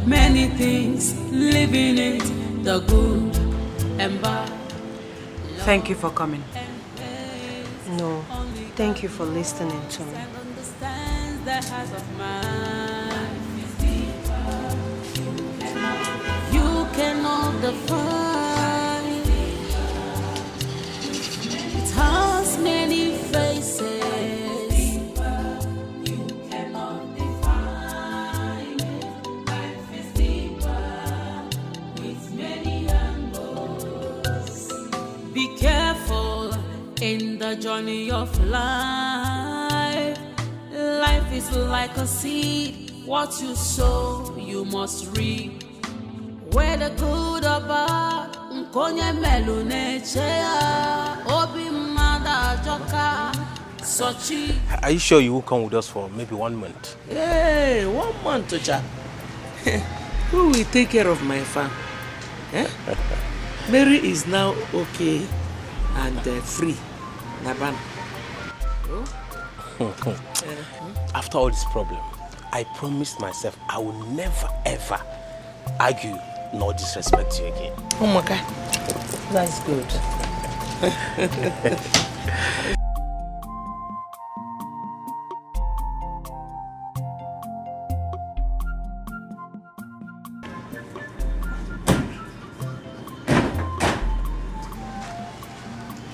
Many things live in it. The good and bad. Thank you for coming. No, thank you for listening to me. The heart of man. You cannot define. It has many faces. You cannot define. Life is deeper with many angles. Be careful in the journey of life. Life is like a seed. What you sow, you must reap. Whether good or bad, nkonye melune chea. Obi mada joka sochi. Are you sure you will come with us for maybe 1 month? Hey, 1 month, Uche. Who will take care of my farm? Eh? Mary is now okay and free. Naban. After all this problem, I promised myself I will never ever argue nor disrespect you again. Oh my God, that's good.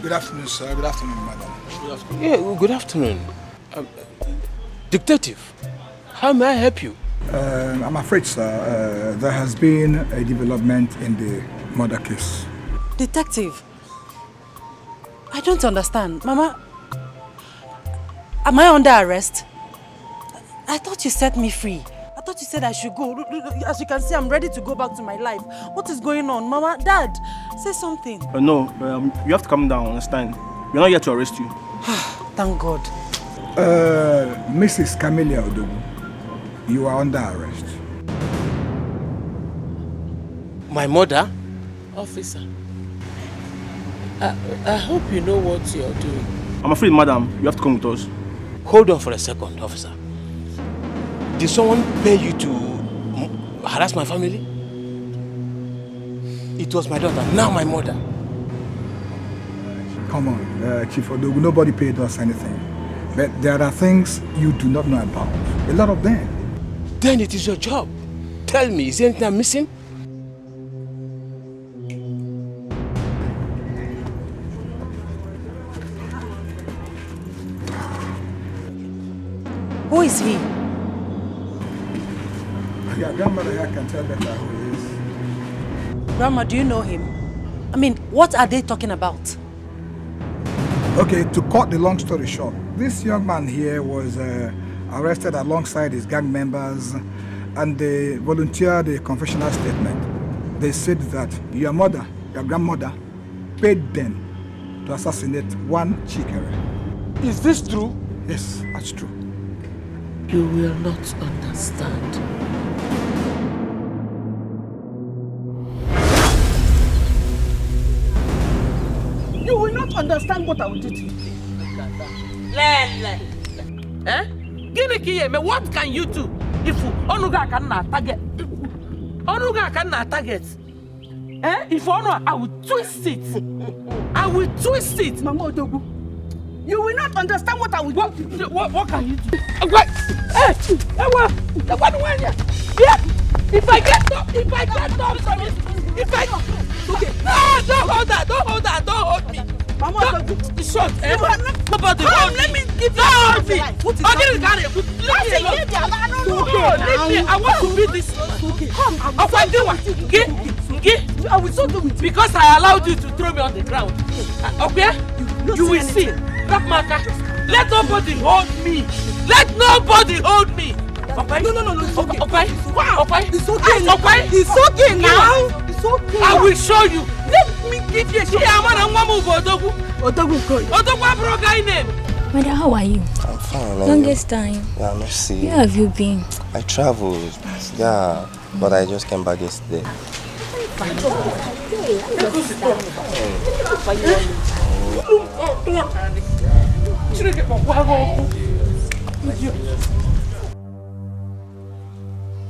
Good afternoon, sir. Good afternoon, madam. Good afternoon. Yeah, good afternoon. Detective, how may I help you? I'm afraid, sir, there has been a development in the murder case. Detective, I don't understand. Mama, am I under arrest? I thought you set me free. I thought you said I should go. As you can see, I'm ready to go back to my life. What is going on? Mama, Dad, say something. No, you have to calm down, understand? We're not here to arrest you. Thank God. Mrs. Camelia Odogu, you are under arrest. My mother? Officer, I hope you know what you're doing. I'm afraid, madam, you have to come with us. Hold on for a second, officer. Did someone pay you to harass my family? It was my daughter, now my mother. Come on, Chief Odogu, nobody paid us anything. But there are things you do not know about. A lot of them. Then it is your job. Tell me, is there anything I'm missing? Who is he? Your grandmother here can tell better who he is. Grandma, do you know him? I mean, what are they talking about? Okay, to cut the long story short, this young man here was arrested alongside his gang members and they volunteered a confessional statement. They said that your mother, your grandmother, paid them to assassinate one Chikere. Is this true? Yes, that's true. You will not understand. You will not understand what I will do to you. Lele. Eh? What can you do if Onuga cannot target? Onuga cannot target. Eh? If Onuga, I will twist it. I will twist it. Mama Odogu, you will not understand what I will do. What can you do? Hey! What do you want? Yeah! If I get up from it, okay. No, don't hold me. Mama, don't shut. Nobody hold me. Let me give you something. Leave me alone. I want to beat this. Okay. Come, I will so do it. Because I allowed you to throw me on the ground. Okay? You will see. That matter. Let nobody hold me. Let nobody hold me. Okay? No. It's okay. Okay? It's okay. Okay? It's okay now. It's okay. I will show you. Let me give you a shot. Mother, how are you? I'm fine. Longest time. Yeah, I'm not sick. Where have you been? I traveled. Yeah, but I just came back yesterday.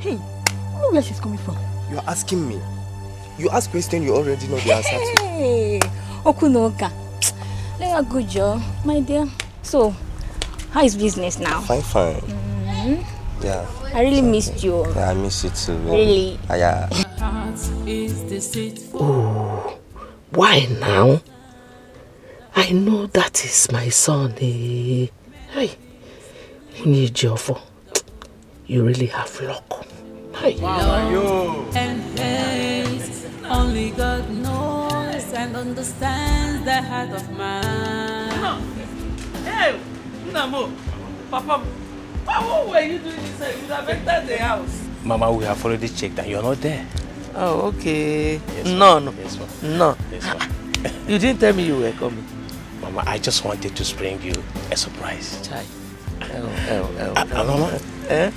Hey, I don't know where she's coming from. You're asking me. You ask questions you already know the answer to. Hey, Okunoka. Let her good job, my dear. So, how is business now? Fine. Yeah. I really missed you. Yeah, I miss you too. Really? Yeah. Oh, why now? I know that is my son. Hey, you really have luck. Hey. Love and hate, only God knows and understands the heart of man. Hey, Namo, Papa, what were you doing inside? You have entered the house. Mama, we have already checked and you're not there. Oh, okay. Yes, No. Yes, No. Yes, You didn't tell me you were coming. Mama, I just wanted to spring you a surprise. Chai. Mama? Eh?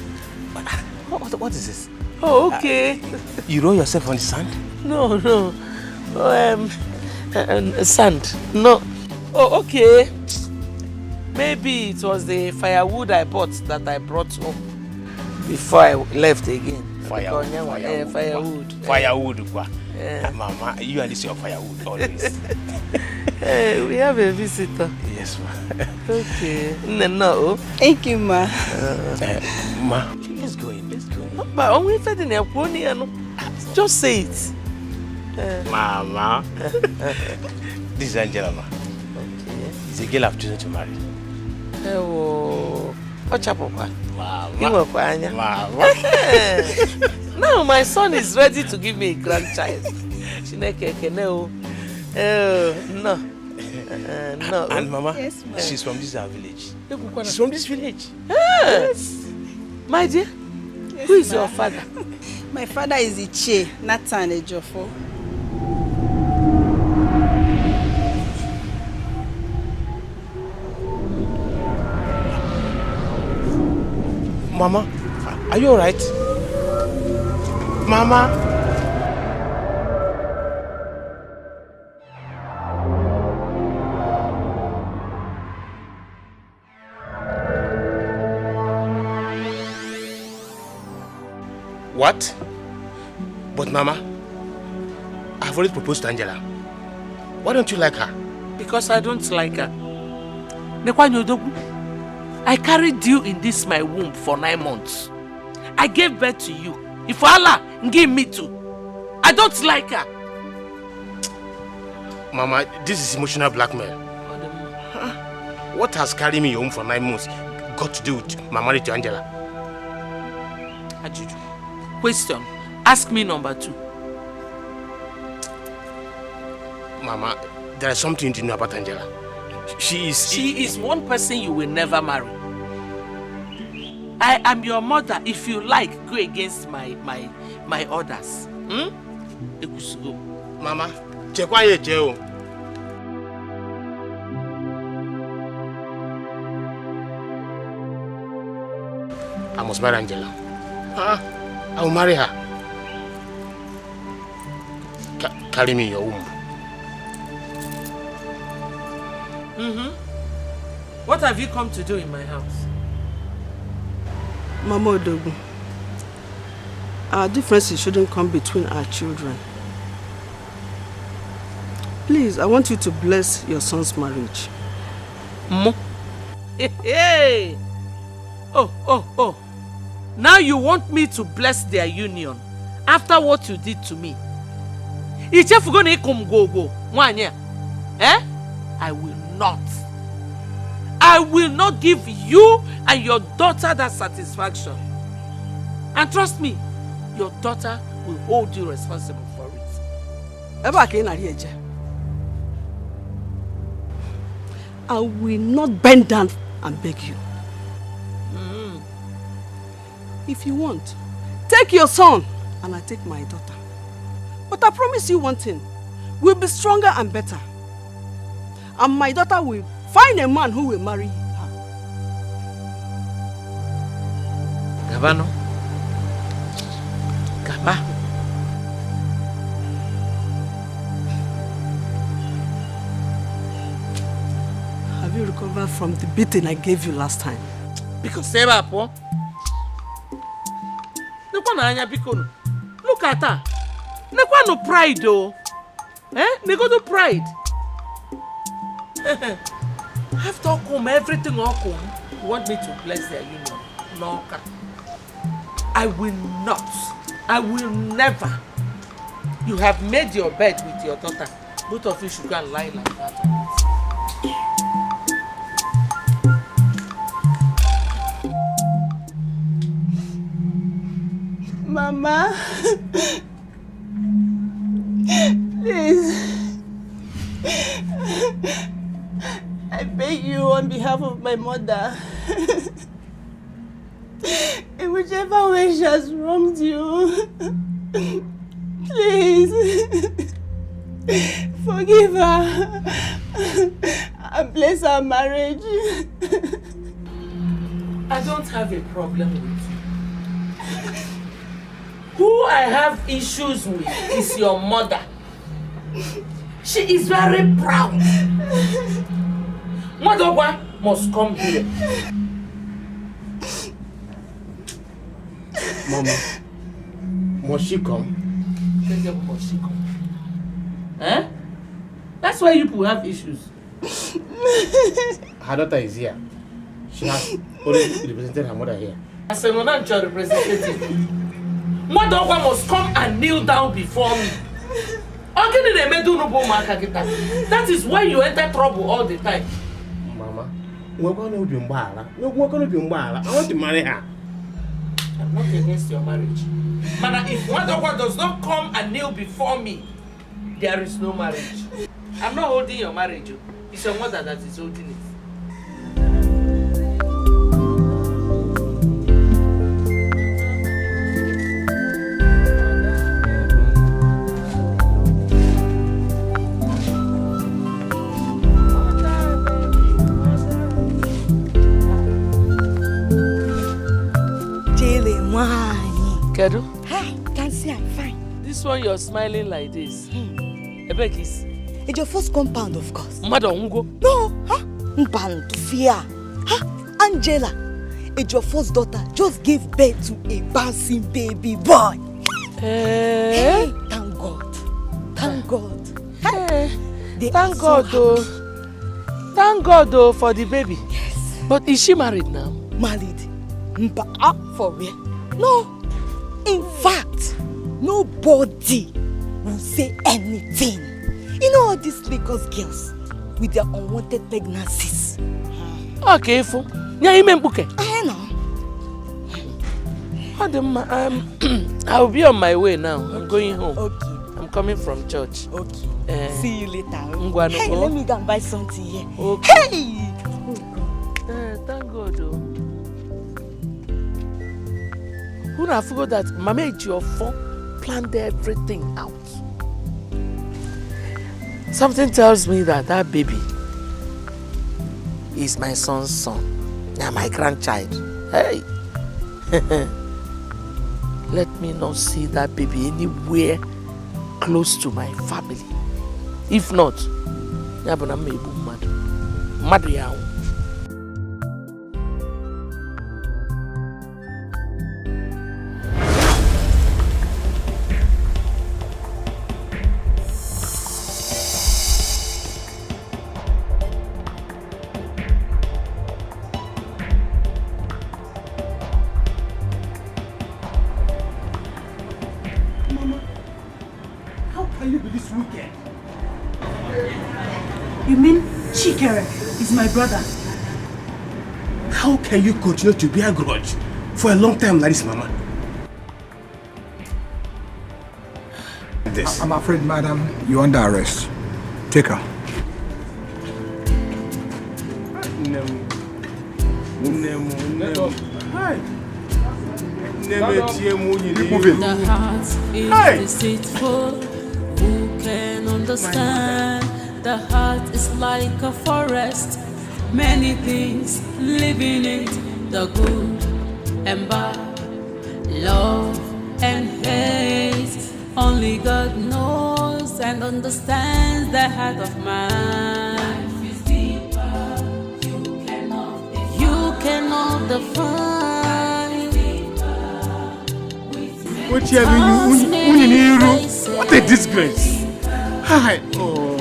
What is this? Oh, okay. You roll yourself on the sand? No. Sand. No. Oh, okay. Maybe it was the firewood I bought that I brought home before I left again. Firewood. Mama, you and this your firewood always. Hey, we have a visitor. Yes, ma. Okay. No. Thank you, ma. Ma, let's go in. But only for the just say it. Mama. This is Angela, ma. Okay. It's a girl I've chosen to marry. Oh, Papa. Mama. Now my son is ready to give me a grandchild. No. And Mama, yes, she's from this our village. She's from this village. Yes. My dear, yes, who is your father? My father is Uche, Nathan Ejofo. Mama, are you alright? Mama? What? But Mama, I've already proposed to Angela. Why don't you like her? Because I don't like her. I carried you in this my womb for 9 months. I gave birth to you. If Allah give me too, I don't like her. Mama, this is emotional blackmail. What has carried me home for 9 months got to do with my marriage to Angela? Ajuju. Question. Ask me number 2. Mama, there is something to know about Angela. She is one person you will never marry. I am your mother. If you like, go against my orders. Mama, chekwa ye cheo. I must marry Angela. I will marry her. Carry me in your womb. What have you come to do in my house? Mama Odogun, our differences shouldn't come between our children. Please, I want you to bless your son's marriage. Hey! Oh. Now you want me to bless their union. after what you did to me. I will not. I will not give you and your daughter that satisfaction. And trust me, your daughter will hold you responsible for it. I will not bend down and beg you. If you want, take your son and I take my daughter. But I promise you one thing, we'll be stronger and better. And my daughter will find a man who will marry her. Gabano. Gaba. Have you recovered from the beating I gave you last time? Because look at her. No pride though. No pride. After come everything all come. You want me to bless their union? No. I will not. I will never. You have made your bed with your daughter. Both of you should go and lie like that. Mama, please, I beg you on behalf of my mother, in whichever way she has wronged you, please, forgive her and bless our marriage. I don't have a problem with you. Who I have issues with is your mother. She is very proud. Mother must come here. Mama, must she come? Must she come? Eh? That's why you people have issues. Her daughter is here. She has already represented her mother here. As a non-child representative, Mother must come and kneel down before me. That is why you enter trouble all the time. Mama, I want to marry her. I'm not against your marriage. But if Mother does not come and kneel before me, there is no marriage. I'm not holding your marriage. It's your mother that is holding it. Kedu? Hi, can see I'm fine. This one you're smiling like this. Ebekis. It's your first compound, of course. Mother Ungo? No, huh? Mpan to fear. Huh? Angela, it's your first daughter just gave birth to a bouncing baby boy. Hey, thank God. Thank God. Hey, thank God though. Thank God though for the baby. Yes. But is she married now? Married? For real? No. In fact, nobody will say anything. You know all these Lagos girls with their unwanted pregnancies. Okay, Fo. I know. I'll be on my way now. I'm going home. Okay. I'm coming from church. Okay. See you later. Hey, let me go and buy something here. Okay. Hey! Thank God though. Who I forgot that Mama Ejiofor planned everything out. Something tells me that that baby is my son's son. Now my grandchild. Hey! Let me not see that baby anywhere close to my family. If not, I'm mad. Mama, how can you be this wicked? You mean Chikere is my brother? How can you continue to bear a grudge for a long time like this, Mama? I'm afraid, madam, you're under arrest. Take her. The heart is deceitful. Who can understand? The heart is like a forest. Many things living it. The good and bad, love and hate. Only God knows and understands the heart of man. Life is deeper. You cannot define. What a disgrace! Hi. Oh.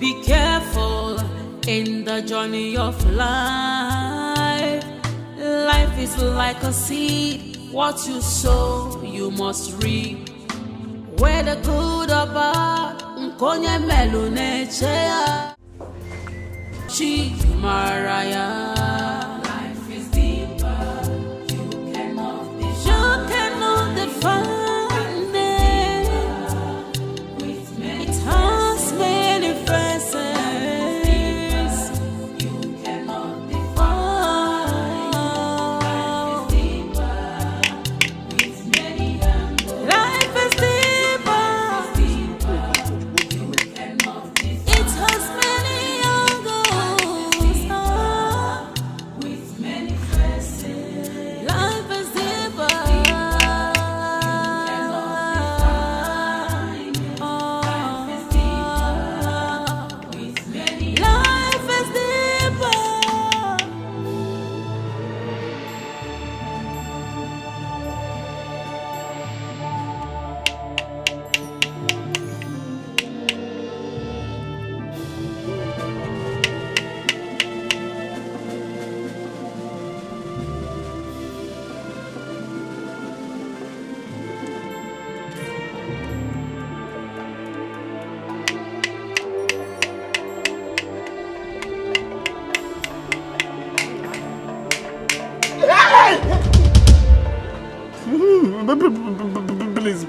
Be careful in the journey of life. Life is like a seed. What you sow, you must reap. Whether good or bad, Nkonye melune chea. She Mariah. Life is deeper. You cannot define it. It has many faces. You cannot define. Life is deeper. With many angles. Life is deeper. You cannot define. It has many angles. With many faces. Life is deeper. You cannot define. Life is deeper. With many. Life is deeper.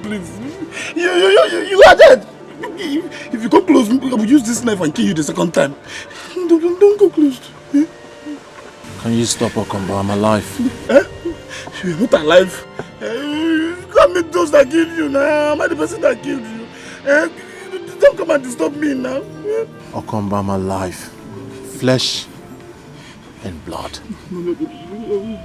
Please. You are dead. If you come close, I will use this knife and kill you the second time. Don't go close. Can you stop, Okomba? I'm alive. You're not alive. You can't make those that killed you now. Am I the person that killed you? Don't come and disturb me now. Okomba, I'm alive. Flesh and blood. No,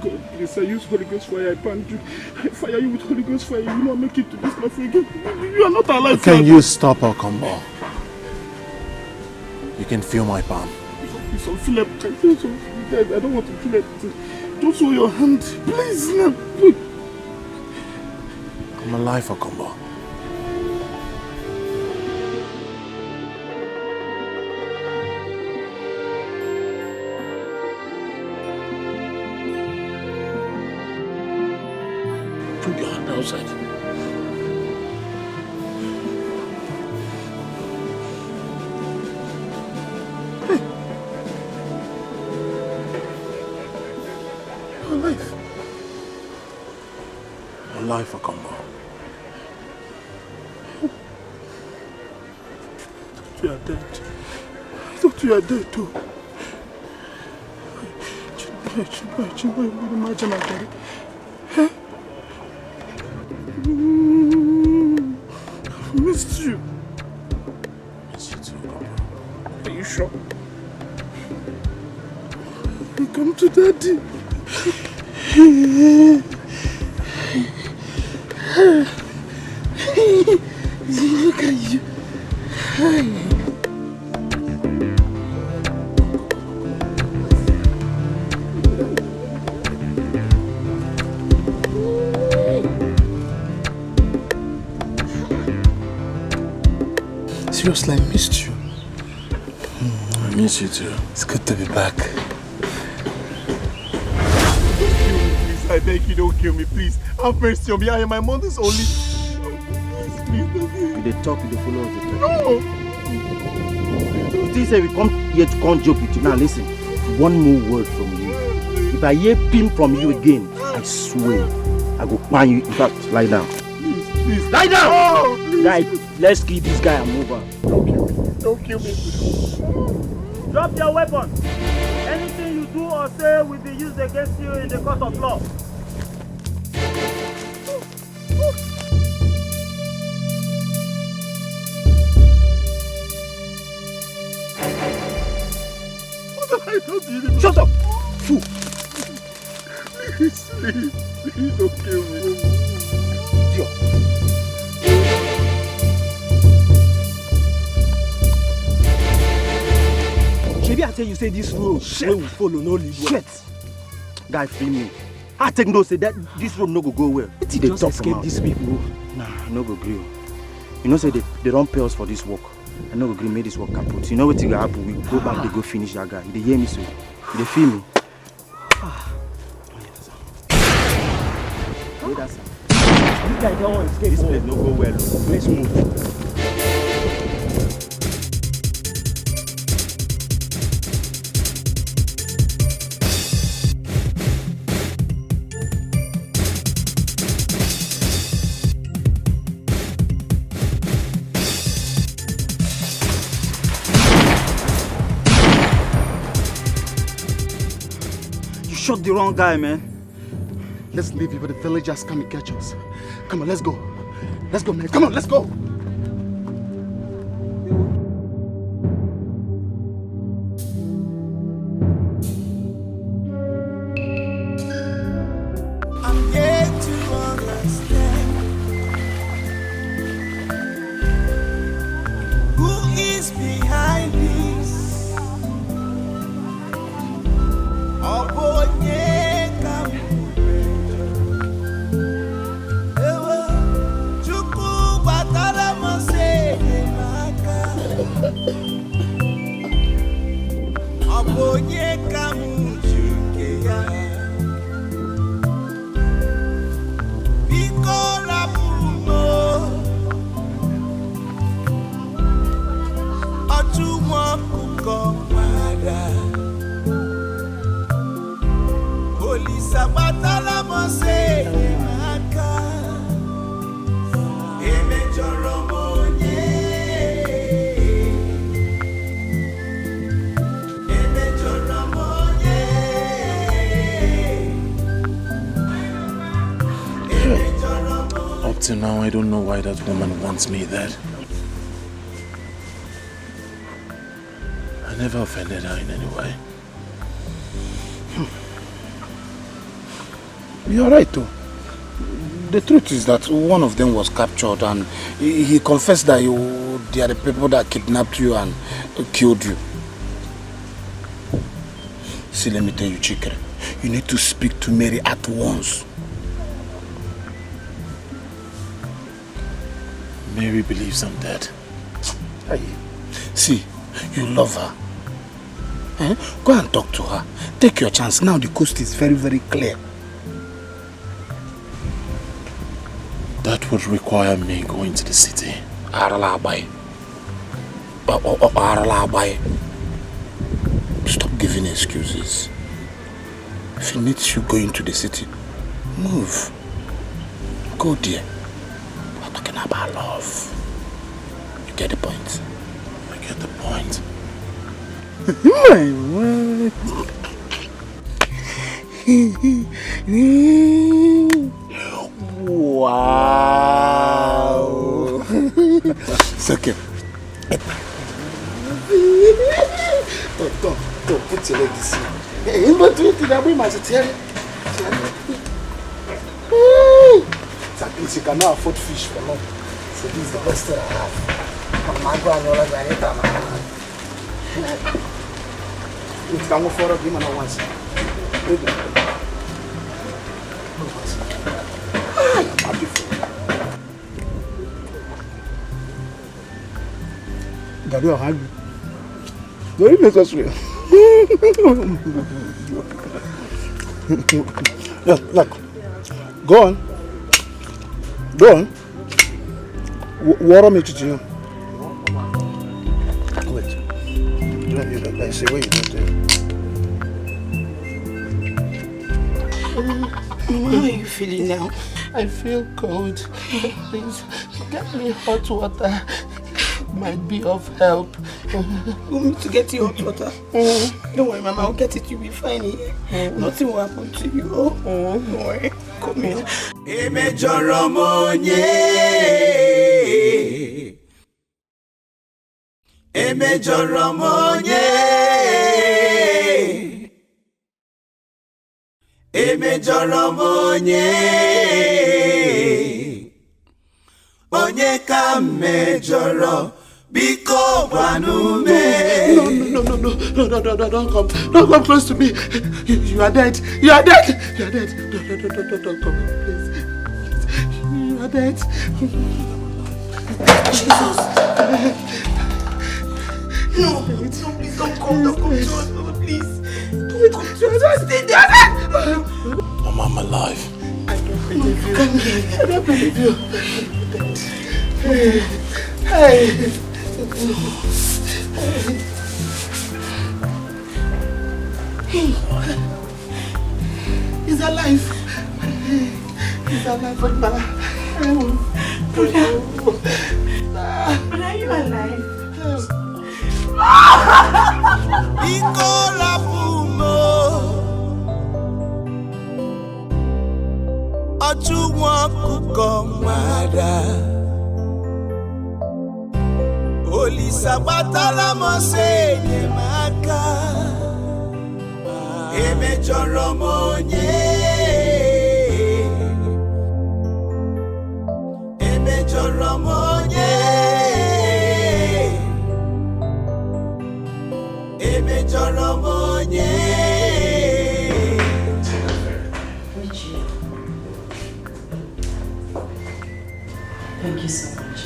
God, please, I use Holy Ghost fire, I pant you. I fire you with Holy Ghost fire, you will not make it to this life again. You are not alive. Can you stop, Okomba? You can feel my palm. So feel it. I don't want to feel it. Don't show your hand. Please, no. I'm alive, Okomba. Put your hand outside. Hey. You're alive. I'm alive, Okomba. You are dead. I thought you are dead too. Imagine I get it. Huh? I missed you. Miss you too, Okomba. Are you sure? Come to Daddy. Look at you. Seriously, I missed you. miss you too. It's good to be back. Please, I beg you, don't kill me, please. Have mercy on me. I am my mother's only. Please, They talk, they follow us. No! This say we come here to come joke with you. Now listen, one more word from you. If I hear pim from you again, I swear, I go pan you. In fact, lie down. Please. Lie down! Oh, please. Guy, let's kill this guy and move on. Don't kill me. Drop your weapon. Anything you do or say will be used against you in the court of law. Shut up! Fool! Please don't kill me. Maybe I tell you say this road we will follow no lead. Shit! Guy, free me. I take no say that this road no go well. They just escape these people. Nah, no go agree. You know say they don't pay us for this work. I no go agree make this work kaput. You know what will happen? We go back, they go finish that guy. They hear me so. They feel me. Wait, that's You guys don't want to escape. This place no go well. Let's move. Shot the wrong guy, man. Let's leave before the villagers come and catch us. Come on, let's go. Let's go, man. Come on, let's go. I'm yet to understand who is behind this. Till now, I don't know why that woman wants me there. I never offended her in any way. You're right, though. The truth is that one of them was captured and he confessed that they are the people that kidnapped you and killed you. See, let me tell you, Chikere, you need to speak to Mary at once. Mary believes I'm dead. See, you love her. Go and talk to her. Take your chance. Now the coast is very, very clear. That would require me going to the city. Stop giving excuses. If it needs you going to the city, move. Go there. We're talking about love. You get the point? I get the point. My word. Wow. It's okay. Don't put your leg this way. Hey, you don't do it. I bring my chair. At least you can now afford fish for long. So this is the best thing I have. My grandmother got it. You can go for a game and once. Daddy, how are you? Very necessary. Look. Go on. Water me to you. Wait. Let's see what you do there. How are you feeling now? I feel cold. Please, get me hot water. Might be of help. You want me to get you hot water? Don't worry, Mama. I'll get it. You'll be fine here. Nothing will happen to you. Don't worry. Come here. Emejoromonye. Emejoromonye. Onye ka mejoro biko gwanume. No, don't come. Don't come close to me. You are dead. You are dead. Don't come, please. You are dead. Jesus. No, please don't come. Don't come to us, please. Don't come to us. Stay there. Mama, I'm alive. I don't believe you. Come here. I don't believe you. Hey. He's alive. He's alive, Brother, are you alive? Ikola pumo. Ojuwa kukomada. Olisa batala mosenye maka. Emejoromonye. Emejoromonye. Emejoromonye. Uche. Thank you so much.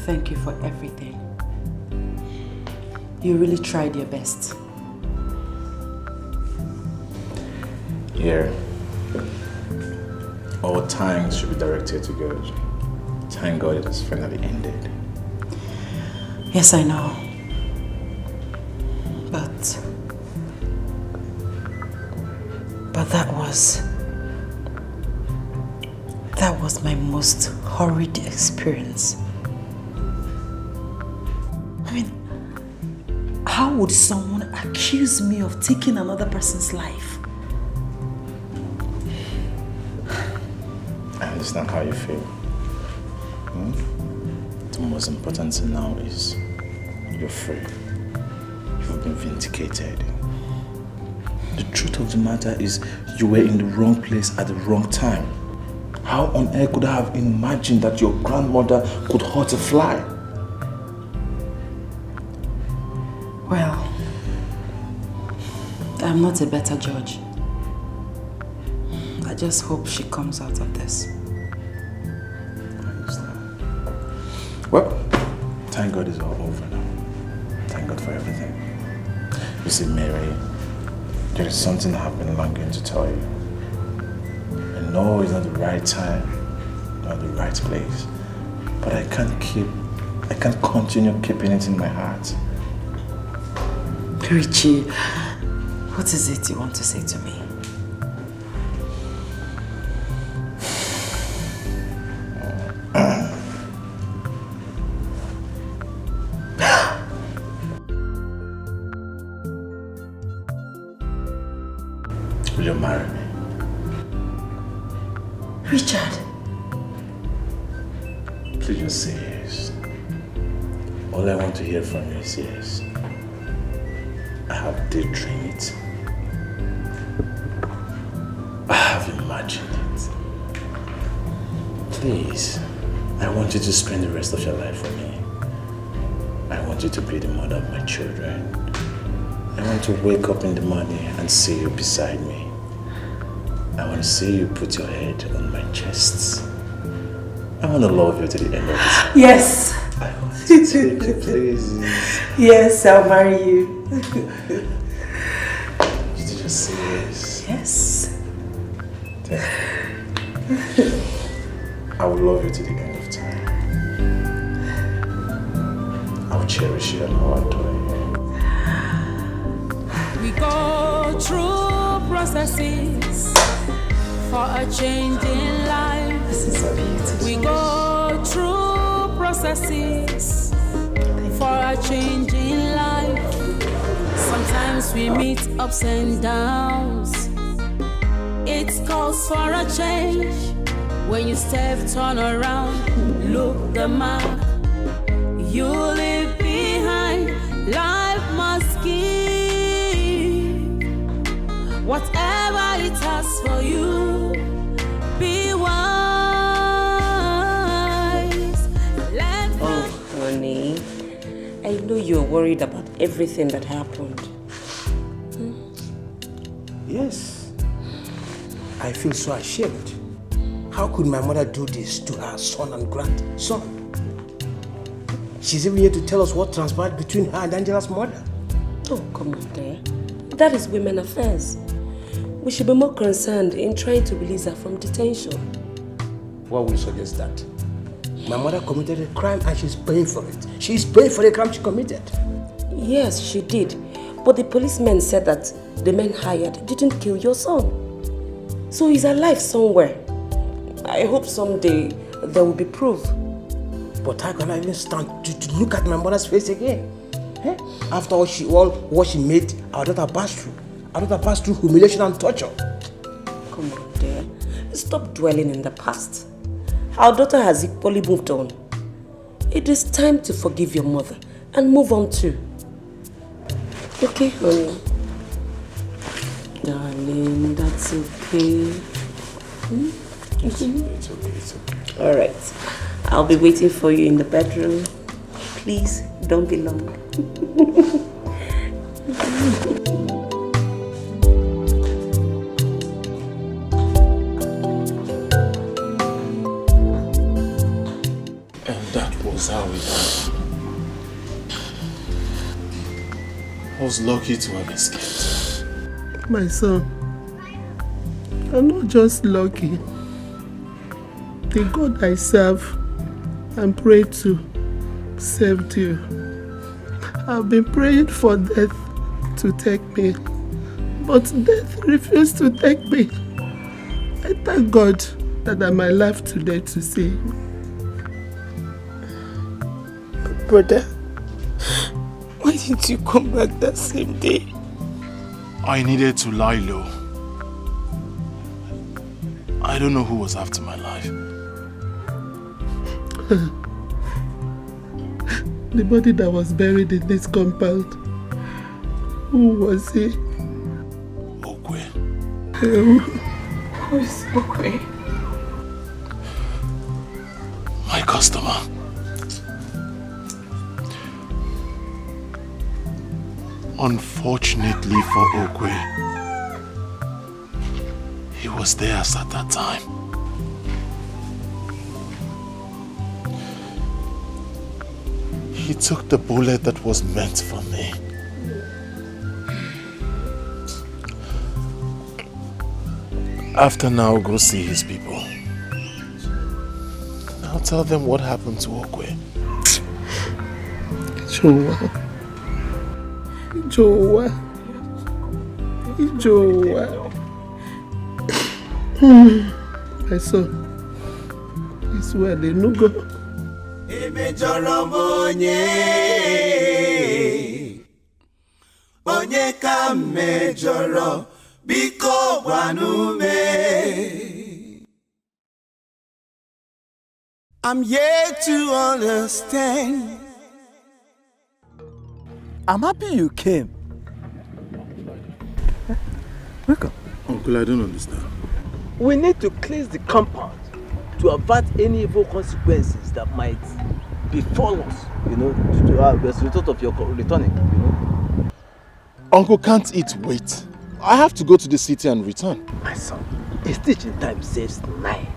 Thank you for everything. You really tried your best. Here, all thanks should be directed to God. Thank God it has finally ended. Yes, I know. But that was my most horrid experience. I mean, how would someone accuse me of taking another person's life? I understand how you feel. The most important thing now is you're free. You've been vindicated. The truth of the matter is you were in the wrong place at the wrong time. How on earth could I have imagined that your grandmother could hurt a fly? Well, I'm not a better judge. I just hope she comes out of this. Well, thank God it's all over now. Thank God for everything. You see, Mary, there is something I've been longing to tell you. I know it's not the right time, not the right place, but I can't continue keeping it in my heart. Richie, what is it you want to say to me? Will you marry me? Richard. Please just say yes. All I want to hear from you is yes. I have daydreamed it. I have imagined it. Please, I want you to spend the rest of your life with me. I want you to be the mother of my children. I want to wake up in the morning and see you beside me. I want to see you put your head on my chest. I want to love you to the end of this. Yes! Take it, please. Yes, I'll marry you. Did you just say yes? Yes. I will love you to the end of time. I'll cherish you and I'll adore you. We go through processes for a change in life. This is so beautiful. We go through processes for a change in life. Sometimes we meet ups and downs. It calls for a change. When you step, turn around, look the mark you leave behind. Life must give whatever it has for you. Be wise. Oh, honey, I know you're worried about everything that happened. Yes. I feel so ashamed. How could my mother do this to her son and grandson? She's even here to tell us what transpired between her and Angela's mother. Oh, come on, dear. That is women affairs. We should be more concerned in trying to release her from detention. What will suggest that? My mother committed a crime and she's paying for it. She's paying for the crime she committed. Yes, she did. But the policemen said that the men hired didn't kill your son. So he's alive somewhere. I hope someday there will be proof. But how can I even stand to look at my mother's face again? Eh? After what she made our daughter pass through. Our daughter passed through humiliation and torture. Come on, dear. Stop dwelling in the past. Our daughter has equally moved on. It is time to forgive your mother and move on too. Okay, honey? Darling, that's okay. It's okay. All right. I'll be waiting for you in the bedroom. Please, don't be long. And that was how it happened. I was lucky to have escaped. My son, I'm not just lucky. The God I serve and pray to saved you. I've been praying for death to take me, but death refused to take me. I thank God that I'm alive today to see you. Brother, why didn't you come back that same day? I needed to lie low. I don't know who was after my life. The body that was buried in this compound. Who was he? Okwe. Who is Okwe? My customer. Unfortunately for Okwe, he was there at that time. He took the bullet that was meant for me. After now, go see his people. I'll tell them what happened to Okwe. Joa. My son, it's well, no go. Onye ka mejọrọ biko gwanume. I'm yet to understand. I'm happy you came. Welcome. Uncle, I don't understand. We need to cleanse the compound to avert any evil consequences that might befall us, as a result of your returning, Uncle can't it wait. I have to go to the city and return. My son, a stitch in time saves 9.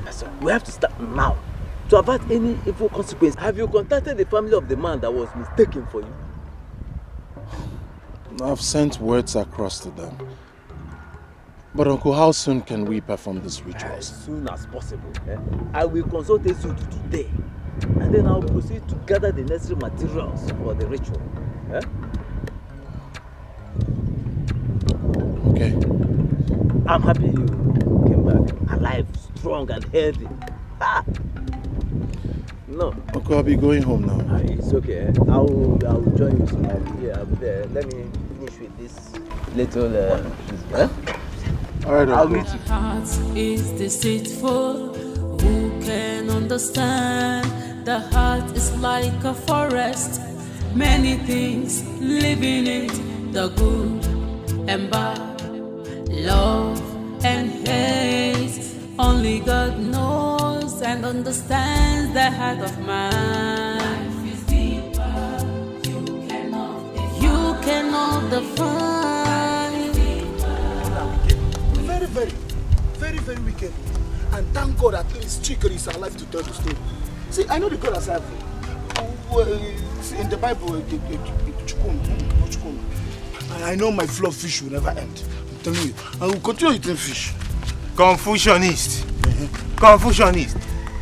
My son, we have to start now. to avert any evil consequence. Have you contacted the family of the man that was mistaken for you? I've sent words across to them. But Uncle, how soon can we perform this ritual? As soon as possible. I will consult you today. And then I'll proceed to gather the necessary materials for the ritual. Okay. I'm happy you came back alive, strong and healthy. No. Uncle, I'll be going home now. It's okay. I'll join you soon. I'll be here. I'll be there. Let me finish with this little... All right, I'll meet you. The heart is deceitful. Who can understand? The heart is like a forest. Many things live in it. The good and bad, love and hate. Only God knows and understands the heart of man. Life is deeper. You cannot define. Very wicked. And thank God at least Chikere is alive to tell the story. See, I know the God has helped me. In the Bible, and I know my flow of fish will never end. I'm telling you. I will continue eating fish. Confucianist. Confucianist.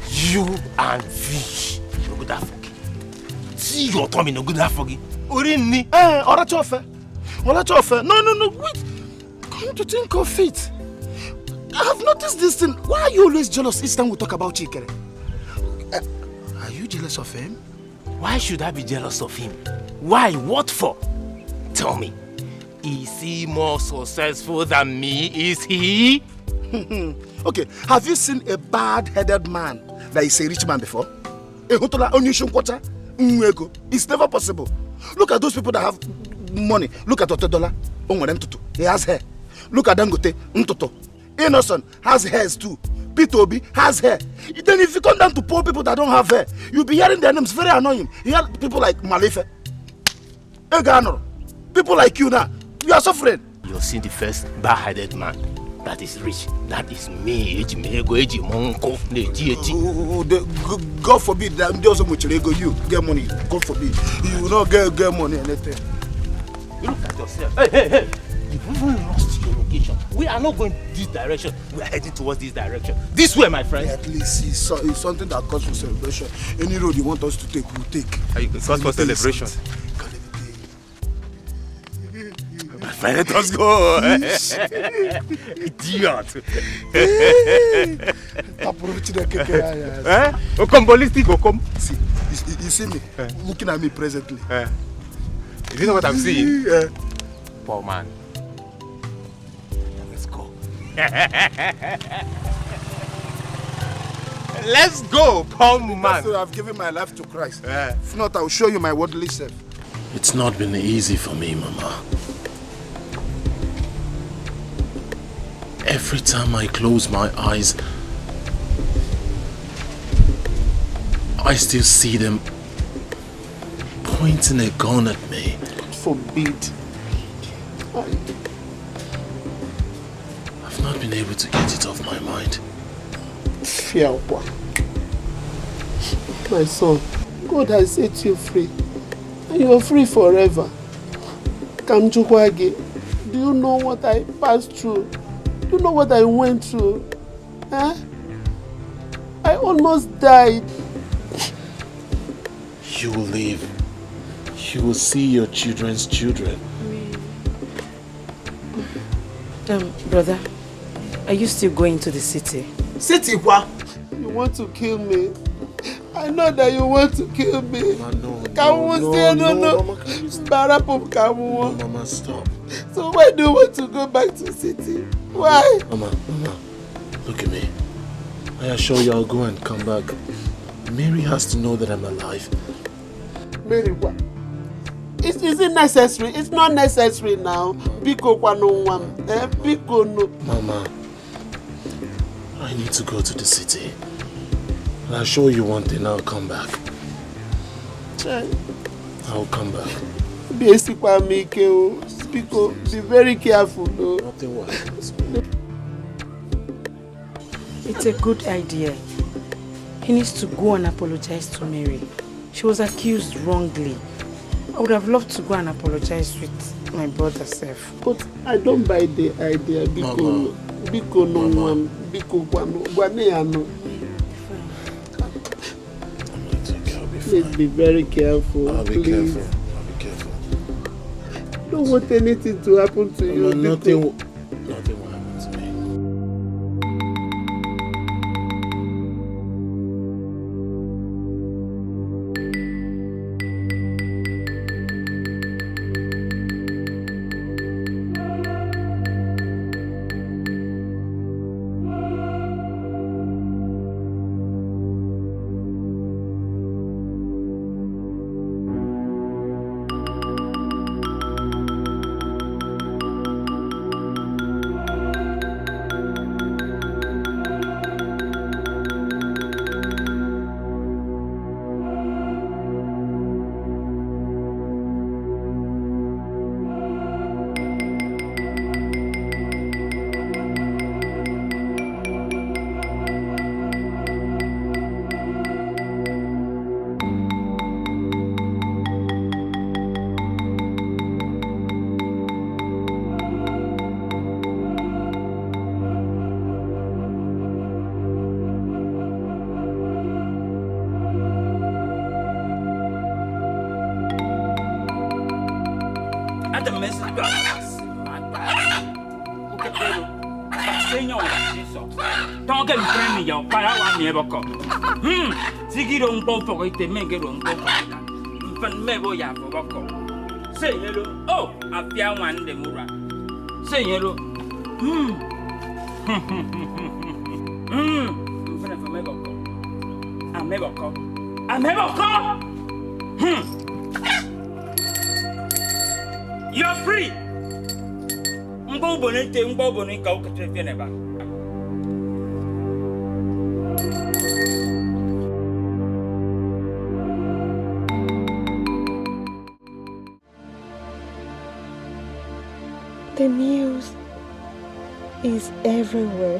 You and fish. No good at forget. See your tummy, no good at forget. Urini. Orachofe. No, wait. Come to think of it. I have noticed this thing. Why are you always jealous each time we talk about Chikere? Are you jealous of him? Why should I be jealous of him? Why? What for? Tell me. Is he more successful than me? Is he? Okay, have you seen a bad-headed man that is a rich man before? It's never possible. Look at those people that have money. Look at Otedola. He has hair. Look at Dangote. Innocent has hairs too. Peter Obi has hair. Then if you come down to poor people that don't have hair, you'll be hearing their names. Very annoying. You hear people like Malefe, Egano, people like you now. You are suffering. You've seen the first bad-headed man that is rich. That is me. God forbid that you get money. God forbid. You will not get money anything. You look at yourself. Hey. You've even lost your location. We are not going this direction. We are heading towards this direction. This way, my friend. Yeah, at least it's something that calls for celebration. Any road you want us to take, we'll take. Are you cause for celebration? My friend, let us go. Idiot. See, you see me looking at me presently. You know what I'm seeing? Poor man. Let's go, poor man. I've given my life to Christ. If not, I'll show you my worldly self. It's not been easy for me, Mama. Every time I close my eyes, I still see them pointing a gun at me. God forbid. I've not been able to get it off my mind. Fiawa. My son, God has set you free. And you are free forever. Kamchukwage, do you know what I passed through? Do you know what I went through? I almost died. You will live. You will see your children's children. Brother, are you still going to the city? City what? You want to kill me? I know that you want to kill me. No, Mama, stop. So why do you want to go back to the city? Why? Mama, look at me. I assure you I'll go and come back. Mary has to know that I'm alive. Mary, what? Is it necessary? It's not necessary now. Biko no. Mama, I need to go to the city. And I'll show you one thing, I'll come back. I'll come back. Be very careful though. Nothing will happen. It's a good idea. He needs to go and apologize to Mary. She was accused wrongly. I would have loved to go and apologize with my brother self. But I don't buy the idea. Biko no one, Biko guano. Please be very careful. I'll be careful. Don't want anything to happen to you. Nothing will happen to me. Say hello. Oh, I feel one the mura. Say hello. You're free. The news is everywhere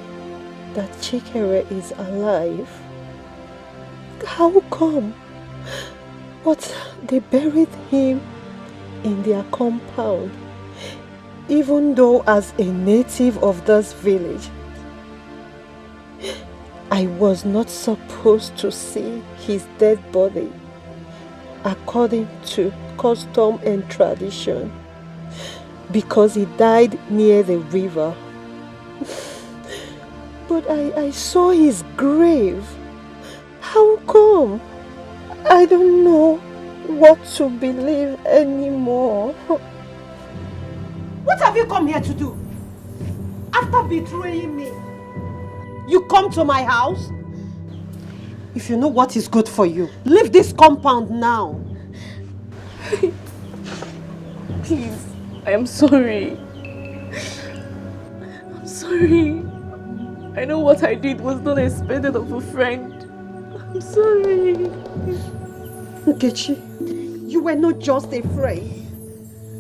that Chikere is alive. How come? But they buried him in their compound, even though as a native of this village, I was not supposed to see his dead body according to custom and tradition, because he died near the river. But I saw his grave. How come? I don't know what to believe anymore. What have you come here to do? After betraying me, you come to my house? If you know what is good for you, leave this compound now. Please, I am sorry. I'm sorry. I know what I did was not expected of a friend. I'm sorry. Nkechi, you were not just a friend.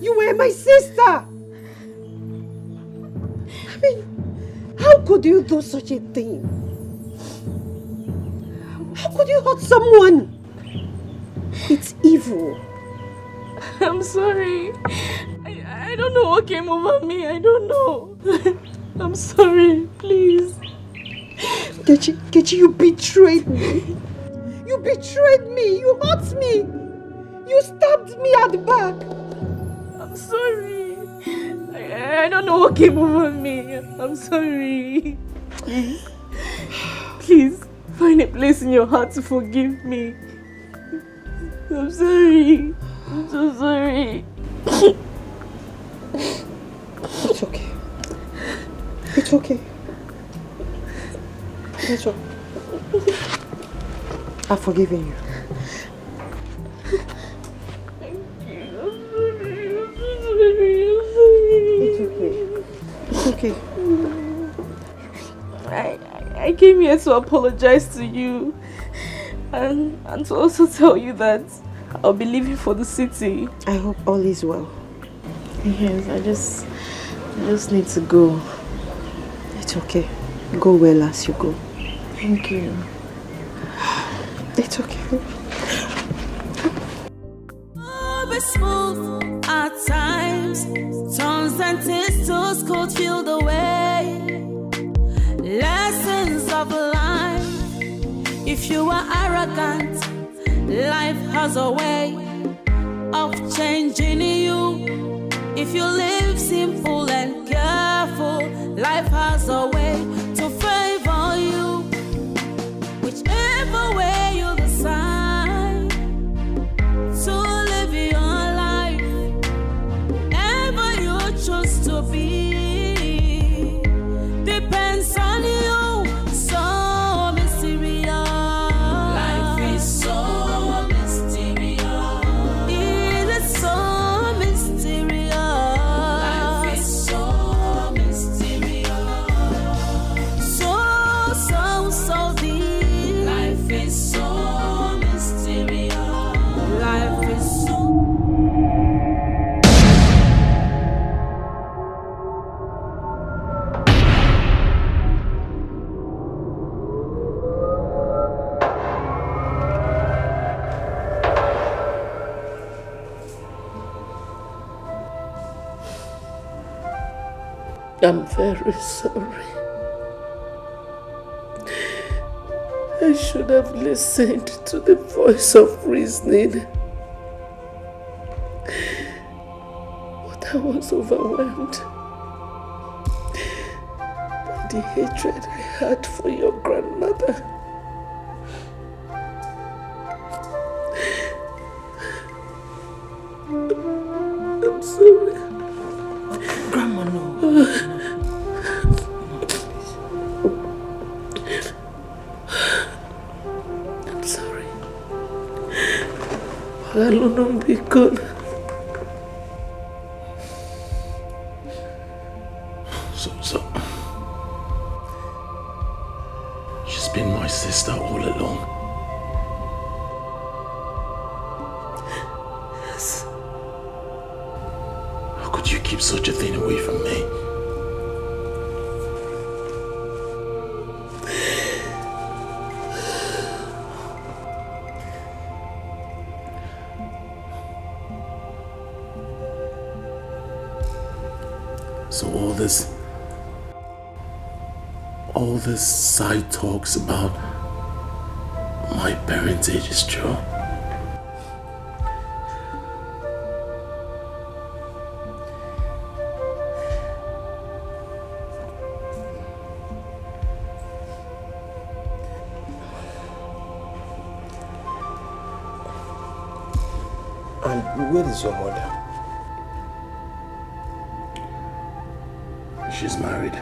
You were my sister. I mean, how could you do such a thing? How could you hurt someone? It's evil. I'm sorry. I don't know what came over me. I don't know. I'm sorry. Please. Nkechi, you betrayed me. You betrayed me. You hurt me. You stabbed me at the back. I'm sorry. I don't know what came over me. I'm sorry. Please. Please, find a place in your heart to forgive me. I'm sorry. I'm so sorry. It's okay. It's okay. It's okay. I've forgiven you. It's okay. It's okay. I came here to apologize to you and to also tell you that I'll be leaving for the city. I hope all is well. Yes, I just need to go. It's okay. Go well as you go. Thank you. It's okay. Be smooth at times, turns and thistles could feel the way. Lessons of life. If you are arrogant, life has a way of changing you. If you live simple and careful, life has a way to favor you. Whichever way you decide to live your life, wherever you choose to be, depends on you. So mysterious. Life is so mysterious. It is so mysterious. Life is so mysterious. So deep. Life is so mysterious. Life is so. I'm very sorry. I should have listened to the voice of reasoning. But I was overwhelmed by the hatred I had for your grandmother. I'm sorry. Grandma, no. I'm sorry. Alone be good. So, she's been my sister all along. Yes. How could you keep such a thing away from me? So all this side talks about my parentage is true. And where is your mother? She's married.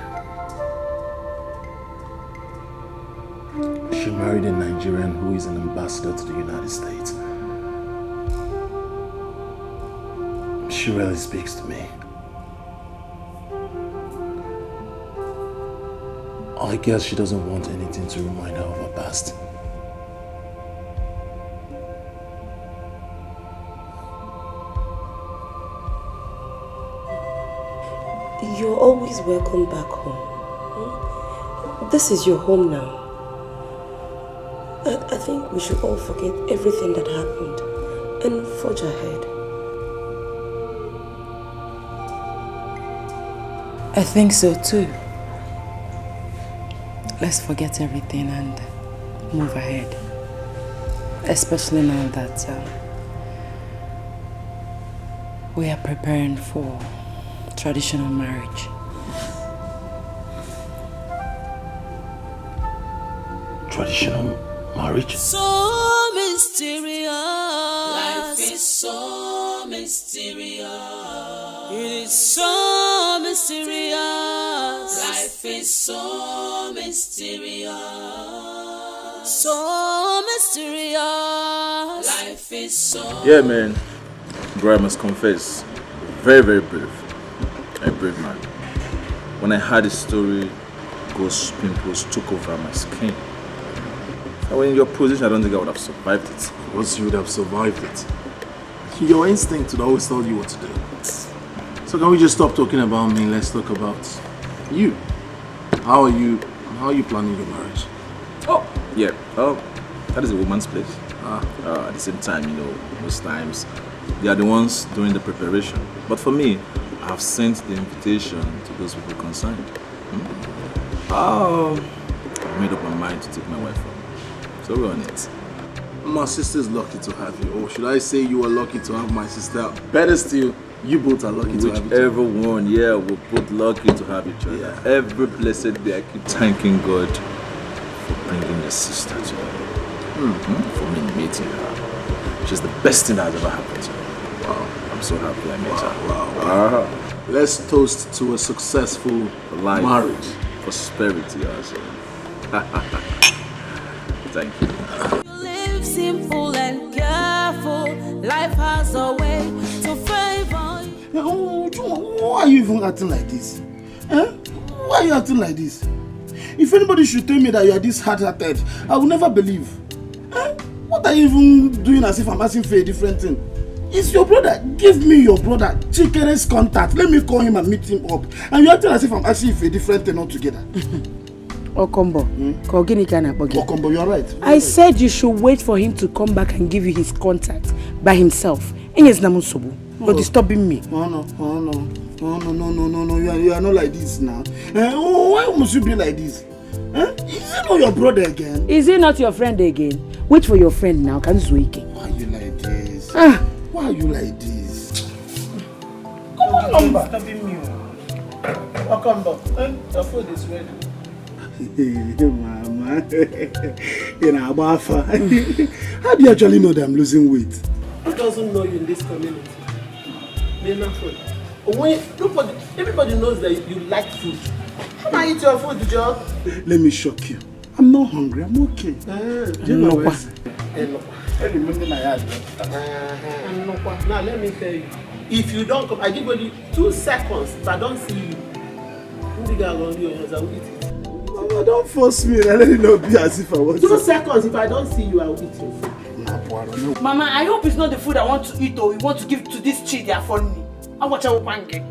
She married a Nigerian who is an ambassador to the United States. She rarely speaks to me. I guess she doesn't want anything to remind her of her past. You're always welcome back home. This is your home now. I think we should all forget everything that happened and forge ahead. I think so too. Let's forget everything and move ahead. Especially now that we are preparing for traditional marriage. Traditional marriage? So mysterious. Life is so mysterious. It is so mysterious. Life is so mysterious. So mysterious. Life is so. Yeah, man. Bro, I must confess, very, very brave. A brave man. When I heard the story, ghost pimples took over my skin. I was in your position, I don't think I would have survived it. Of course you would have survived it. Your instinct would always tell you what to do. So can we just stop talking about me and let's talk about you? How are you planning your marriage? Oh, yeah. That is a woman's place. At the same time, you know, most times they are the ones doing the preparation. But for me, I've sent the invitation to those people concerned. I've made up my mind to take my wife home. So we're on it. My sister's lucky to have you. Or should I say you are lucky to have my sister? Better still, you both are lucky to have each other. Whichever one, yeah, we're both lucky to have each other. Yeah. Every blessed day I keep thanking God for bringing your sister to me. For me meeting her. She's the best thing that has ever happened to me. Wow, I'm so happy I met her. Wow. Let's toast to a successful life, marriage. Prosperity also. Thank you. Live simple and careful. Life has a way to favor you. Why are you even acting like this? Why are you acting like this? If anybody should tell me that you are this hard-hearted, I will never believe. What are you even doing as if I'm asking for a different thing? It's your brother. Give me your brother. Chikere's contact. Let me call him and meet him up. And you're acting as if I'm asking for a different thing altogether. Okombo, Okombo, you're right. I said you should wait for him to come back and give you his contact by himself. You're disturbing me. No. You are not like this now. Why must you be like this? Is he not your brother again? Is he not your friend again? Wait for your friend now. Can you Why are you like this? Why are you like this? Come on, number. Disturbing me. Okombo, the food is ready. Mama, how do you actually know that I'm losing weight? Who doesn't know you in this community? Everybody knows that you like food. Come and eat your food, Joe. Let me shock you. I'm not hungry. I'm okay. Do you know what? Now let me tell you. If you don't come, I give you 2 seconds. If I don't see you, I will eat it. Mama, don't force me. Let it not be as if I want 2 seconds. If I don't see you, I will eat your food. Mama, I hope it's not the food I want to eat or you want to give to this child they are for me. I watch out one get.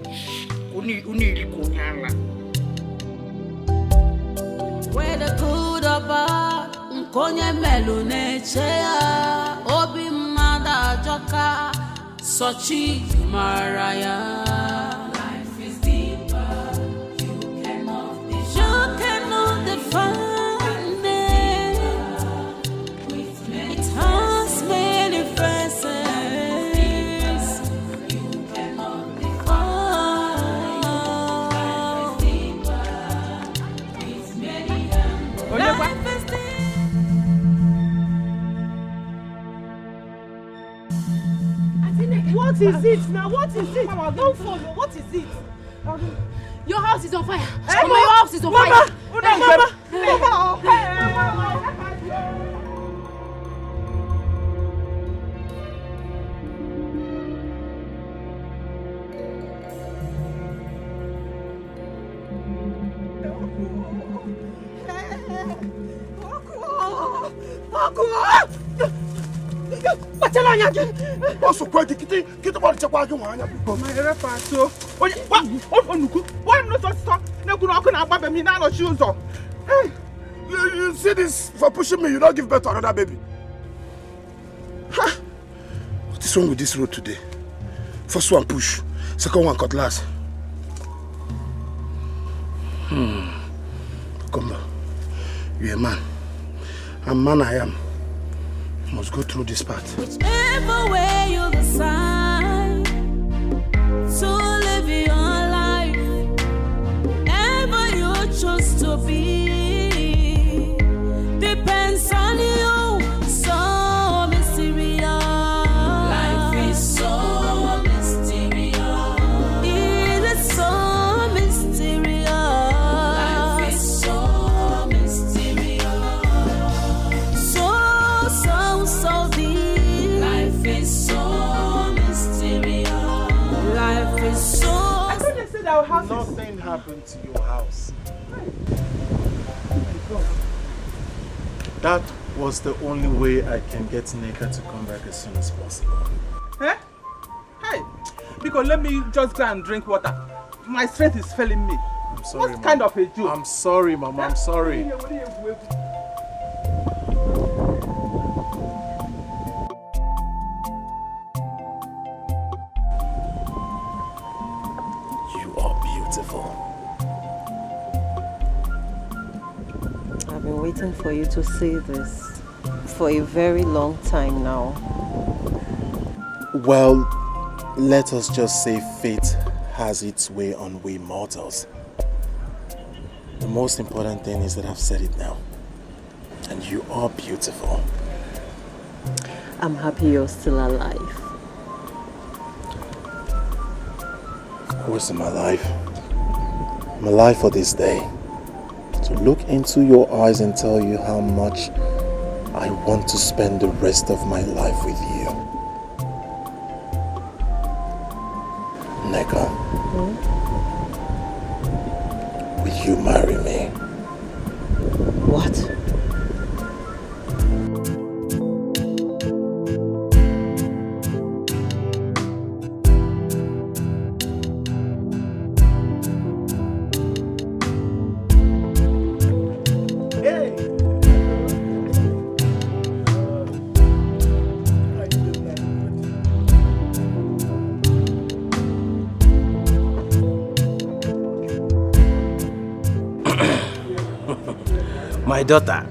Where the good or bad, Nkonye melune chea, Obi mada joka, Sochi maraya. Life is deeper, you cannot define it. It has many faces, you cannot define. Life is deeper, it's many. Life is deeper. What is it now? What is it? Mama, don't follow. What is it? Your house is on fire. Hey, Mama, your house is on fire. Mama. Also, quite get about the Chapago. My so, what not stop? No, shoes on. Hey, you see this for pushing me, you don't give birth to another baby. What is wrong with this road today? First one push, second one cutlass. Come on. You're a man. I'm man I am. I must go through this part. Whichever way you decide to live your life, ever you choose to be, depends on you. So mysterious. Life is so mysterious. It is so mysterious. Life is so mysterious. So deep. Life is so mysterious. Life is so. I thought they said our house. Nothing happened to your house. That was the only way I can get Nneka to come back as soon as possible. Eh? Hey, because let me just go and drink water. My strength is failing me. I'm sorry, what kind of a joke? I'm sorry, Mama. I'm sorry. been waiting for you to say this for a very long time now. Well, let us just say fate has its way on we mortals. The most important thing is that I've said it now. And you are beautiful. I'm happy you're still alive. Of course I'm alive. I'm alive for this day. To look into your eyes and tell you how much I want to spend the rest of my life with you. Neka, will you marry me? What? My daughter,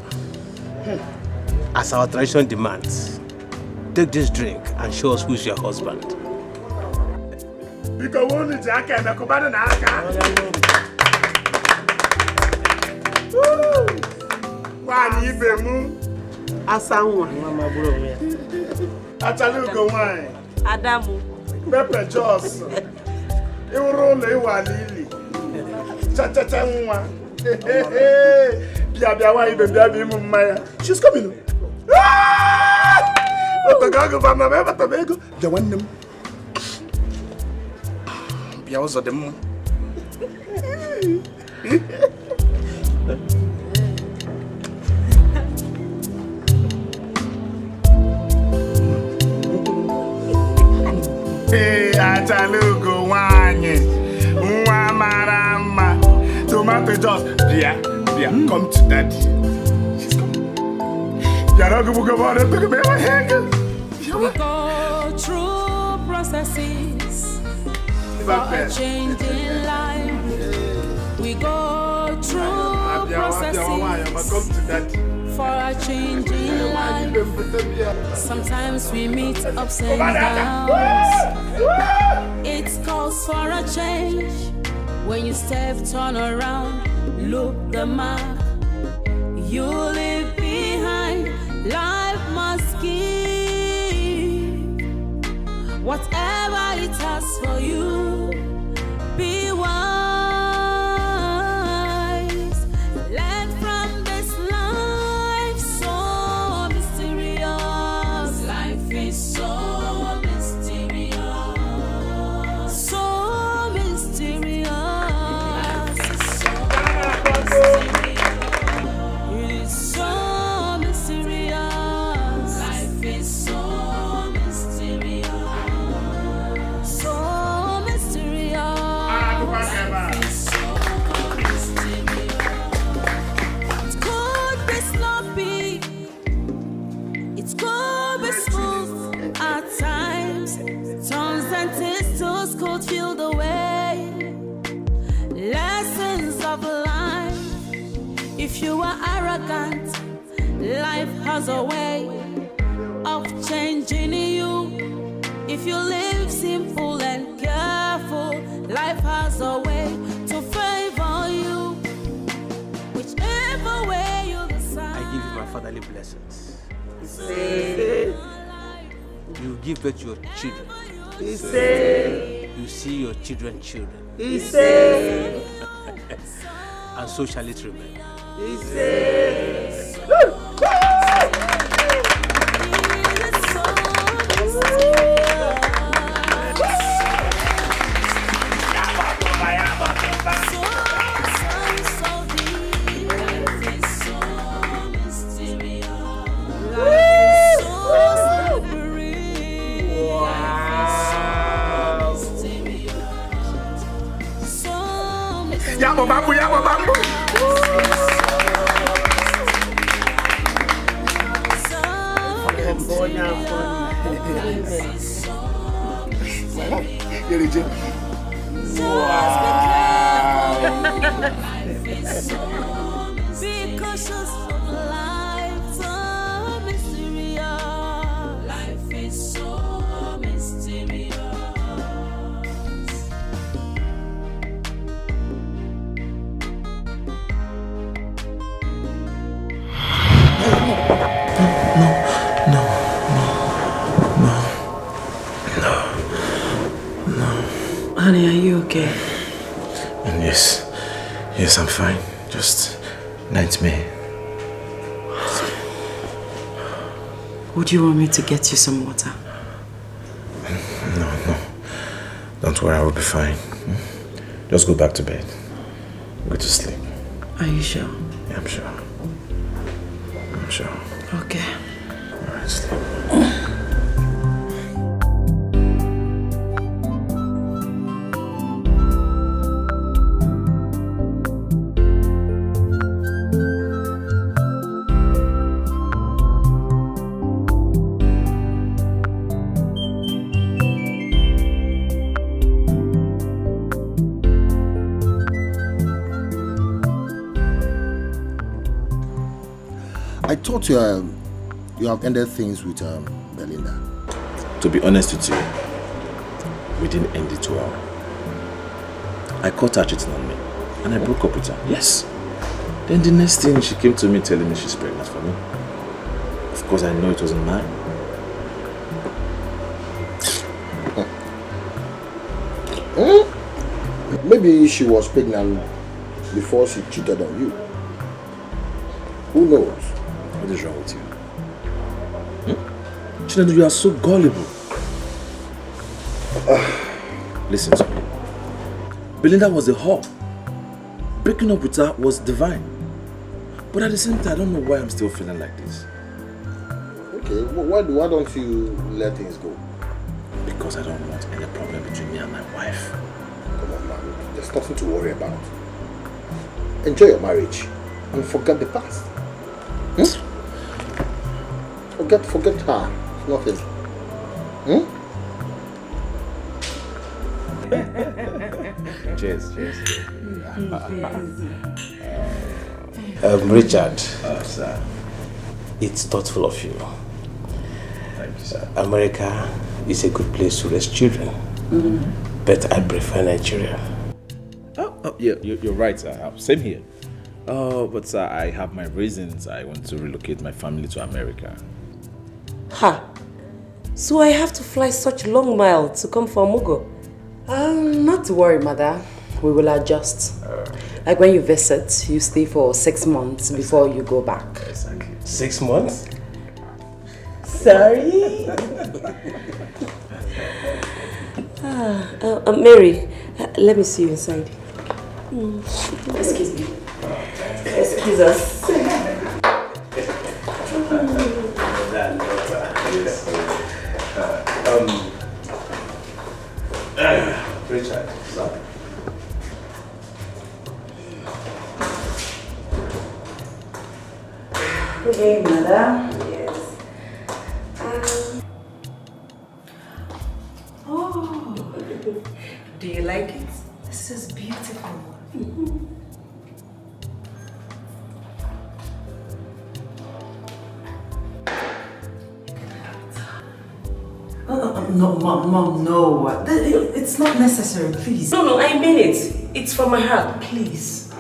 as our tradition demands, take this drink and show us who's your husband. Adamu. Pepe Jos. Iwurole iwalili. Cha nwa. Bia wa ibe bia bi mu mmaya. She's coming. Otagago fa na me bata bego. Ja wannem. Bia ozo dem. Atalugo wanye. Nwa marama. Tomato Jos. Bia. Come to daddy. She's coming. We go through processes for a change in life. We go through processes for a change in life. Sometimes we meet ups and downs. It calls for a change. When you step, turn around. Look the mark you leave behind. Life must give whatever it has for you. Be wise. Learn from this life so mysterious. Life is so mysterious. So mysterious. It is so mysterious. Life is so mysterious. So mysterious. Life is so mysterious. It could be sloppy. It could be smooth at times. Turns and twists could feel the way. Lessons of life. If you are arrogant, life has a way of changing you. If you live simple and careful, life has a way to favor you. Whichever way you decide. I give you my fatherly blessings. You give birth to your children. You see your children's children. And so shall it remain. Yabo bambu. Be cautious of life, so mysterious. Life is so mysterious. Honey, are you okay? Yes, I'm fine. Just nightmare. Would you want me to get you some water? No. Don't worry, I will be fine. Just go back to bed. Go to sleep. Are you sure? Yeah, I'm sure. Okay. Alright, sleep. I thought you have ended things with Belinda. To be honest with you, we didn't end it well. I caught her cheating on me and I broke up with her. Yes. Then the next thing, she came to me telling me she's pregnant for me. Of course, I know it wasn't mine. Maybe she was pregnant before she cheated on you. Who knows? What is wrong with you? Chinedu, you are so gullible. Listen to me. Belinda was a whore. Breaking up with her was divine. But at the same time, I don't know why I'm still feeling like this. Okay, why don't you let things go? Because I don't want any problem between me and my wife. Come on, man. There's nothing to worry about. Enjoy your marriage and forget the past. Forget her. It's nothing. Cheers. Richard. Sir. It's thoughtful of you. Thank you, sir. America is a good place to raise children, but I prefer Nigeria. Oh, yeah, you're right, sir. Same here. But sir, I have my reasons. I want to relocate my family to America. Ha! So I have to fly such long miles to come for Mugo? Not to worry, mother. We will adjust. Like when you visit, you stay for 6 months before you go back. Exactly. 6 months? Sorry? Mary, let me see you inside. Excuse me. Excuse us. Richard, sir. Okay, mother. Yes. Oh, do you like it? This is beautiful. No, Mom, no. It's not necessary, please. No, I mean it. It's from my heart. Please.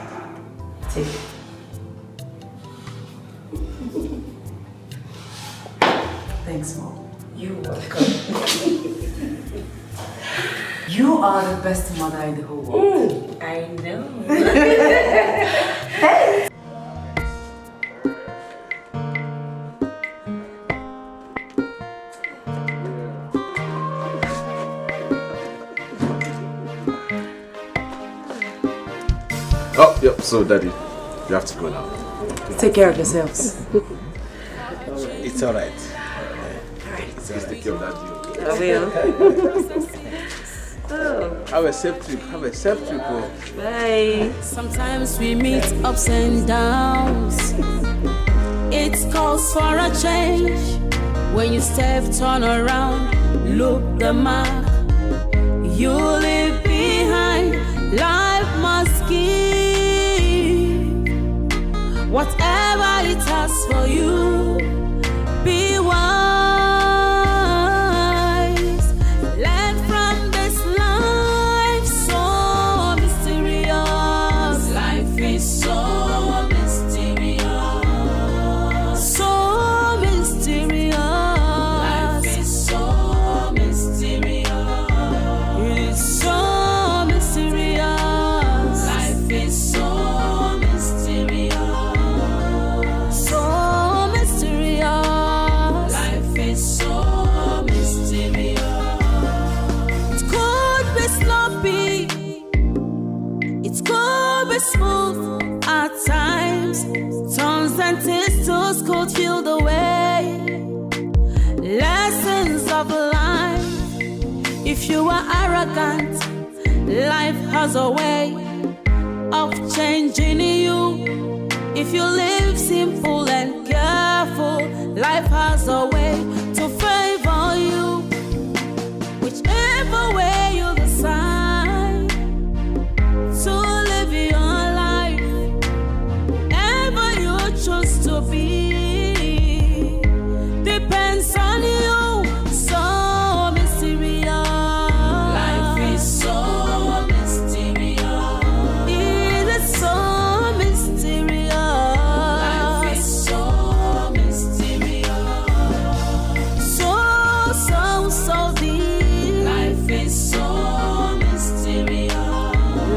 Take it. Thanks, Mom. You're welcome. You are the best mother in the whole world. I know. Oh, yep. So, Daddy, you have to go now. Take care of yourselves. It's alright. Please take care of Daddy. I will. Oh. Have a safe trip. Oh. Bye. Sometimes we meet ups and downs. It calls for a change. When you step, turn around, look the mark. You leave behind. Life must give. best for you. Be wise. Learn from this life so mysterious. Life is so mysterious. So mysterious. Life is so mysterious. It is so mysterious. Life is so mysterious. So mysterious. Life is so mysterious. It could be sloppy. It could be smooth at times. Turns and twists could feel the way. Lessons of life. If you are arrogant, life has a way of changing you. If you live simple and careful, life has a way to favor you. Whichever way you decide to live your life, ever you choose to be, depends on you. So mysterious. Life is so mysterious. It is so mysterious. Life is so mysterious. So deep. Life is so mysterious.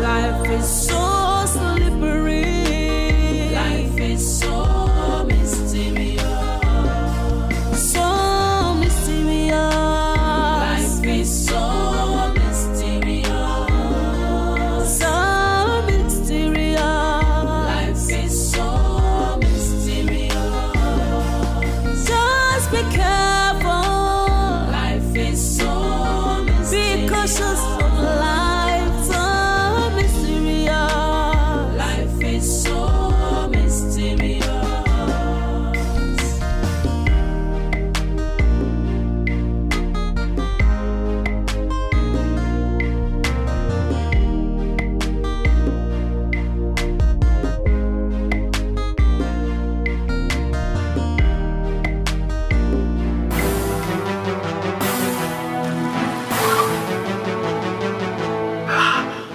Life is so slippery. Life is so mysterious. So mysterious. Life is so mysterious. So mysterious. Life is so mysterious. Just be careful. Life is so mysterious. Be cautious of life. So mysterious. Life is so mysterious.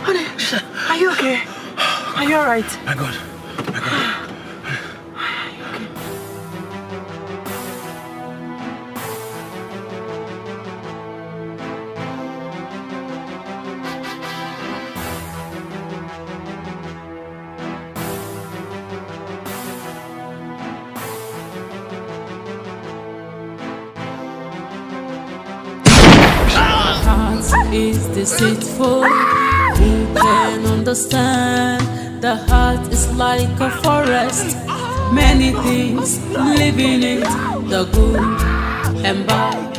Honey, are you okay? Are you alright? My God. Heart is deceitful. Who can understand? The heart is like a forest. Many things living in it. The good and bad,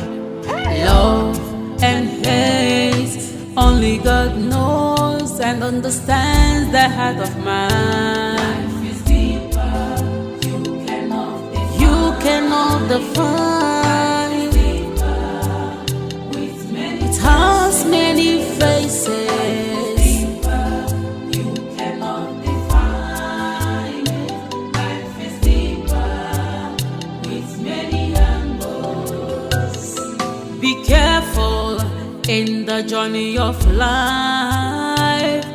love and hate. Only God knows and understands the heart of man. Life is deeper. You cannot define. It has many faces. You cannot define it. Life is deeper with many angles. Be careful in the journey of life.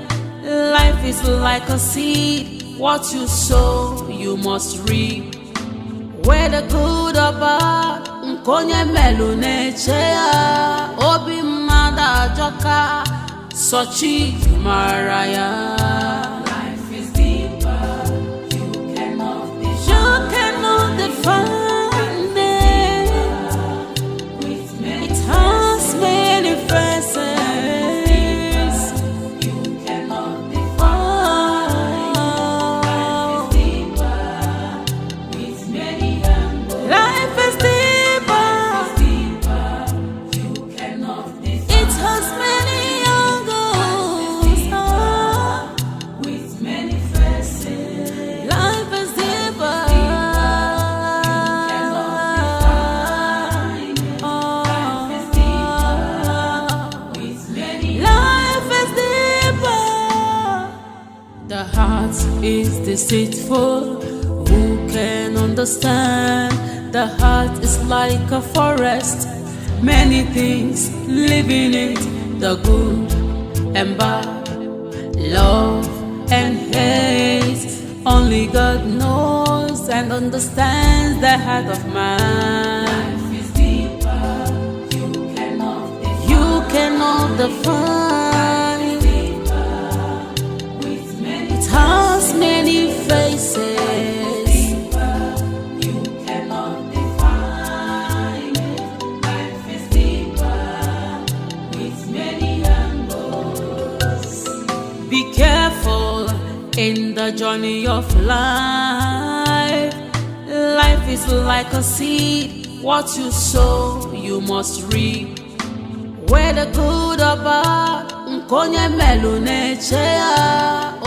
Life is like a seed. What you sow, you must reap. Whether good or bad, nkonye melu nechea. Obi mada joka, sochi maraya. Life is deeper. You cannot define it. It has many faces. You cannot define. Life is deeper with many angles. Life is deeper. You cannot define. It has many angles. With many faces. Life is deeper. Life is deeper with many. Life is deeper. The heart is deceitful. Who can understand. The heart is like a forest, many things living in it, the good and bad, love and hate. Only God knows and understands the heart of man. Life is deeper, you cannot define. It has many faces. Be careful in the journey of life. Life is like a seed. What you sow, you must reap. Whether good or bad, nkonye melu nechea.